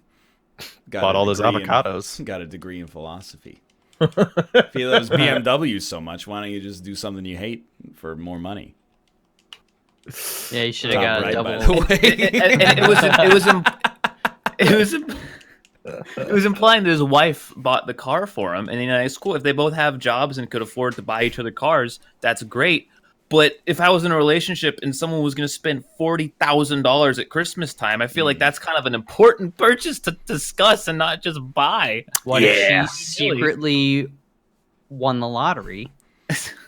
got Bought a all those degree in- avocados. got a degree in philosophy. If he loves BMW so much, why don't you just do something you hate for more money? Yeah, you should have Top got a right, double. by the way. And it was implying that his wife bought the car for him, and it's cool if they both have jobs and could afford to buy each other cars. That's great. But if I was in a relationship and someone was going to spend $40,000 at Christmas time, I feel like that's kind of an important purchase to discuss and not just buy. What if she secretly won the lottery?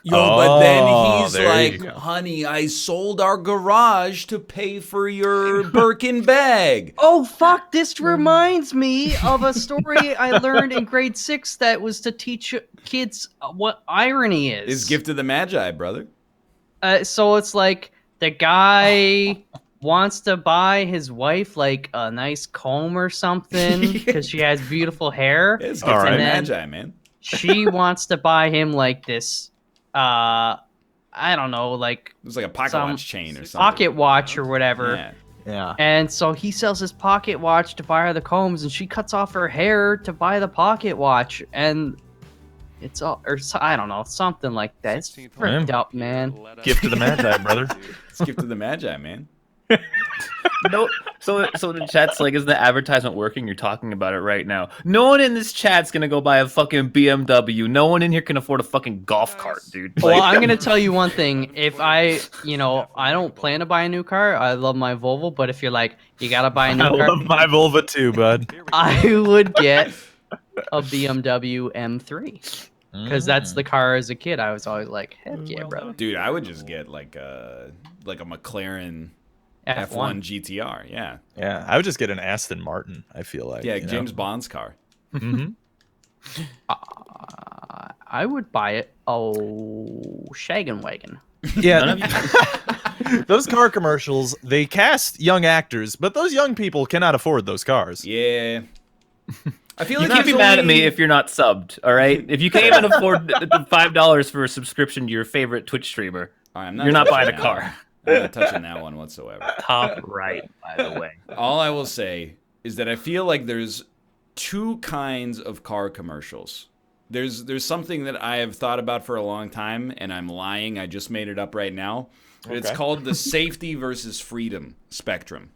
Yo, but then Oh, he's there you like, go. honey, I sold our garage to pay for your Birkin bag. Oh fuck! This reminds me of a story I learned in grade 6 that was to teach kids what irony is. It's gift of the Magi, brother. So it's like the guy wants to buy his wife like a nice comb or something because she has beautiful hair. It's gift All of the right. Magi, man. She wants to buy him like this, I don't know, like It was like a pocket some watch chain or something. pocket watch or whatever. Yeah. Yeah. And so he sells his pocket watch to buy her the combs, and she cuts off her hair to buy the pocket watch, and it's all, or I don't know, something like that. It's 16th freaked hole. up, man. Gift of the Magi, brother. It's gift of the Magi, man. No, so the chat's like, is the advertisement working? You're talking about it right now. No one in this chat's gonna go buy a fucking BMW. No one in here can afford a fucking golf cart, dude. Well, Like, I'm gonna tell you one thing. If I don't plan to buy a new car. I love my Volvo, but if you're like, you gotta buy a new I car, love my Volvo too, bud. I would get a BMW M3 because that's the car as a kid. I was always like, heck yeah, brother. Dude, I would just get like a McLaren F1 GTR. Yeah. Yeah, I would just get an Aston Martin, I feel like. Yeah, you know? James Bond's car. Mhm. I would buy it. Oh, Shaggin' Wagon. Yeah. Those car commercials, they cast young actors, but those young people cannot afford those cars. Yeah. I feel you like can't be he's mad at only- me if you're not subbed, all right? If you can't even afford the $5 for a subscription to your favorite Twitch streamer, All right, you're not touching buying a that car. one. I'm not touching that one whatsoever. Top right, by the way. All I will say is that I feel like there's two kinds of car commercials. There's something that I have thought about for a long time, and I'm lying. I just made it up right now. It's Okay. called the safety versus freedom spectrum.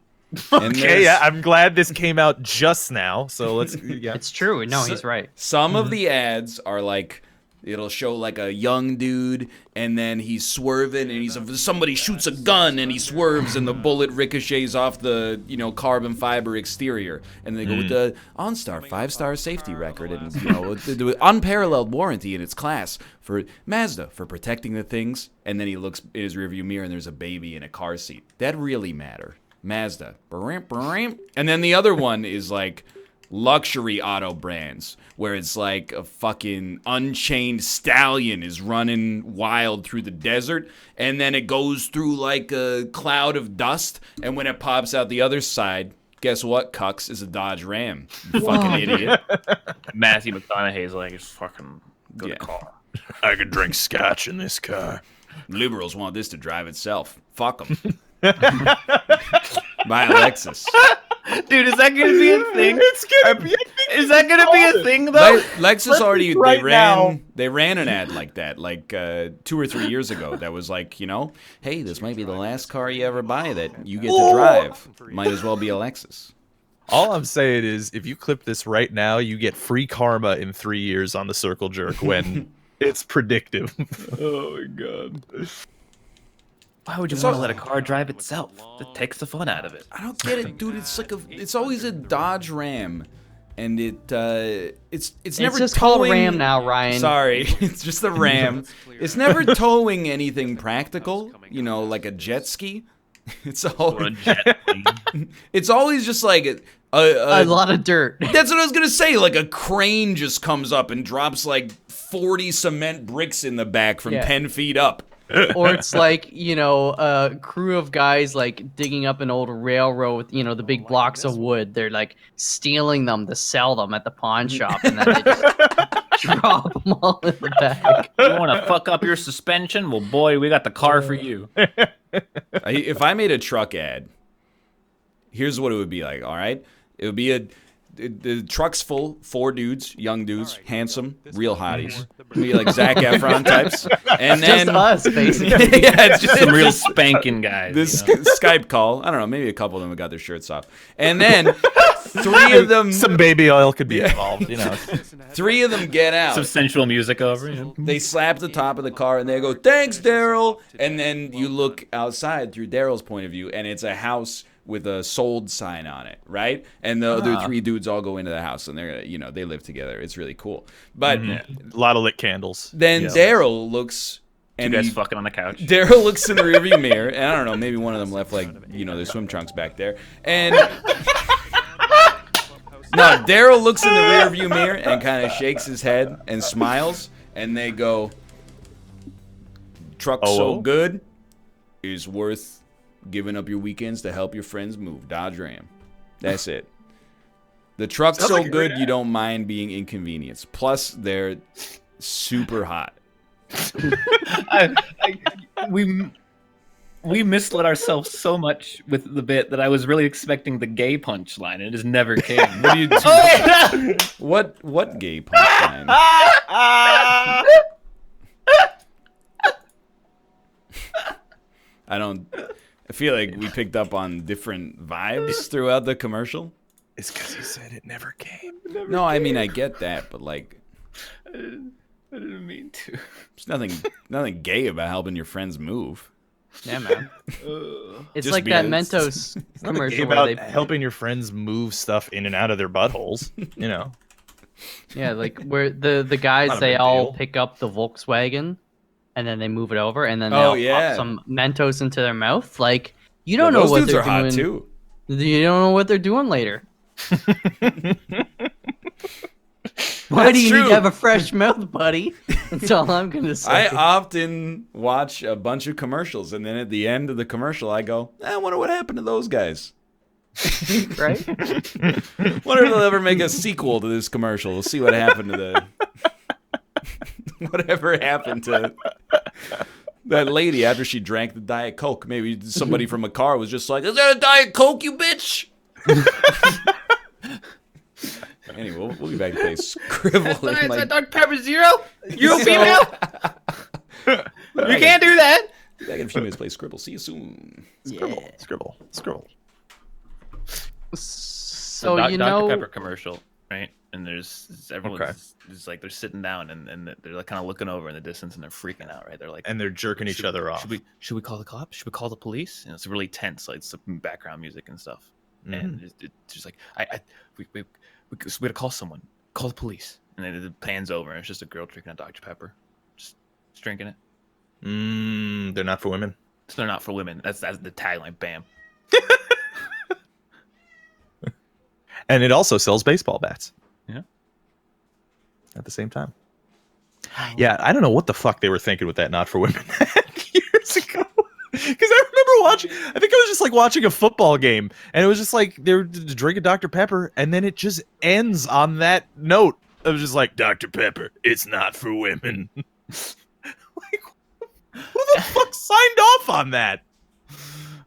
And Okay, there's yeah, I'm glad this came out just now. So let's. Yeah. It's true. No, he's right. Some of the ads are like, it'll show like a young dude, and then he's swerving, and somebody shoots a gun, and he swerves, and the bullet ricochets off the carbon fiber exterior, and they go with the OnStar 5-star safety record, and the unparalleled warranty in its class for Mazda for protecting the things, and then he looks in his rearview mirror, and there's a baby in a car seat. That really matter. Mazda. And then the other one is like luxury auto brands where it's like a fucking unchained stallion is running wild through the desert, and then it goes through like a cloud of dust, and when it pops out the other side, guess what, cucks, is a Dodge Ram. You fucking idiot. Matthew McConaughey's like, it's fucking good Yeah. car. I could drink scotch in this car. Liberals want this to drive itself. Fuck them. Buy a Lexus. Dude, is that gonna be a thing? It's gonna be. Is that gonna be a thing though? Lexus already right now. they ran an ad like that 2 or 3 years ago that was like, hey, this might be the last car you ever buy that you get to drive. Might as well be a Lexus. All I'm saying is, if you clip this right now, you get free karma in 3 years on the circle jerk when it's predictive. Oh my god. Why would you want to let a car drive itself? It takes the fun out of it. I don't get it, dude. It's always a Dodge Ram, and it's never It's just called towing. Ram now, Ryan. Sorry, it's just the Ram. It's never towing anything practical, like a jet ski. It's Or a always, jet. it's always just like A lot of dirt. That's what I was gonna say. Like a crane just comes up and drops like 40 cement bricks in the back from Yeah. 10 feet up. Or it's like, a crew of guys like digging up an old railroad with, the big blocks of wood. They're like stealing them to sell them at the pawn shop, and then they just drop them all in the back. You want to fuck up your suspension? Well, boy, we got the car for you. If I made a truck ad, here's what it would be like, all right? It would be the truck's full, 4 dudes, young dudes, Alright, handsome, this real one hotties. for the Maybe like Zac Efron types. And then Just us, basically. yeah, it's just Some real spanking guys. this you know? Skype call. I don't know, maybe a couple of them have got their shirts off. And then 3 of them Some baby oil could be involved, you know. 3 of them get out. Some sensual music over. You know? They slap the top of the car and they go, "Thanks, Daryl." And then you look outside through Daryl's point of view, and it's a house with a sold sign on it, right? And the other 3 dudes all go into the house, and they're, you know, they live together. It's really cool. But A lot of lit candles. then Yeah. Daryl looks, Two and guys he, fucking on the couch. Daryl looks in the rearview mirror, and I don't know, maybe one of them left like, you know, their swim trunks back there, and. No, Daryl looks in the rearview mirror and kind of shakes his head and smiles, and they go, "Truck's so good, is worth giving up your weekends to help your friends move. Dodge Ram." That's it. The truck's Sounds so like a great good you don't mind being inconvenienced. Plus, they're super hot. We misled ourselves so much with the bit that I was really expecting the gay punchline, and it just never came. What do you do? What gay punchline? I feel like we picked up on different vibes throughout the commercial. It's because you said it never came. No, I mean I get that, but like, I didn't mean to. there's nothing gay about helping your friends move. Yeah, man. It's Just like that because- Mentos commercial where About they, helping your friends move stuff in and out of their buttholes, you know. yeah, like where the guys Not a they big all deal. pick up the Volkswagen, and then they move it over, and then Oh, they'll yeah. pop some Mentos into their mouth. Like you don't Those know what dudes they're are hot doing. too. You don't know what they're doing later. Why do you need true. to have a fresh mouth, buddy? That's all I'm gonna say. I often watch a bunch of commercials, and then at the end of the commercial, I go, "I wonder what happened to those guys. Right? Wonder if they'll ever make a sequel to this commercial. We'll see what happened to the whatever happened to that lady after she drank the Diet Coke. Maybe somebody from a car was just like, "Is that a Diet Coke, you bitch?" Anyway, we'll be back to play Skribbl. in like- Dr. Pepper Zero? You So- female? You can't do that. Be back in a few minutes. Play Skribbl. See you soon. Scribble. So Dr. you know, Pepper commercial, right? And there's everyone's just like they're sitting down and they're like kind of looking over in the distance and they're freaking out, right? They're like, And they're jerking each other off. Should we call the cops? Should we call the police? And it's really tense, like some background music and stuff. And it's just like we gotta call someone. Call the police. And then it pans over and it's just a girl drinking a Dr. Pepper, just drinking it. They're not for women. So they're not for women. That's the tagline. Bam. And it also sells baseball bats. Yeah. At the same time. Yeah, I don't know what the fuck they were thinking with that not for women years ago. Because I remember watching, I think I was just like watching a football game, and it was just like they were drinking Dr. Pepper, and then it just ends on that note. I was just like, Dr. Pepper, it's not for women. Like, who the fuck signed off on that?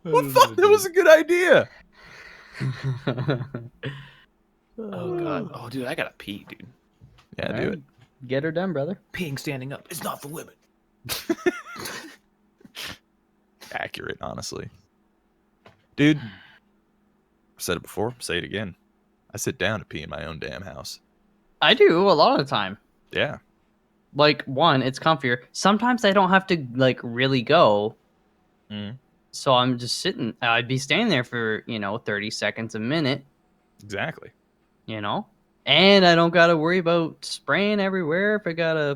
Who thought that was a good idea? Oh god. Oh dude, I gotta pee, dude. Yeah, do Alright. it. Get her done, brother. Peeing standing up. It's not for women. Accurate, honestly. Dude, I've said it before, say it again. I sit down to pee in my own damn house. I do a lot of the time. Yeah. Like one, it's comfier. Sometimes I don't have to like really go. So I'm just sitting. I'd be standing there for 30 seconds, a minute. Exactly. And I don't gotta worry about spraying everywhere if I got a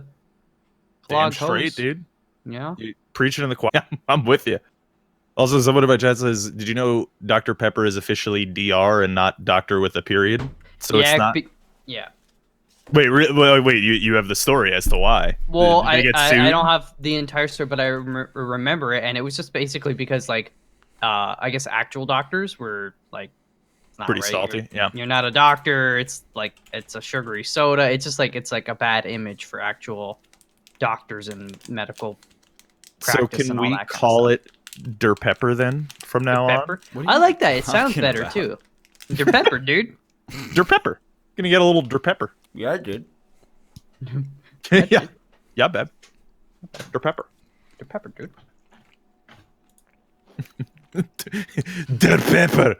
Damn clogged straight, hose. dude. Yeah. You preaching in the choir. I'm with you. Also, someone in my chat says, did you know Dr. Pepper is officially DR and not doctor with a period? So yeah, it's not... yeah. Wait, wait, you have the story as to why. Well, Did they get sued? I don't have the entire story, but I remember it, and it was just basically because, like, I guess actual doctors were, like, it's not Pretty right. salty, yeah. You're not a doctor. It's, like, it's a sugary soda. It's just, like, it's, like, a bad image for actual doctors and medical So practice can and all we that kind of call stuff. it Der Pepper then, from now Pepper? What are I you like that. It sounds talking better, about? too. Der Pepper, dude. Der Pepper. Gonna get a little Der Pepper. Yeah, I did. Yeah. Yeah, babe. Der Pepper. The pepper, dude. Der Pepper.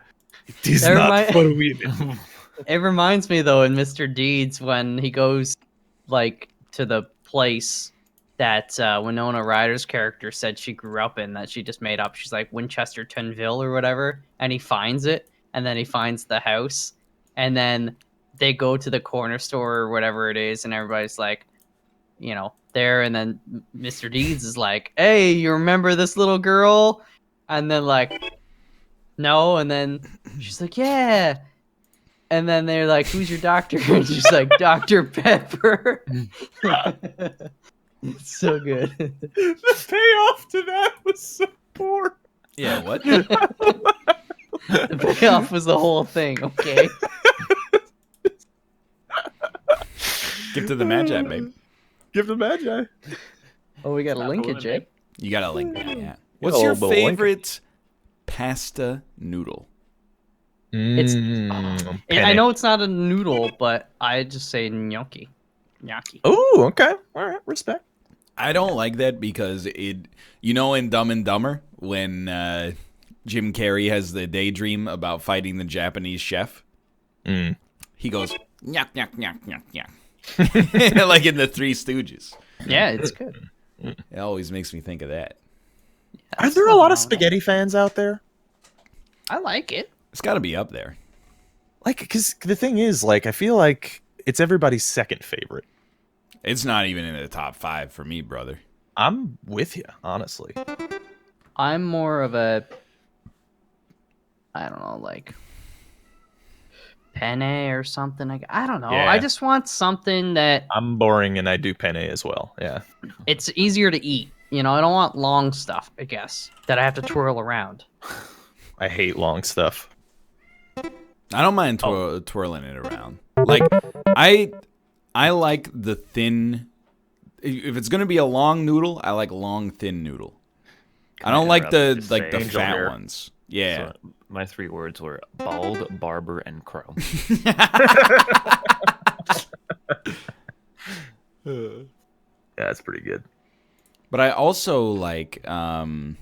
It is Never not mind. for women. It reminds me though in Mr. Deeds when he goes like to the place that Winona Ryder's character said she grew up in that she just made up. She's like Winchester Tunville or whatever, and he finds it, and then he finds the house, and then they go to the corner store or whatever it is, and everybody's like, you know, there, and then Mr. Deeds is like, "Hey, you remember this little girl?" And then like, no, and then she's like, "Yeah." And then they're like, "Who's your doctor?" And she's like, "Dr. Pepper." It's so good. The payoff to that was so poor. Yeah, what? The payoff was the whole thing, okay? Give to the Magi, babe. Give the Magi. Oh, we got a Stop linkage, fooling eh? me. You gotta link that, yeah. What's Oh, your but link it. favorite pasta noodle? It's- Mm, I know it's not a noodle, but I just say gnocchi. Gnocchi. Oh, okay. All right. Respect. I don't like that because it, you know, in Dumb and Dumber when Jim Carrey has the daydream about fighting the Japanese chef, Mm. he goes nyak nyak nyak nyak nyak, like in the Three Stooges. Yeah, it's good. It always makes me think of that. Are there a lot of spaghetti fans out there? I like it. It's got to be up there. Like, because the thing is, like, I feel like it's everybody's second favorite. It's not even in the top 5 for me, brother. I'm with you, honestly. I'm more of a, I don't know, like penne or something. Like I don't know. Yeah. I just want something that I'm boring and I do penne as well. Yeah. it's easier to eat. You know, I don't want long stuff, I guess, that I have to twirl around. I hate long stuff. I don't mind twirling it around. Like I like the thin. If it's gonna be a long noodle, I like long thin noodle. I don't like the Just like the say- fat hair. ones. Yeah. So my 3 words were bald, barber, and crow. Yeah, that's pretty good. But I also like I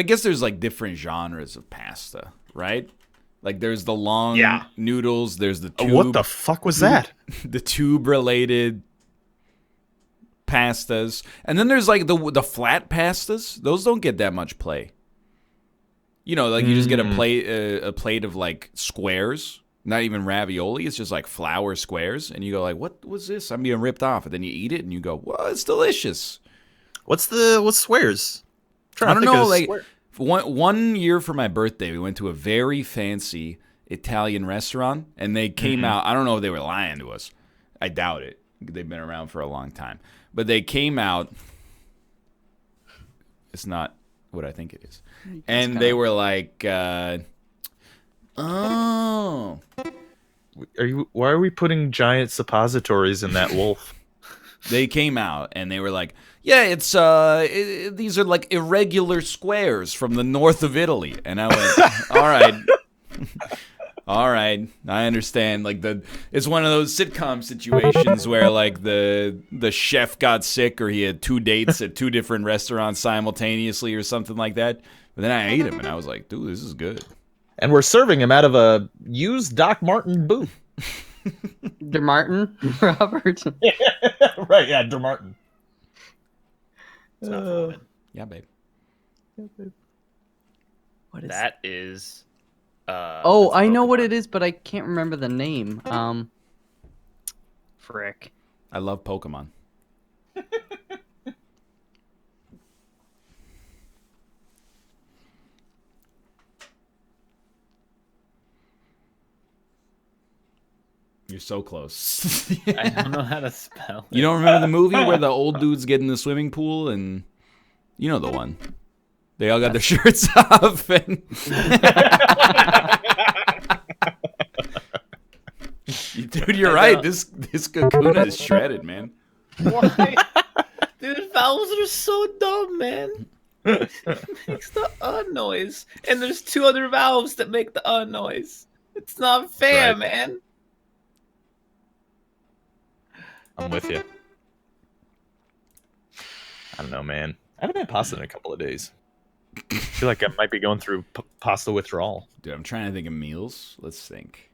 guess there's like different genres of pasta, right? Like there's the long Yeah. noodles, there's the tube, What the fuck was that? the tube related pastas, and then there's like the flat pastas. Those don't get that much play. You know, like you just get a plate of like squares, not even ravioli. It's just like flour squares, and you go like, "What was this? I'm being ripped off." And then you eat it, and you go, "Well, it's delicious." What's squares? I don't know. Like one year for my birthday, we went to a very fancy Italian restaurant, and they came out. I don't know if they were lying to us. I doubt it. They've been around for a long time, but they came out. It's not what I think it is, and they were like, "Oh." Why are we putting giant suppositories in that wolf? They came out and they were like, "Yeah, it's these are like irregular squares from the north of Italy." And I went, "All right, all right, I understand." Like it's one of those sitcom situations where like the chef got sick or he had 2 dates at 2 different restaurants simultaneously or something like that. But then I ate him and I was like, "Dude, this is good." And we're serving him out of a used Doc Martin boot. De Martin, Robert. Right, yeah, Der Martin. It's not for women. Yeah, babe. What is That is. Oh, I know what it is, but I can't remember the name. Frick. I love Pokemon. You're so close. I don't know how to spell. You don't remember the movie where the old dudes get in the swimming pool and you know the one. They all got their shirts off and dude, you're right. This Kakuna is shredded, man. Why? Dude, vowels are so dumb, man. It makes the noise. And there's 2 other valves that make the noise. It's not fair, Right. man. I'm with you. I don't know, man. I haven't had pasta in a couple of days. I feel like I might be going through pasta withdrawal. Dude, I'm trying to think of meals. Let's think.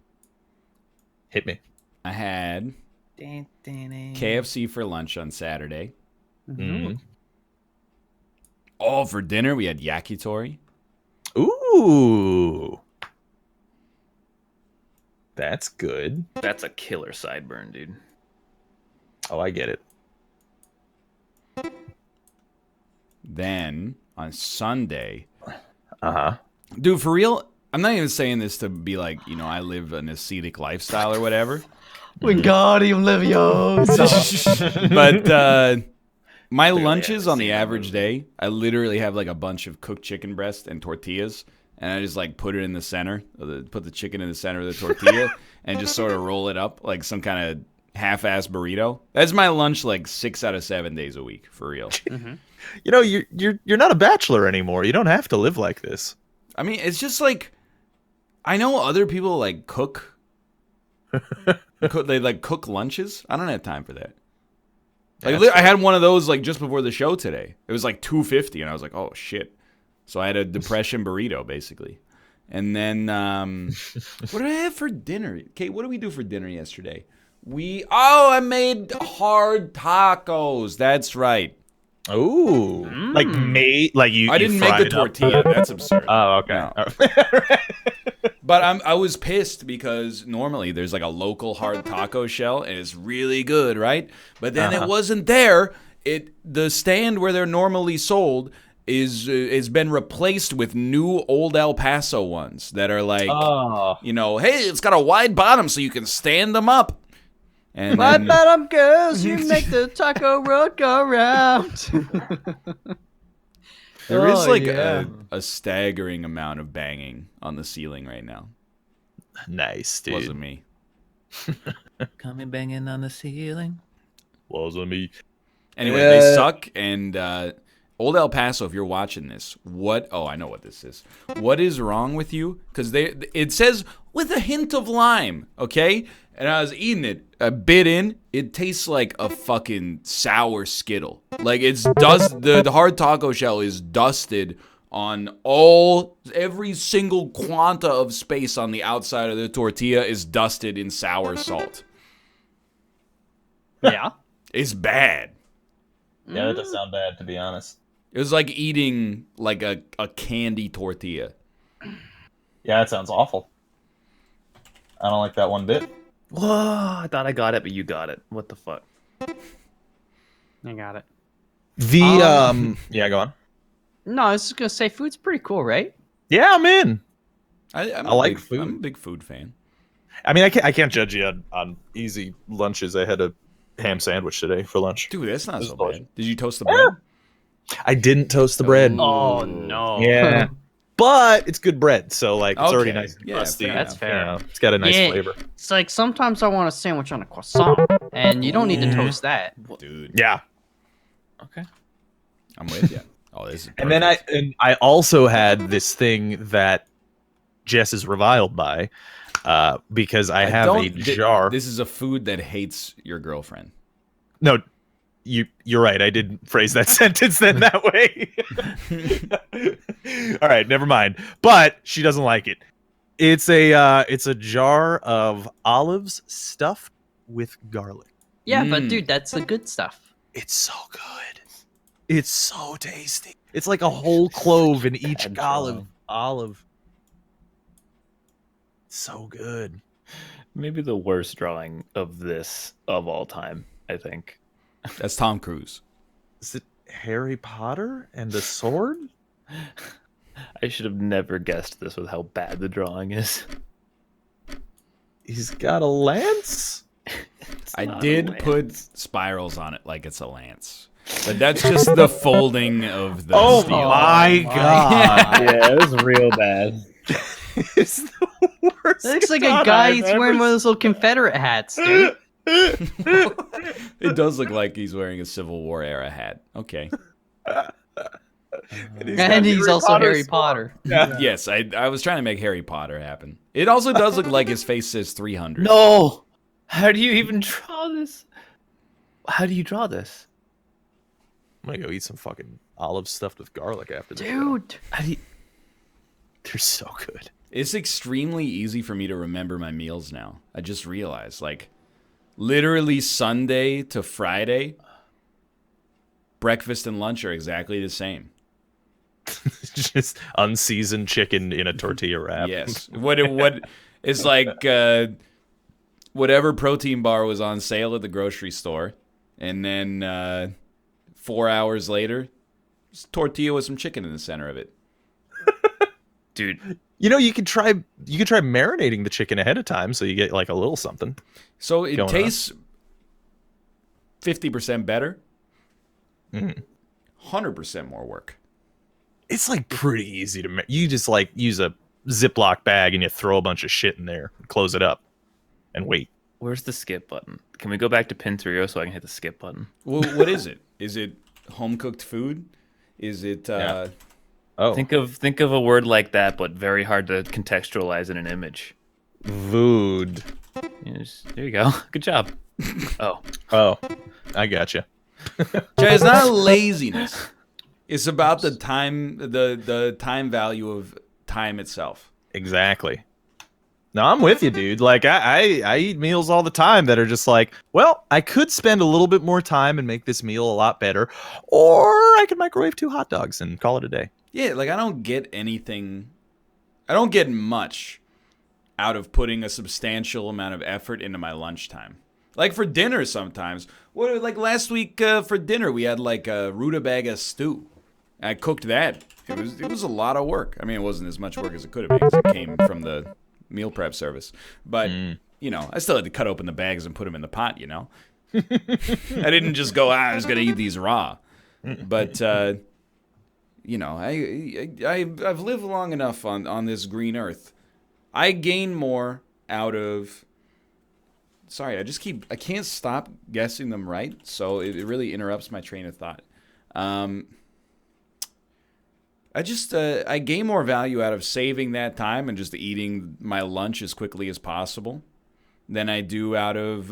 Hit me. I had KFC for lunch on Saturday. Mm. Oh, for dinner we had yakitori. Ooh. That's good. That's a killer sideburn, dude. Oh, I get it. Then on Sunday, Uh-huh. dude, for real, I'm not even saying this to be like, I live an ascetic lifestyle or whatever. Wingardium Leviosa. But my Clearly lunches haven't on the seen that average movie. day, I literally have like a bunch of cooked chicken breast and tortillas, and I just like put it in the center, put the chicken in the center of the tortilla, and just sort of roll it up like some kind of half-ass burrito. That's my lunch like 6 out of 7 days a week, for real. You know, you're not a bachelor anymore. You don't have to live like this. I mean, it's just like, I know other people like cook. They like cook lunches. I don't have time for that. Like, I had one of those like just before the show today. It was like $2.50, and I was like, oh shit. So I had a depression burrito basically. And then what did I have for dinner? Kate, what did we do for dinner yesterday? I made hard tacos. That's right. Ooh. Like you. I didn't make fried the it up. tortilla. That's absurd. Oh, okay. No. But I was pissed because normally there's like a local hard taco shell and it's really good, right? But then it wasn't there. The stand where they're normally sold is been replaced with new old El Paso ones that are like, hey, it's got a wide bottom so you can stand them up. And My then, bottom girls, you make the taco road go round. there is Oh, like yeah. a staggering amount of banging on the ceiling right now. Nice, dude. Wasn't me. Coming banging on the ceiling. Wasn't me. Anyway, they suck. And old El Paso, if you're watching this, I know what this is. What is wrong with you? Because it says with a hint of lime, okay? And I was eating it, a bit in, it tastes like a fucking sour Skittle. Like it's the hard taco shell is dusted on every single quanta of space on the outside of the tortilla is dusted in sour salt. Yeah. It's bad. Yeah, that does sound bad, to be honest. It was like eating like a candy tortilla. Yeah, that sounds awful. I don't like that one bit. Whoa, I thought I got it, but you got it. What the fuck? I got it. Yeah, go on. No, I was just gonna say food's pretty cool, right? Yeah, I'm in. I like food. I'm a big food fan. I mean, I can't judge you on easy lunches. I had a ham sandwich today for lunch. Dude, that's not This so is delicious. bad. Did you toast the bread? I didn't toast the bread. Oh no. Yeah. But it's good bread, so like it's already Okay. nice and Yeah, crusty. fair That's fair. You know, it's got a nice Yeah. flavor. It's like sometimes I want a sandwich on a croissant, and you don't need to toast that. Dude, Yeah. Okay. I'm with you. Oh, this is perfect. And then I also had this thing that Jess is reviled by, because I have a jar. This is a food that hates your girlfriend. No, you're right. I didn't phrase that sentence then that way. All right, never mind. But she doesn't like it. It's a jar of olives stuffed with garlic. Yeah, but dude, that's the good stuff. It's so good. It's so tasty. It's like a whole clove in each olive. So good. Maybe the worst drawing of this of all time, I think. That's Tom Cruise. Is it Harry Potter and the sword? I should have never guessed this with how bad the drawing is. He's got a lance? I not a did lance. put spirals on it like it's a lance. But that's just the folding of the Oh steel. my god. Yeah, it was real bad. It's the worst. It looks like a katana guy I've who's ever wearing one of those little Confederate hats, dude. It does look like he's wearing a Civil War era hat. Okay. And And he's also Harry Potter. Yeah. Yes, I was trying to make Harry Potter happen. It also does look like his face says 300. No! How do you even draw this? How do you draw this? I'm gonna go eat some fucking olives stuffed with garlic after this. Dude. How do you... They're so good. It's extremely easy for me to remember my meals now. I just realized, like, literally Sunday to Friday, breakfast and lunch are exactly the same. Just unseasoned chicken in a tortilla wrap. Yes. What it's like whatever protein bar was on sale at the grocery store, and then 4 hours later, just tortilla with some chicken in the center of it. Dude, You know, you could try marinating the chicken ahead of time so you get like a little something. So it Going tastes 50% better, 100% more work. It's like pretty easy to make. You just like use a Ziploc bag and you throw a bunch of shit in there, close it up, and wait. where's the skip button? Can we go back to Pin 3 so I can hit the skip button? Well, what is it? Is it home cooked food? Is it? Yeah. Oh, Think of a word like that, but very hard to contextualize in an image. food. There you go. Good job. Oh, I gotcha. It's not laziness. It's about the time, the time value of time itself. Exactly. No, I'm with you, dude. Like, I eat meals all the time that are just like, well, I could spend a little bit more time and make this meal a lot better, or I could microwave 2 hot dogs and call it a day. Yeah, like I don't get much out of putting a substantial amount of effort into my lunchtime. Like for dinner sometimes. Like last week for dinner we had like a rutabaga stew. I cooked that. It was a lot of work. I mean, it wasn't as much work as it could have been because it came from the meal prep service. But, you know, I still had to cut open the bags and put them in the pot, you know. I didn't just go, I was going to eat these raw. But, you know, I've lived long enough on this green earth. I gain more out of... Sorry, I can't stop guessing them right, so it really interrupts my train of thought. I gain more value out of saving that time and just eating my lunch as quickly as possible than I do out of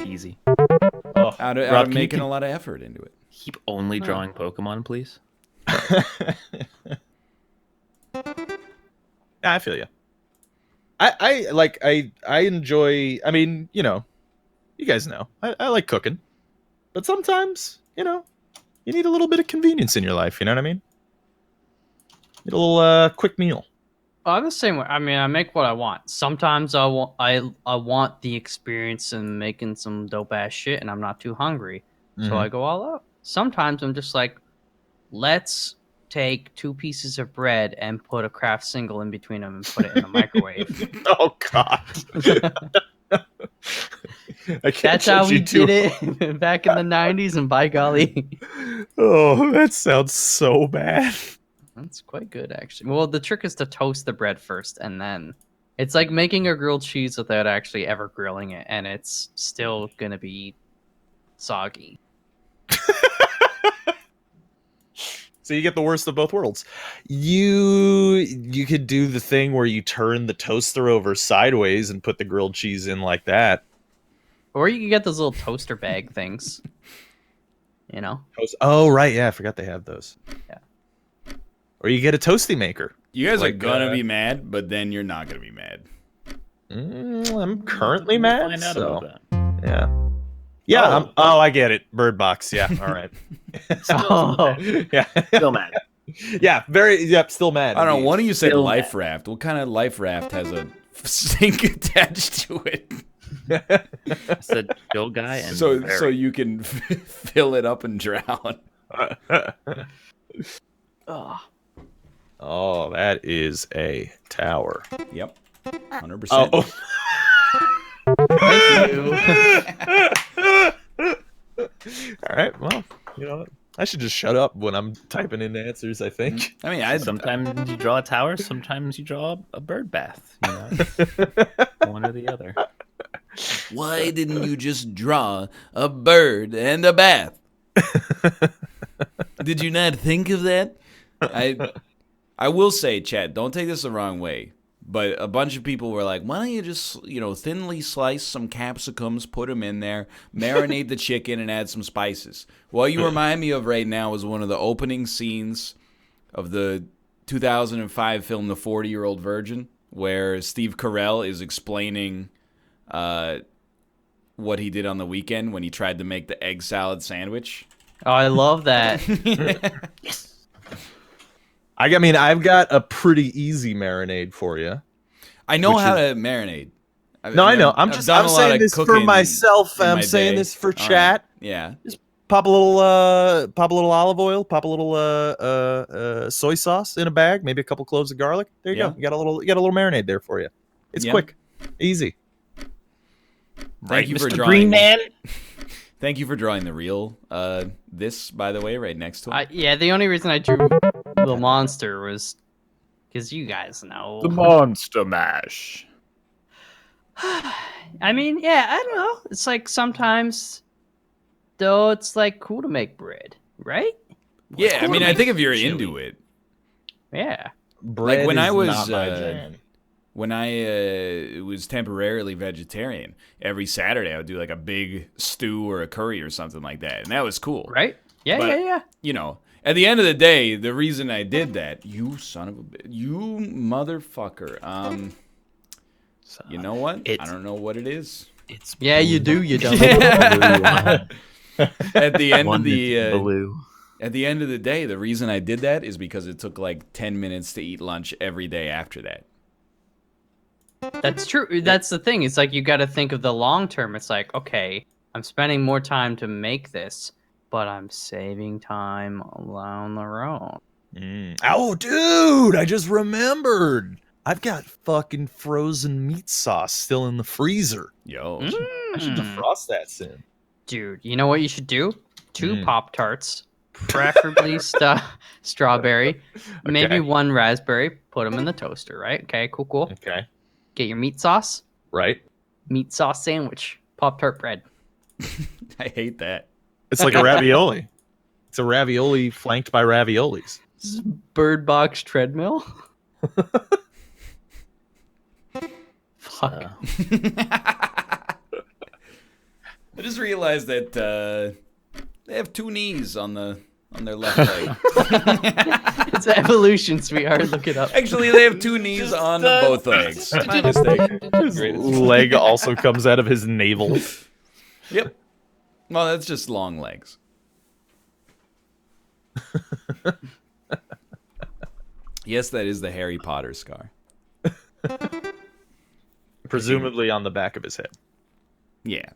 Easy. out of Rob, can making you- a lot of effort into it. Keep only drawing Pokemon, please. I feel you. I enjoy. I mean, you know, you guys know I like cooking, but sometimes, you know, you need a little bit of convenience in your life. You know what I mean? Need a little quick meal. I'm the same way. I mean, I make what I want. Sometimes I want the experience in making some dope ass shit, and I'm not too hungry, so I go all out. Sometimes I'm just like, let's take 2 pieces of bread and put a craft single in between them and put it in the microwave. Oh God. I can't That's how judge we you too did it back in the 90s, and by golly. Oh, that sounds so bad. That's quite good, actually. Well, the trick is to toast the bread first, and then it's like making a grilled cheese without actually ever grilling it, and it's still gonna be soggy. So you get the worst of both worlds. You could do the thing where you turn the toaster over sideways and put the grilled cheese in like that. Or you can get those little toaster bag things. You know? Oh right, yeah, I forgot they have those. Yeah. Or you get a toasty maker. You guys Like, are gonna be mad, but then you're not gonna be mad. I'm currently We'll mad. find out So about that. yeah. Yeah, I get it. Bird box. Yeah, all right. Oh. Yeah. Still mad. Yeah, still mad. I don't know. One of you said Still life raft. What kind of life raft has a sink attached to it? It's a chill guy and So very- you can fill it up and drown. Ugh. Oh, that is a tower. Yep, 100%. Oh. Thank you. All right. Well, you know what? I should just shut up when I'm typing in answers, I think. I mean, sometimes you draw a tower, sometimes you draw a bird bath. You know? One or the other. why didn't you just draw a bird and a bath? Did you not think of that? I will say, chat, don't take this the wrong way, But a bunch of people were like, why don't you just, thinly slice some capsicums, put them in there, marinate the chicken, and add some spices. What you remind me of right now is one of the opening scenes of the 2005 film The 40-Year-Old Virgin, where Steve Carell is explaining what he did on the weekend when he tried to make the egg salad sandwich. Oh, I love that. I've got a pretty easy marinade for you. I know how to marinate. I know. I'm saying this for myself. I'm saying this for chat. Yeah. Just pop a little olive oil, pop a little soy sauce in a bag, maybe a couple cloves of garlic. There you go. You got a little marinade there for you. It's quick, easy. Thank you for Mr. drawing. Green Man. Thank you for drawing the real. This, by the way, right next to him. Yeah, the only reason I drew the monster was because you guys know. The Monster Mash. I mean, yeah, I don't know. It's like sometimes, though, it's like cool to make bread, right? Yeah, Cool to I make think if you're chili. into it. Yeah. Bread when is I was, not my jam. When I was temporarily vegetarian, every Saturday I would do like a big stew or a curry or something like that, and that was cool. Right? Yeah, But, yeah. At the end of the day, the reason I did that, you son of a bitch, you motherfucker. You know what? I don't know what it is. It's Yeah, you do. You don't. At the end of blue. At the end of the day, the reason I did that is because it took like 10 minutes to eat lunch every day after that. That's true. That's the thing. It's like you got to think of the long term. It's like, okay, I'm spending more time to make this, but I'm saving time along the road. Oh, dude, I just remembered. I've got fucking frozen meat sauce still in the freezer. Yo. I should defrost that soon. Dude, you know what you should do? 2 Pop-Tarts, preferably strawberry, maybe 1 raspberry. Put them in the toaster, right? Okay, cool. Okay. Get your meat sauce. Right. Meat sauce sandwich. Pop-Tart bread. I hate that. It's like a ravioli. It's a ravioli flanked by raviolis. Bird Box treadmill. Fuck. I just realized that they have 2 knees on their left leg. It's evolution, sweetheart. Look it up. Actually, they have 2 knees on both legs. My mistake. His leg also comes out of his navel. Yep. Well, that's just long legs. Yes, that is the Harry Potter scar. Presumably on the back of his head. Yeah.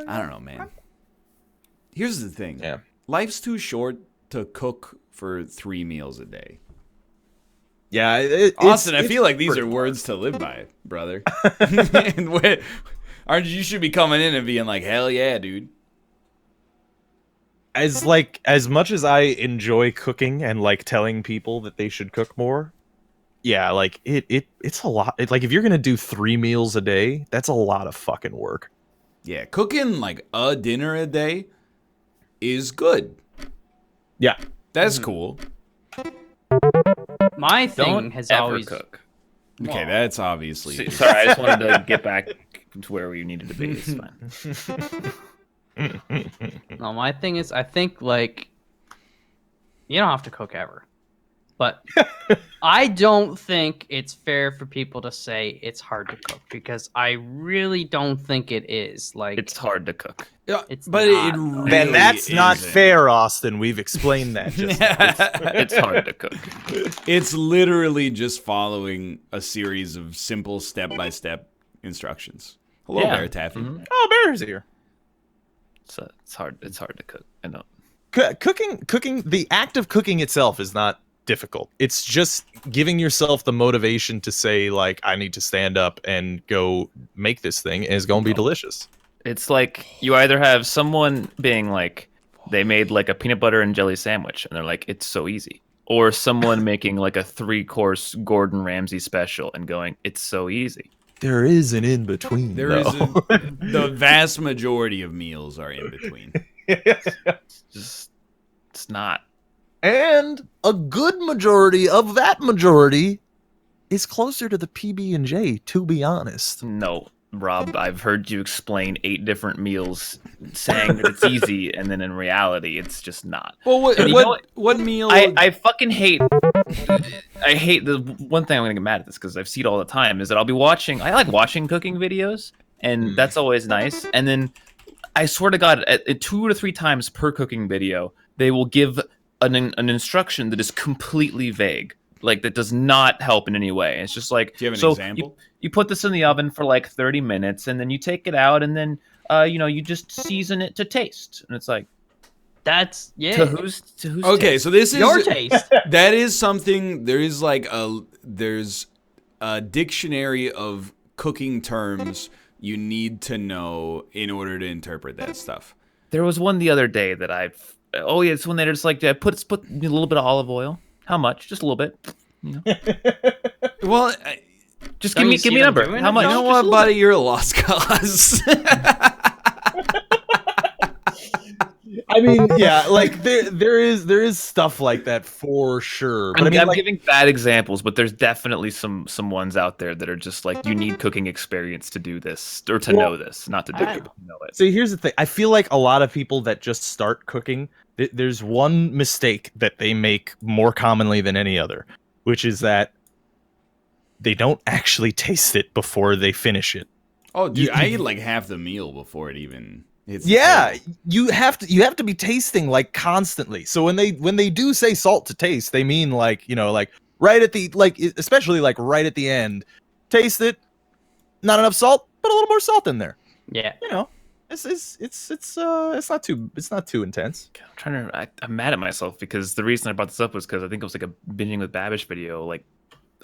I don't know, man. Here's the thing. Yeah. Life's too short to cook for 3 meals a day. Yeah, Austin, I feel like these are words to live by, brother. Aren't you should be coming in and being like, hell yeah, dude. As much as I enjoy cooking and like telling people that they should cook more, yeah, like it's a lot. Like if you're gonna do 3 meals a day, that's a lot of fucking work. Yeah, cooking like a dinner a day is good. Yeah, that's cool. My thing Don't has ever always cook. Okay, that's obviously. Sorry, I just wanted to get back to where we needed to be. It's fine. No, my thing is, I think like you don't have to cook ever, but I don't think it's fair for people to say it's hard to cook because I really don't think it is. Like It's hard to cook. Yeah, It's but not, it though. really then that's not isn't. fair, Austin. We've explained that. Just It's hard to cook. It's literally just following a series of simple step-by-step instructions. Hello, Yeah. Bear Taffy. Oh, Bear's here. So it's hard to cook. I know. Cooking. The act of cooking itself is not difficult. It's just giving yourself the motivation to say, like, I need to stand up and go make this thing, and it's gonna be delicious. It's like you either have someone being like, they made like a peanut butter and jelly sandwich, and they're like, it's so easy. Or someone making like a 3-course Gordon Ramsay special and going, it's so easy. There is an in between. The vast majority of meals are in between. Just, it's not. And a good majority of that majority is closer to the PB&J, to be honest. No, Rob, I've heard you explain 8 different meals saying that it's easy, and then in reality, it's just not. Well, And you know what meal? I fucking hate. I hate the one thing I'm gonna get mad at this because I've seen it all the time is that I'll be watching. I like watching cooking videos, and that's always nice. And then I swear to God, at 2 to 3 times per cooking video, they will give an instruction that is completely vague. Like, that does not help in any way. It's just like, do you have an example? You put this in the oven for like 30 minutes, and then you take it out, and then you just season it to taste. And it's like, That's to whose Okay, taste? so this is your taste. That is something. There's a dictionary of cooking terms you need to know in order to interpret that stuff. There was one the other day that it's when they're just like, put a little bit of olive oil. How much? Just a little bit. You know? Well, Just Don't give you me see a them number. doing How it? much? you know Just a what, little buddy? bit. You're a lost cause. I mean, yeah, like there is stuff like that for sure. But I'm like, giving bad examples, but there's definitely some ones out there that are just like, you need cooking experience to do this or to know this, not to do it, but to know it. so here's the thing. I feel like a lot of people that just start cooking, there's one mistake that they make more commonly than any other, which is that they don't actually taste it before they finish it. Oh, dude, I eat like half the meal before it even hits. Yeah, you have to be tasting like constantly. So when they do say salt to taste, they mean like, like right at the especially like right at the end, taste it. Not enough salt, put a little more salt in there. Yeah. It's not too intense. I'm mad at myself because the reason I brought this up was because I think it was like a binging with Babish video like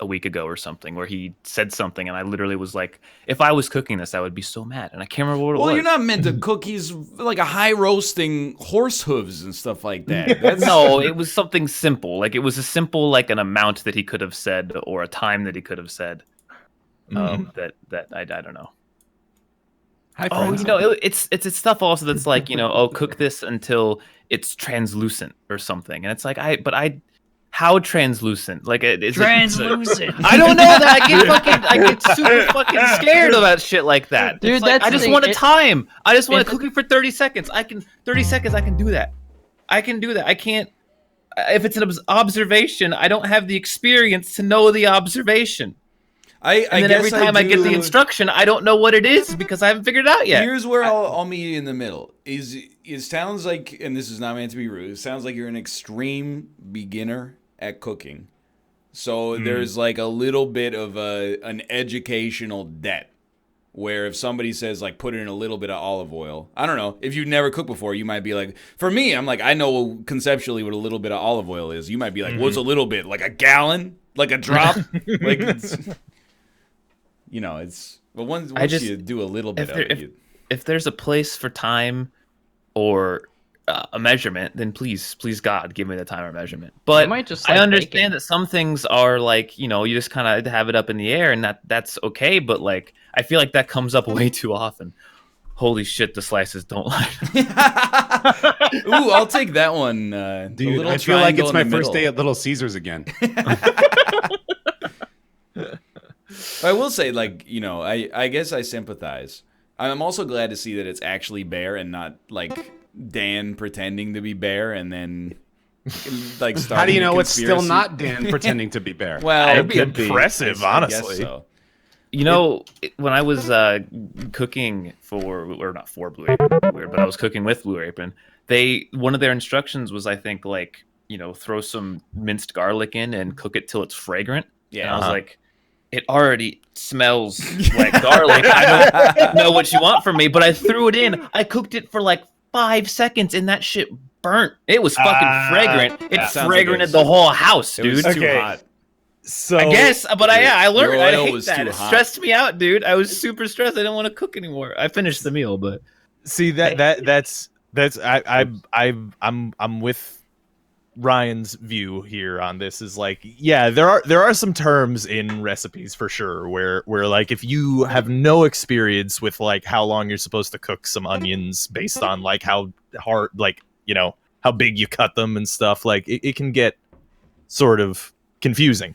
a week ago or something where he said something and I literally was like, if I was cooking this, I would be so mad, and I can't remember what it was. Well, you're not meant to cook. He's like a high roasting horse hooves and stuff like that. That's No, it was something simple. Like, it was a simple, like, an amount that he could have said or a time that he could have said. That I don't know. Hi, Oh, friends. it's stuff also that's like, cook this until it's translucent or something, and it's like, how translucent? Like, it's Translucent. I don't know that. I get super fucking scared about shit like that. Dude, It's like, that's I the just thing. want a time. I just want if- to cook it for 30 seconds. 30 seconds. I can do that. I can't. If it's an observation, I don't have the experience to know the observation. And then every time I get the instruction, I don't know what it is because I haven't figured it out yet. Here's where I'll meet you in the middle. It sounds like, and this is not meant to be rude, it sounds like you're an extreme beginner at cooking. So there's like a little bit of an educational debt where if somebody says like put in a little bit of olive oil, I don't know, if you've never cooked before, you might be like, for me, I'm like, I know conceptually what a little bit of olive oil is. You might be like, what's a little bit? Like a gallon? Like a drop? Like it's, it's, but once you do a little bit of it. If there's a place for time or a measurement, then please God, give me the time or measurement. But might just I like understand bacon. that some things are like, you just kind of have it up in the air, and that's okay. But like, I feel like that comes up way too often. Holy shit, the slices don't line. Ooh, I'll take that one. Dude, I feel like it's my first day at Little Caesars again. I will say, like, I guess I sympathize. I'm also glad to see that it's actually Bear and not like Dan pretending to be Bear and then like starting. How do you know a it's still conspiracy. not Dan pretending to be Bear? Well, That'd be it could impressive, I guess honestly. so. When I was cooking not for Blue Apron, weird, but I was cooking with Blue Apron. One of their instructions was, I think, like, throw some minced garlic in and cook it till it's fragrant. Yeah. And I was like, it already smells like garlic. I don't know what you want from me, but I threw it in. I cooked it for like 5 seconds, and that shit burnt. It was fucking fragrant. It sounds like fragranted it was- the whole house, It dude. was too Okay. hot. So I guess, but I learned. your I oil hate was that. too It hot. stressed me out, dude. I was super stressed. I didn't want to cook anymore. I finished the meal, but see that's I'm with Ryan's view here on this. Is like, yeah, there are some terms in recipes for sure where like if you have no experience with like how long you're supposed to cook some onions based on like how hard, like, how big you cut them and stuff. Like it can get sort of confusing.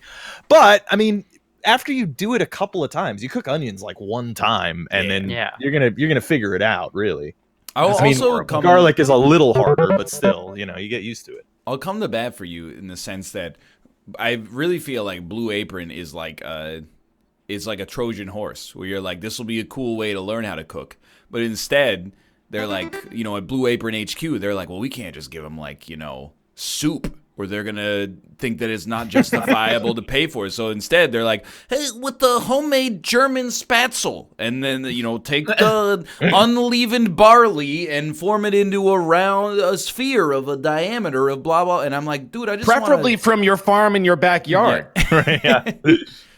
But I mean, after you do it a couple of times, you cook onions like one time, and then you're gonna figure it out. Really. Garlic is a little harder, but still, you get used to it. I'll come to bat for you in the sense that I really feel like Blue Apron is like a Trojan horse, where you're like, this will be a cool way to learn how to cook. But instead, they're like, at Blue Apron HQ, they're like, well, we can't just give them like, soup, or they're going to think that it's not justifiable to pay for it. So instead, they're like, hey, with the homemade German spatzel, and then, take the unleavened barley and form it into a sphere of a diameter of blah, blah. And I'm like, dude, I just preferably from your farm in your backyard. Yeah. Right, yeah.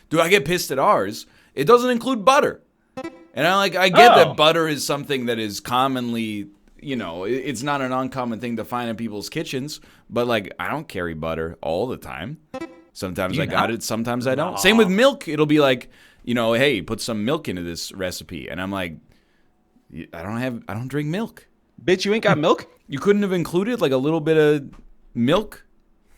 Dude, I get pissed at ours. It doesn't include butter. And I get that butter is something that is commonly, it's not an uncommon thing to find in people's kitchens, but like, I don't carry butter all the time. Sometimes I got it, sometimes I don't. Same with milk. It'll be like, hey, put some milk into this recipe. And I'm like, I don't drink milk. Bitch, you ain't got milk? You couldn't have included like a little bit of milk?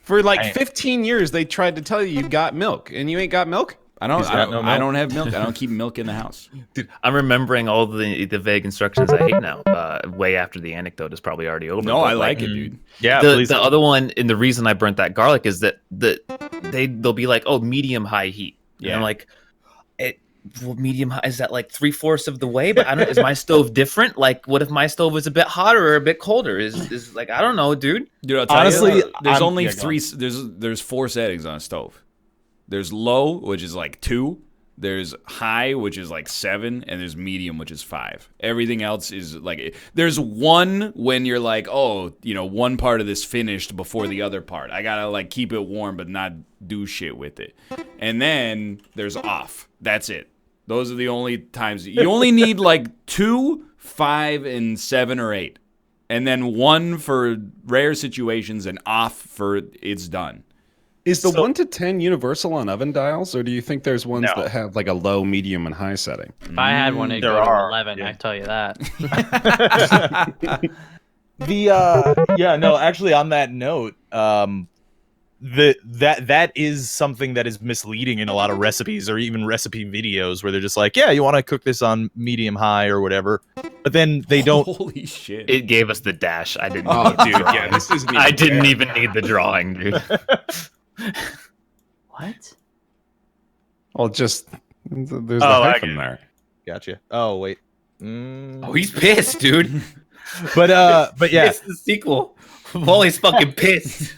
For like 15 years, they tried to tell you got milk, and you ain't got milk? I don't have milk. I don't keep milk in the house. Dude, I'm remembering all the vague instructions I hate now. Way after the anecdote is probably already over. No, I like it, dude. Yeah, the other one, and the reason I burnt that garlic is that they'll be like, oh, medium high heat. Yeah. And I'm like, medium high, is that like 3/4 of the way? But is my stove different? Like, what if my stove is a bit hotter or a bit colder? Is like, I don't know, dude. Dude, I'll tell you, there's only there's 4 settings on a stove. There's low, which is like 2. There's high, which is like 7, and there's medium, which is 5. Everything else is like, there's 1 when you're like, oh, one part of this finished before the other part. I gotta like keep it warm, but not do shit with it. And then there's off. That's it. Those are the only times. You only need like 2, 5, and 7 or 8. And then 1 for rare situations and off for it's done. Is the 1 to 10 universal on oven dials, or do you think there's ones that have like a low, medium, and high setting? If I had one, it'd go to 11. I tell you that. Actually, on that note, that is something that is misleading in a lot of recipes or even recipe videos, where they're just like, yeah, you want to cook this on medium high or whatever, but then they don't. Holy shit! It gave us the dash. I didn't. Dude, yeah, this isn't. I didn't even need the drawing, dude. What? Well, just there's a hyphen there. Gotcha. Oh wait. Oh, he's pissed, dude. But yeah, it's the sequel. Wally's fucking pissed.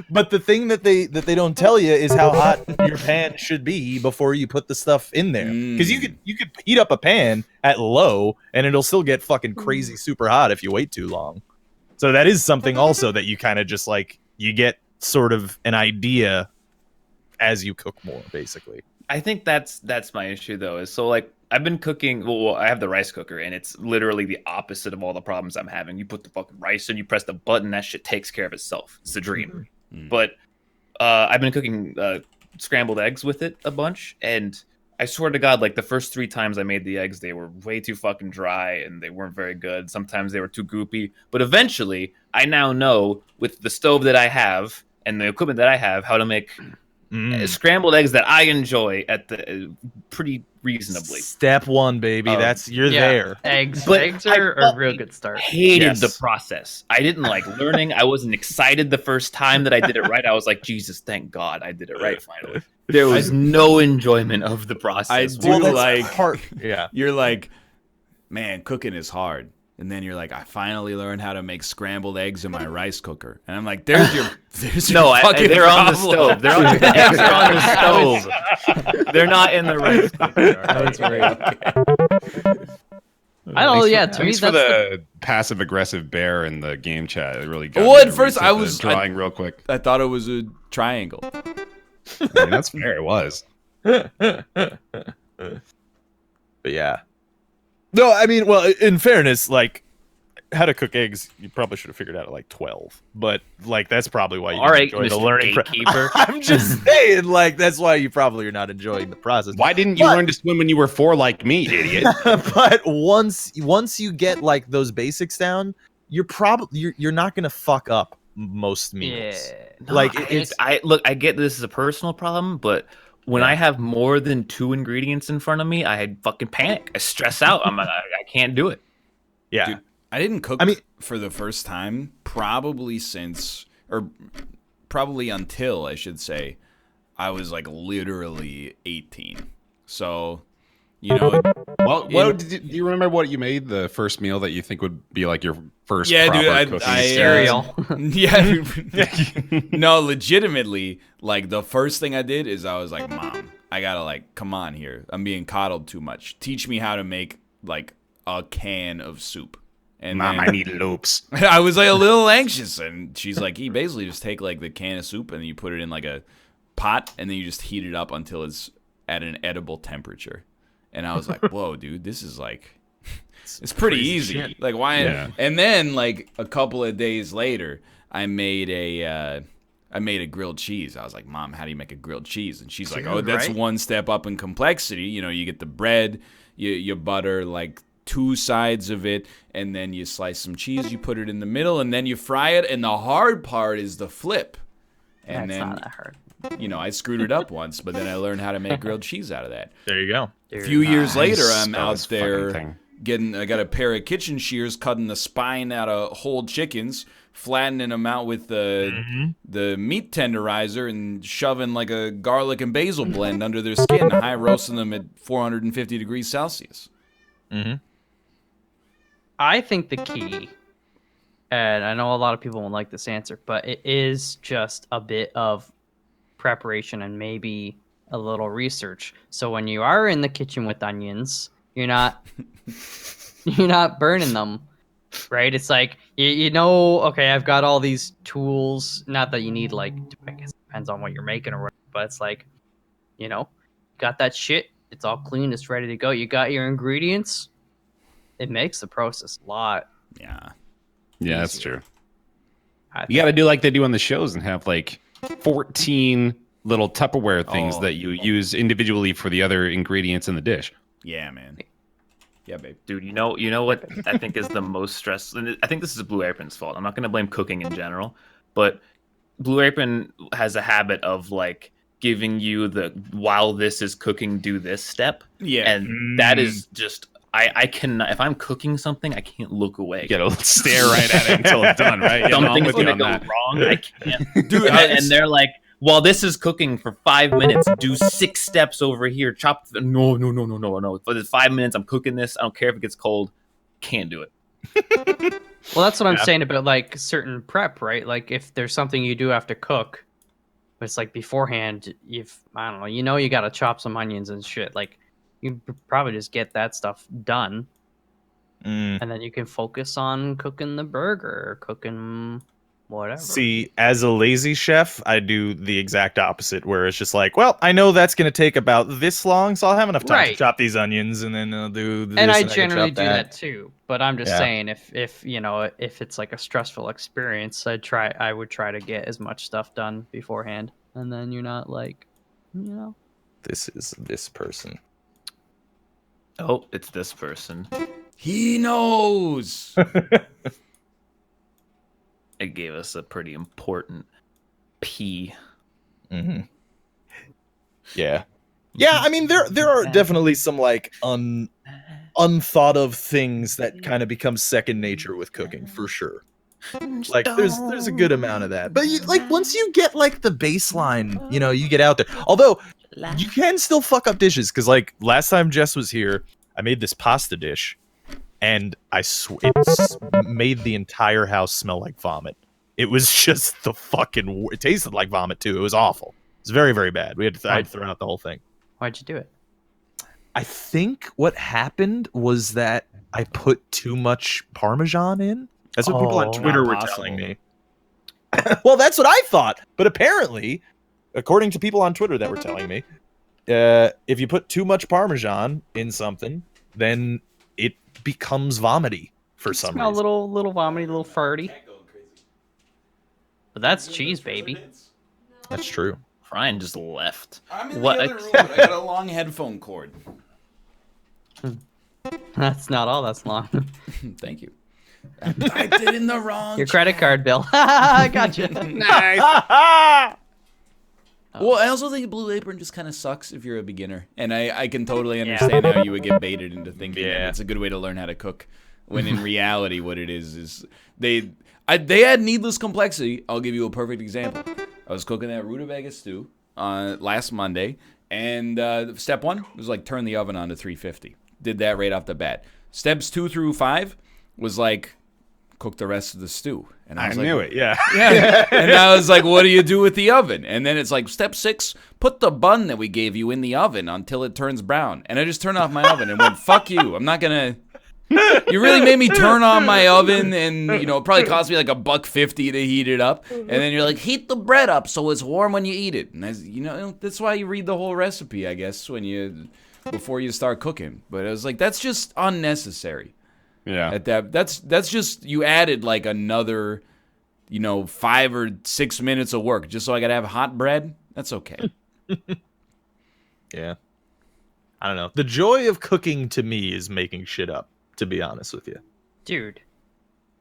But the thing that they don't tell you is how hot your pan should be before you put the stuff in there. Because you could heat up a pan at low and it'll still get fucking crazy super hot if you wait too long. So that is something also that you kind of just like, you get sort of an idea as you cook more, basically. I think that's my issue though. Is so like, I've been cooking. Well, I have the rice cooker, and it's literally the opposite of all the problems I'm having. You put the fucking rice in, you press the button, that shit takes care of itself. It's a dream. Mm-hmm. But I've been cooking scrambled eggs with it a bunch, and I swear to God, like the first 3 times I made the eggs, they were way too fucking dry, and they weren't very good. Sometimes they were too goopy. But eventually, I now know with the stove that I have and the equipment that I have how to make scrambled eggs that I enjoy at the pretty reasonably. Step 1, baby. You're there. Eggs are a real good start. Hated the process. I didn't like learning. I wasn't excited the first time that I did it right. I was like, Jesus, thank God I did it right finally. There was no enjoyment of the process. I do like hard. Yeah. You're like, man, cooking is hard. And then you're like, I finally learned how to make scrambled eggs in my rice cooker. And I'm like, there's your fucking they're problem. On the stove. The eggs are on the stove. They're not in the rice cooker. That's right. I don't know. Yeah, to me, thanks for the passive aggressive bear in the game chat. It really got. Well, at first I was drawing real quick. I thought it was a triangle. I mean, that's fair. It was. But yeah. No, I mean, well, in fairness, like, how to cook eggs, you probably should have figured out at like 12. But like, that's probably why you enjoy the learning gatekeeper. I'm just saying, like, that's why you probably are not enjoying the process. Why didn't you learn to swim when you were 4 like me, idiot? But once you get like those basics down, you're not gonna fuck up most meals. Yeah. No, Like I look, I get this is a personal problem, but when I have more than 2 ingredients in front of me, I fucking panic. I stress out. I can't do it. yeah. Dude, I didn't cook for the first time probably until, I should say, I was like literally 18. So, you know, do you remember what you made the first meal that you think would be like your first yeah, proper dude, cooking? Cereal. Yeah. No, legitimately, like the first thing I did is I was like, Mom, I gotta like, come on here. I'm being coddled too much. Teach me how to make like a can of soup. And Mom, then, I need loops. I was like a little anxious, and she's like, you basically just take like the can of soup and you put it in like a pot, and then you just heat it up until it's at an edible temperature. And I was like, whoa, dude, this is like, it's pretty easy. shit. Like, why? Yeah. And then like a couple of days later, I made a grilled cheese. I was like, Mom, how do you make a grilled cheese? And she's like, oh, that's one step up in complexity. You know, you get the bread, you butter like 2 sides of it, and then you slice some cheese, you put it in the middle, and then you fry it, and the hard part is the flip. And That's then, not that hard. you know, I screwed it up once, but then I learned how to make grilled cheese out of that. There you go. A few years later, I'm Smell out this fucking there thing. I got a pair of kitchen shears cutting the spine out of whole chickens, flattening them out with the meat tenderizer, and shoving like a garlic and basil blend under their skin, high roasting them at 450 degrees Celsius. Mm-hmm. I think the key, and I know a lot of people won't like this answer, but it is just a bit of preparation and maybe a little research. So when you are in the kitchen with onions, you're not burning them, right? It's like you know, okay, I've got all these tools. Not that you need like, I guess it depends on what you're making or whatever, but it's like, you know, got that shit. It's all clean. It's ready to go. You got your ingredients. It makes the process a lot. Yeah. Yeah, that's true. I You got to do like they do on the shows and have like 14 little Tupperware things that you use individually for the other ingredients in the dish. Yeah, man. Yeah, babe. Dude, you know what I think is the most stress, and I think this is Blue Apron's fault. I'm not gonna blame cooking in general, but Blue Apron has a habit of like giving you the while this is cooking, do this step. Yeah. And that is just I cannot, if I'm cooking something, I can't look away. You gotta stare right at it until it's done, right? Something's gonna go wrong. I can't. Dude, and they're like, while this is cooking for 5 minutes, do 6 steps over here. Chop. No. For the 5 minutes, I'm cooking this. I don't care if it gets cold. Can't do it. Well, that's what I'm saying about like certain prep, right? Like if there's something you do have to cook, but it's like beforehand, I don't know, you got to chop some onions and shit. Like you probably just get that stuff done, and then you can focus on cooking the burger or cooking whatever. See, as a lazy chef, I do the exact opposite, where it's just like, well, I know that's going to take about this long, so I'll have enough time to chop these onions, and then I'll do this. And I can generally chop do that too. But I'm just Yeah. saying, if it's like a stressful experience, I would try to get as much stuff done beforehand, and then you're not like, This is this person. Oh, it's this person. He knows. It gave us a pretty important P. Mm-hmm. Yeah. Yeah, I mean there are definitely some like unthought of things that kind of become second nature with cooking, for sure. Like there's a good amount of that. But like once you get like the baseline, you get out there. Although you can still fuck up dishes, because like last time Jess was here, I made this pasta dish, and it's made the entire house smell like vomit. It was just it tasted like vomit too. It was awful. It was very, very bad. I had to throw out the whole thing. Why'd you do it? I think what happened was that I put too much Parmesan in. That's what people on Twitter were telling me. Well, that's what I thought. But apparently, according to people on Twitter that were telling me, if you put too much Parmesan in something, then it becomes vomity for some reason. A little vomity, a little farty. But that's cheese, baby. That's true. Brian just left. I'm in What? the other room, but I got a long headphone cord. That's not all that's long. Thank you. I typed it in the wrong. Your credit card bill. Gotcha. Well, I also think Blue Apron just kind of sucks if you're a beginner, and I can totally understand how you would get baited into thinking that it's a good way to learn how to cook, when in reality, what it is they add needless complexity. I'll give you a perfect example. I was cooking that rutabaga stew last Monday, and step 1 was like turn the oven on to 350. Did that right off the bat. Steps 2 through 5 was like cook the rest of the stew. And I knew it, yeah. And I was like, what do you do with the oven? And then it's like, step 6, put the bun that we gave you in the oven until it turns brown. And I just turned off my oven and went, fuck you. I'm not going to... You really made me turn on my oven, and, you know, it probably cost me like $1.50 to heat it up. And then you're like, heat the bread up so it's warm when you eat it. And, you know, that's why you read the whole recipe, I guess, before you start cooking. But I was like, that's just unnecessary. Yeah. That's just, you added like another, 5 or 6 minutes of work just so I gotta have hot bread. That's okay. Yeah. I don't know. The joy of cooking to me is making shit up, to be honest with you. Dude,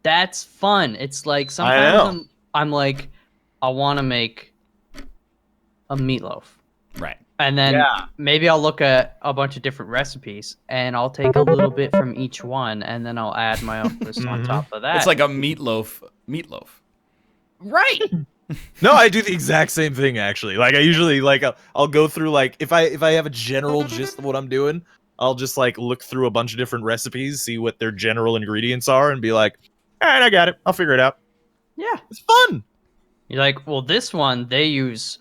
that's fun. It's like sometimes I'm like, I want to make a meatloaf. Right. And then maybe I'll look at a bunch of different recipes, and I'll take a little bit from each one, and then I'll add my own twist on top of that. It's like a meatloaf. Right. No, I do the exact same thing actually. Like I usually I'll go through like if I have a general gist of what I'm doing, I'll just like look through a bunch of different recipes, see what their general ingredients are, and be like, all right, I got it. I'll figure it out. Yeah. It's fun. You're like, well, this one they use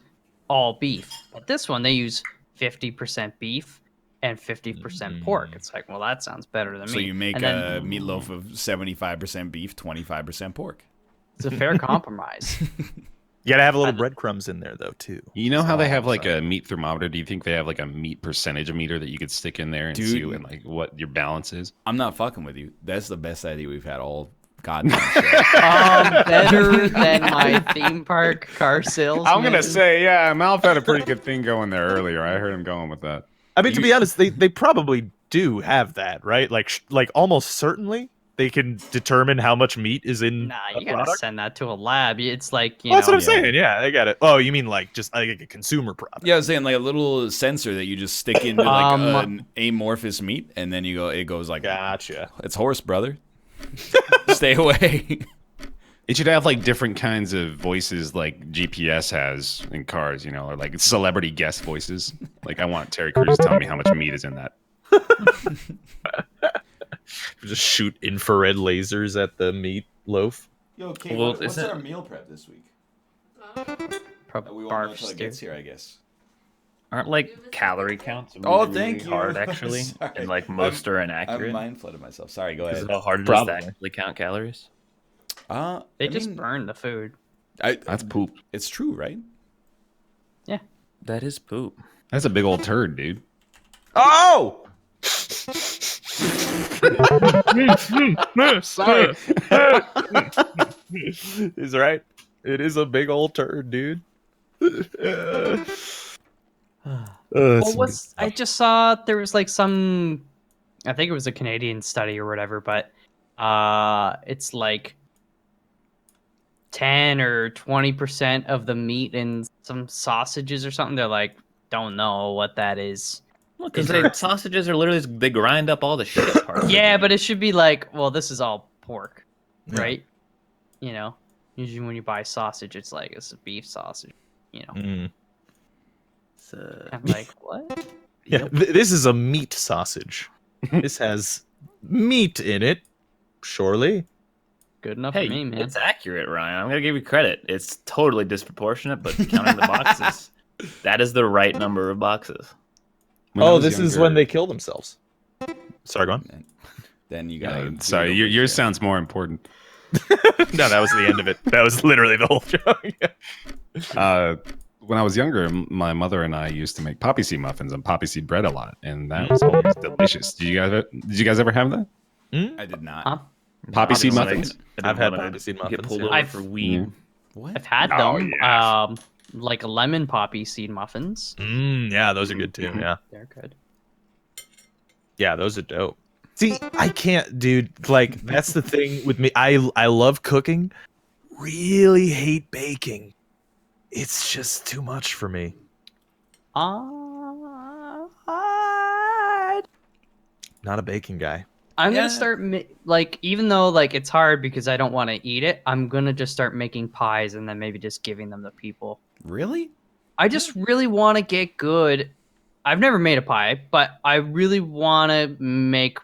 all beef, but this one they use 50% beef and 50% pork. It's like, well, that sounds better than me. So you make a meatloaf of 75% beef, 25% pork. It's a fair compromise. You gotta have a little breadcrumbs in there though too. You know how they have like a meat thermometer? Do you think they have like a meat percentage meter that you could stick in there and see like what your balance is? I'm not fucking with you. That's the best idea we've had all goddamn show. Better than my theme park car sales. I'm gonna say, yeah, Malf had a pretty good thing going there earlier. I heard him going with that. I mean, to be honest, they probably do have that, right? Like almost certainly they can determine how much meat is in. Nah, you gotta send that to a lab. It's like that's what I'm saying. Yeah, I got it. Oh, you mean like just like a consumer product? Yeah, I was saying like a little sensor that you just stick into like an amorphous meat, and then it goes like, gotcha. It's horse, brother. Stay away. It should have like different kinds of voices like GPS has in cars, or like celebrity guest voices. Like I want Terry Crews to tell me how much meat is in that. Just shoot infrared lasers at the meat loaf. Yo, okay, Well, what's our meal prep this week? We won't know until it gets here, I guess. Aren't like calorie counts thank you. hard actually, Sorry. and like most are inaccurate? I'm mind flooded myself. Sorry, go ahead. How hard it is to actually count calories? They just burn the food. That's poop. It's true, right? Yeah. That is poop. That's a big old turd, dude. Oh! Sorry. He's right. It is a big old turd, dude. I just saw there was like some, I think it was a Canadian study or whatever, but it's like 10 or 20% of the meat in some sausages or something. They're like, don't know what that is. Because sausages are literally they grind up all the shit parts. Yeah, but it should be like, well, this is all pork, right? Usually when you buy sausage, it's like it's a beef sausage. I'm like, what? Yeah, this is a meat sausage. This has meat in it, surely. Good enough Hey, for me, man. it's accurate, Ryan. I'm gonna give you credit. It's totally disproportionate, but counting the boxes, that is the right number of boxes. This is when they kill themselves. Sorry, go on. Then you got. Sorry, yours sounds more important. No, that was the end of it. That was literally the whole joke. When I was younger, my mother and I used to make poppy seed muffins and poppy seed bread a lot, and that was always delicious. Did you guys ever have that? I did not. Huh? Poppy seed muffins? I've had poppy seed muffins. Get pulled yeah. over for weed. What? I've had Oh, them. yeah. Like lemon poppy seed muffins. Yeah, those are good too. Yeah, They're good. yeah, those are dope. See, I can't, dude. Like, that's the thing with me. I love cooking. Really hate baking. It's just too much for me. Uh, Not a baking guy. I'm Yeah. gonna start like, even though like it's hard because I don't want to eat it, I'm gonna just start making pies and then maybe just giving them to people. Really? I just really want to get good. I've never made a pie, but I really want to make.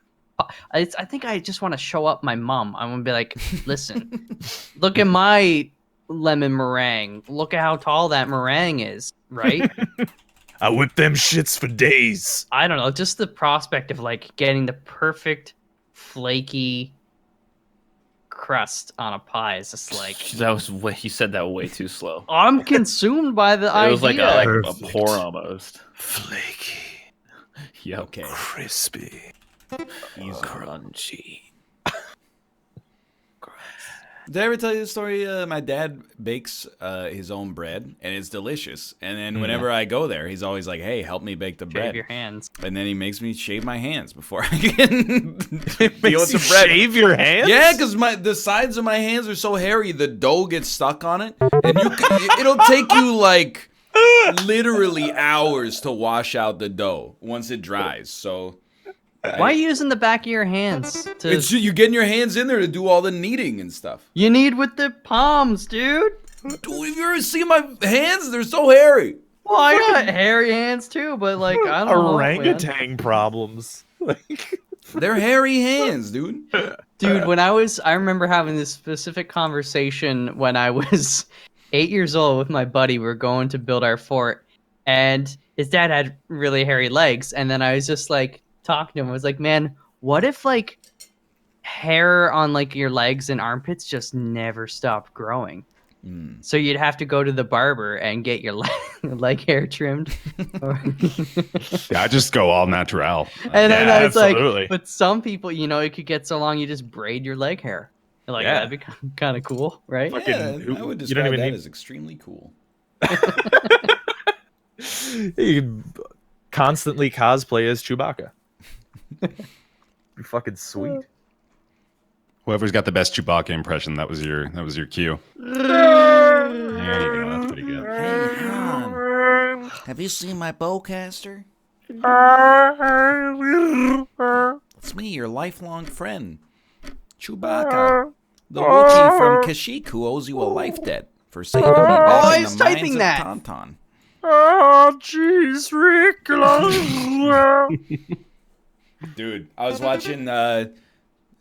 I think I just want to show up my mom. I'm gonna be like, listen, look at my lemon meringue. Look at how tall that meringue is, right? I whip them shits for days. I don't know, just the prospect of like getting the perfect flaky crust on a pie is just like That was way, you said that way too slow. I'm consumed by the idea. It was like a Perfect. pour almost. Flaky. Yep. Okay. Crispy. Crunchy. Did I ever tell you the story? My dad bakes his own bread, and it's delicious. And then whenever I go there, he's always like, "Hey, help me bake the Shave bread." your hands. And then he makes me shave my hands before I can deal with Makes you the bread. shave your hands? Yeah, because the sides of my hands are so hairy, the dough gets stuck on it, and it'll take you like literally hours to wash out the dough once it dries. So. Why are you using the back of your hands? It's you getting your hands in there to do all the kneading and stuff. You need with the palms, dude. Dude, have you ever seen my hands? They're so hairy. Well, I got hairy hands too, but like I don't know. man. Orangutan problems. They're hairy hands, dude. Dude, I remember having this specific conversation when I was 8 years old with my buddy. We were going to build our fort, and his dad had really hairy legs, and then I was just like talking to him. I was like, man, what if like hair on like your legs and armpits just never stopped growing? So you'd have to go to the barber and get your leg hair trimmed. Yeah, I just go all natural. And then Yeah, I was absolutely. like, but some people, it could get so long you just braid your leg hair. Like, Yeah. that'd be kind of cool, right? Fucking- Yeah, who- I would you don't describe even that need- as extremely cool. You could constantly cosplay as Chewbacca. Be fucking sweet. Whoever's got the best Chewbacca impression, that was your cue. There you go. That's pretty good. Hey, Han, have you seen my bowcaster? It's me, your lifelong friend, Chewbacca, the Wookiee from Kashyyyk who owes you a life debt for saving me back in he's the typing mines that. of Tauntaun. Oh, jeez, Rick. Dude, I was watching.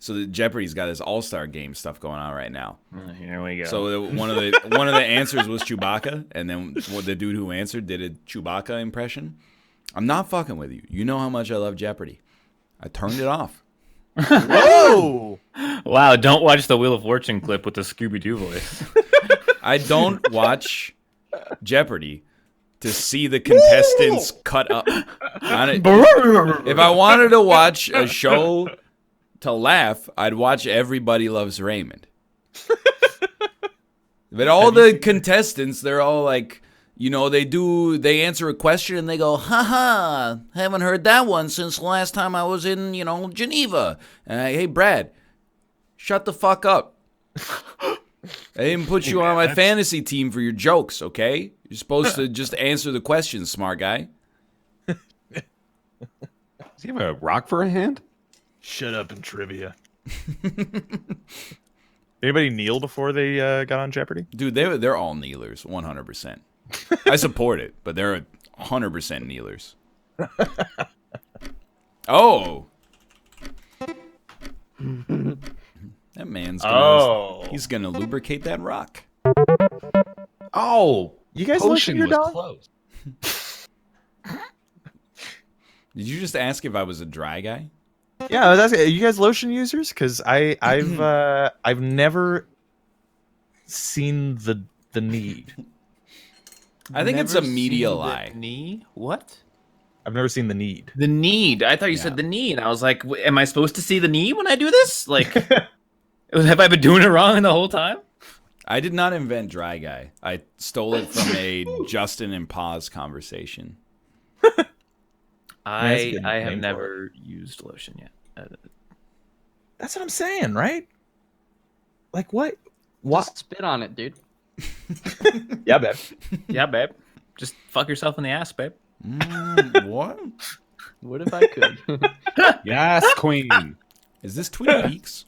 So the Jeopardy's got this All-Star game stuff going on right now. Here we go. So one of the answers was Chewbacca, and then the dude who answered did a Chewbacca impression. I'm not fucking with you. You know how much I love Jeopardy. I turned it off. Whoa! Wow, don't watch the Wheel of Fortune clip with the Scooby-Doo voice. I don't watch Jeopardy to see the contestants cut up. If I wanted to watch a show to laugh, I'd watch Everybody Loves Raymond. But all the contestants, they're all like, they answer a question and they go, haha, haven't heard that one since the last time I was in, Geneva. Hey, Brad, shut the fuck up. I didn't put you on my fantasy team for your jokes, okay? You're supposed to just answer the questions, smart guy. Does he have a rock for a hand? Shut up in trivia. Anybody kneel before they got on Jeopardy? Dude, they're all kneelers, 100%. I support it, but they're 100% kneelers. Oh. That man's he's gonna lubricate that rock. Oh, you guys lotion your dog? closed. Did you just ask if I was a dry guy? Yeah, I was asking, are you guys lotion users? Because I've never seen the need. I think it's a Never media seen the lie. Knee? What? I've never seen the need. The need. I thought you said the need. I was like, am I supposed to see the knee when I do this? Like, have I been doing it wrong the whole time? I did not invent dry guy. I stole it from a Justin and Paz conversation. I good have name for never used lotion yet. That's what I'm saying, right? Like what? What? Just spit on it, dude. Yeah, babe. Yeah, babe. Just fuck yourself in the ass, babe. What? What if I could? Yes, queen. Is this Twin Peaks?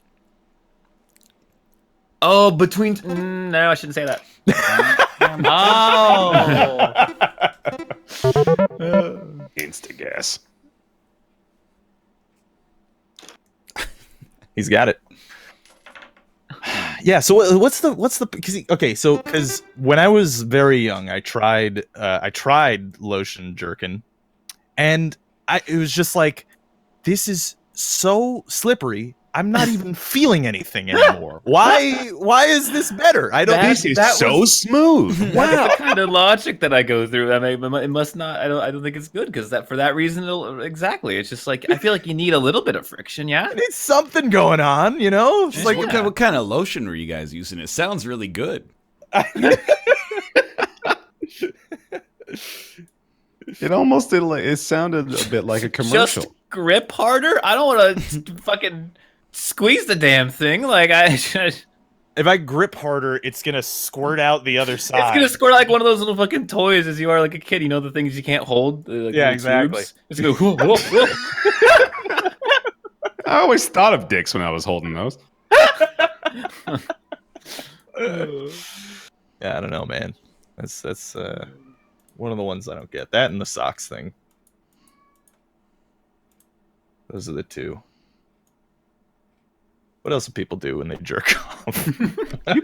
Oh, between. No, I shouldn't say that. Oh. Insta gas. He's got it. Yeah. So what's the because when I was very young, I tried lotion jerkin, and it was just like, this is so slippery. I'm not even feeling anything anymore. Why is this better? I don't. This is so smooth. That's the kind of logic that I go through. I mean, it must not. I don't think it's good because for that reason, exactly. It's just like I feel like you need a little bit of friction. Yeah. I need something going on, you know. It's like What kind of lotion were you guys using? It sounds really good. It almost did. It sounded a bit like a commercial. Just grip harder. I don't want to fucking squeeze the damn thing. Like if I grip harder, it's gonna squirt out the other side. It's gonna squirt like one of those little fucking toys as you are like a kid. You know the things you can't hold. Like Yeah, little exactly. Tubes. It's gonna go. Whoa, whoa, whoa. I always thought of dicks when I was holding those. Yeah, I don't know, man. That's one of the ones I don't get. That and the socks thing. Those are the two. What else do people do when they jerk off?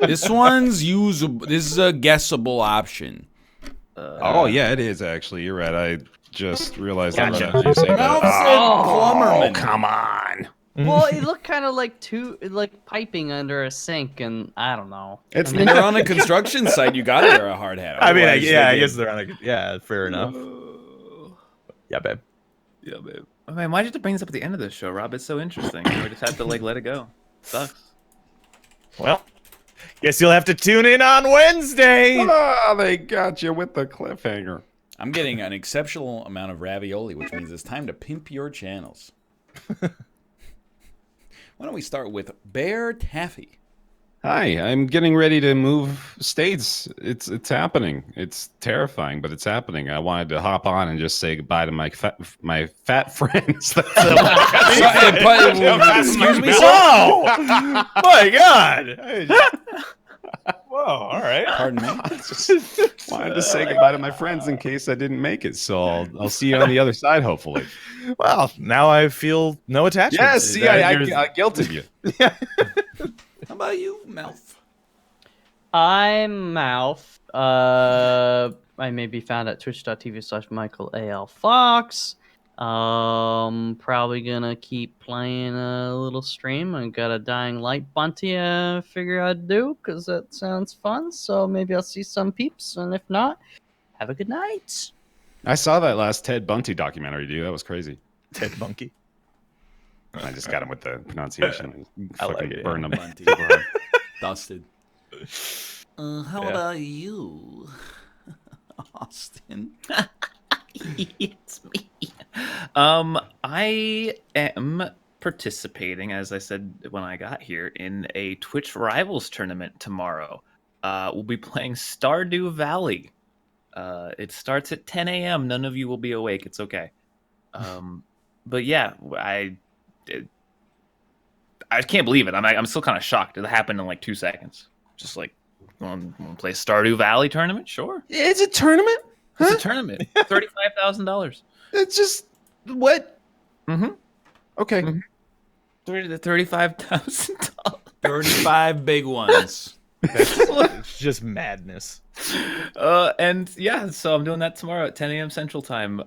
This one's usable. This is a guessable option. Oh yeah, it is actually. You're right. I just realized Gotcha. that. You say Mouth that. said Oh, plumberman. come on. Well, it looked kind of like piping under a sink, and I don't know. It's When they're on a construction site, you gotta wear a hard hat. I mean, Otherwise, I guess they're on a. Yeah, fair enough. Yeah, babe. Yeah, babe. Oh, man, why'd you have to bring this up at the end of this show, Rob? It's so interesting. We just have to let it go. Sucks. Well, guess you'll have to tune in on Wednesday. Oh, they got you with the cliffhanger. I'm getting an exceptional amount of ravioli, which means it's time to pimp your channels. Why don't we start with Bear Taffy? Hi, I'm getting ready to move states. It's happening. It's terrifying, but it's happening. I wanted to hop on and just say goodbye to my fat friends. Excuse me, sir. Whoa! My God! Whoa! All right. Pardon me. Just wanted to say goodbye to my friends in case I didn't make it. So I'll see you on the other side, hopefully. Well, now I feel no attachment. Yes, see, I guilted you. How about you, Mouth? I'm Mouth. I may be found at twitch.tv/MichaelALFox. Probably gonna keep playing a little stream. I got a Dying Light Bunty figure I'd do because that sounds fun. So maybe I'll see some peeps, and if not, have a good night. I saw that last Ted Bundy documentary, dude. That was crazy. Ted Bunky. I just got him with the pronunciation. I like Fucking it, burned him. Bunty. Dusted. How about you, Austin? It's me. I am participating, as I said when I got here, in a Twitch Rivals tournament tomorrow. We'll be playing Stardew Valley. It starts at 10 a.m. None of you will be awake. It's okay. But yeah, I can't believe it. I'm still kind of shocked. It happened in like 2 seconds. Just like, want to play Stardew Valley tournament? Sure. It's a tournament? It's a tournament. $35,000. It's just what? Mm-hmm. Okay. $35,000. 35 big ones. It's just madness. And yeah, so I'm doing that tomorrow at 10 a.m. Central Time.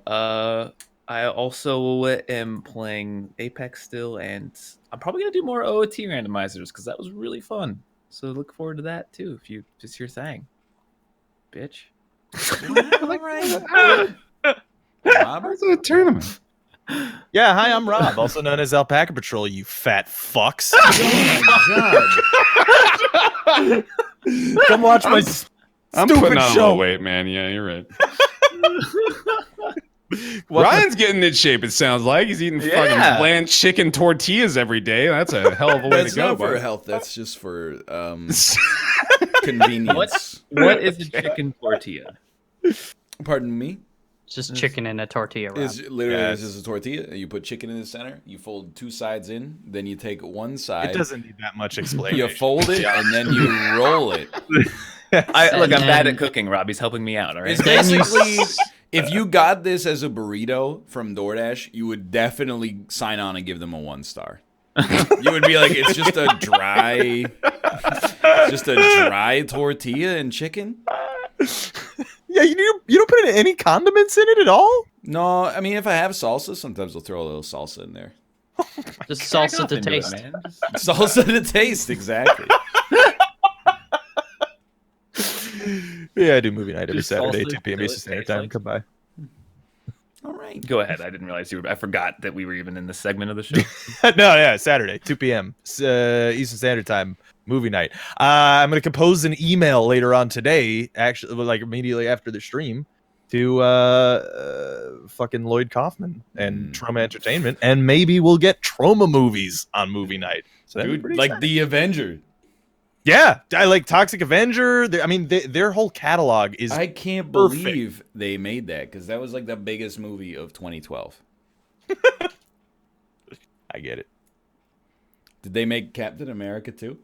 I also am playing Apex still, and I'm probably gonna do more OOT randomizers because that was really fun. So look forward to that too. If it's your thing, bitch. Robert? It's a tournament. Yeah, hi, I'm Rob, also known as Alpaca Patrol, you fat fucks. Oh Come watch my I'm stupid putting on a show. little weight, man. Yeah, you're right. Ryan's getting in shape. It sounds like he's eating fucking bland chicken tortillas every day. That's a hell of a way That's to go. not for bud. health. That's just for convenience. What is a chicken tortilla? Pardon me. It's just chicken in a tortilla wrap. Is literally it's just a tortilla. You put chicken in the center. You fold two sides in. Then you take one side. It doesn't need that much explanation. You fold it and then you roll it. Look, I'm then- bad at cooking. Robbie's helping me out. All right. It's basically, if you got this as a burrito from DoorDash, you would definitely sign on and give them a 1 star. You would be like, it's just a dry tortilla and chicken. Yeah, you don't put any condiments in it at all? No, I mean if I have salsa, sometimes I'll throw a little salsa in there. Just salsa to taste. Salsa to taste, exactly. Yeah, I do movie night every Just Saturday, salsa 2 p.m. till Eastern it Standard tastes Time. like- Come by. All right. Go ahead. I didn't realize I forgot that we were even in this segment of the show. No, yeah, Saturday, 2 p.m. Eastern Standard Time, movie night. I'm going to compose an email later on today, actually, like immediately after the stream, to fucking Lloyd Kaufman and Trauma Entertainment, and maybe we'll get Trauma movies on movie night. So that'd be Dude, pretty like exciting. the Avenger. Yeah, I like Toxic Avenger. I mean, their whole catalog is. I can't perfect. believe they made that because that was like the biggest movie of 2012. I get it. Did they make Captain America too?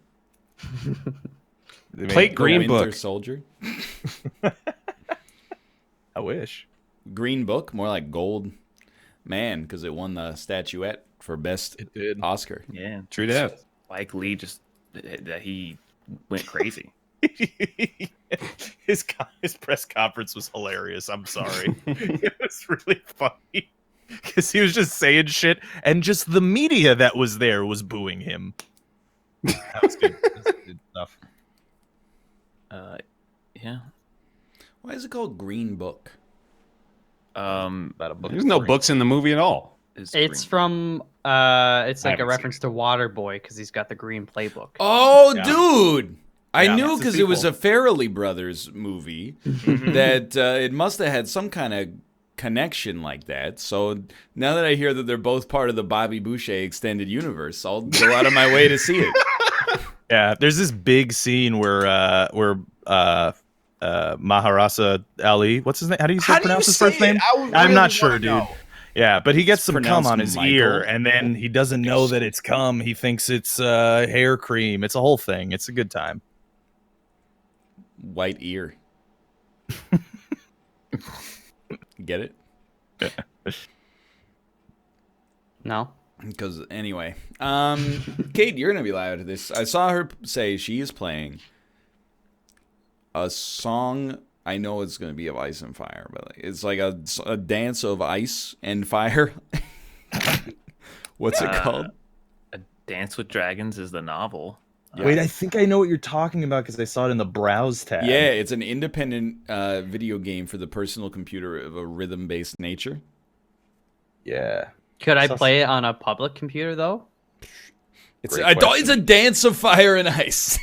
They Plate made- Green The Winter Book. Soldier. I wish. Green Book, more like Gold Man because it won the statuette for best It did. Oscar. Yeah. True that. Spike Lee just that he went crazy. his press conference was hilarious. I'm sorry. It was really funny because he was just saying shit, and just the media that was there was booing him. That was good. That was good stuff. Yeah. Why is it called Green Book? About a book. There's no books in the movie at all. It's green. from it's I like a haven't reference to Waterboy because he's got the green playbook. Oh, Yeah. dude! I Yeah, knew it's a because it was a sequel. Farrelly Brothers movie that it must have had some kind of connection like that. So now that I hear that they're both part of the Bobby Boucher extended universe, I'll go out of my way to see it. Yeah, there's this big scene where Maharasa Ali, what's his name? How do you pronounce his first name? I'm not sure, dude. Yeah, but he gets some cum pronounced on his Michael. ear, and then he doesn't know that it's cum. He thinks it's hair cream. It's a whole thing. It's a good time. White ear. Get it? No. Because anyway, Kate, you're gonna be live to this. I saw her say she is playing a song. I know it's gonna be of Ice and Fire, but it's like a dance of ice and fire. What's it called? A Dance with Dragons is the novel. Wait, I think I know what you're talking about because I saw it in the browse tab. Yeah, it's an independent video game for the personal computer of a rhythm-based nature. Yeah. Could I play it on a public computer though? It's Great it's a dance of fire and ice.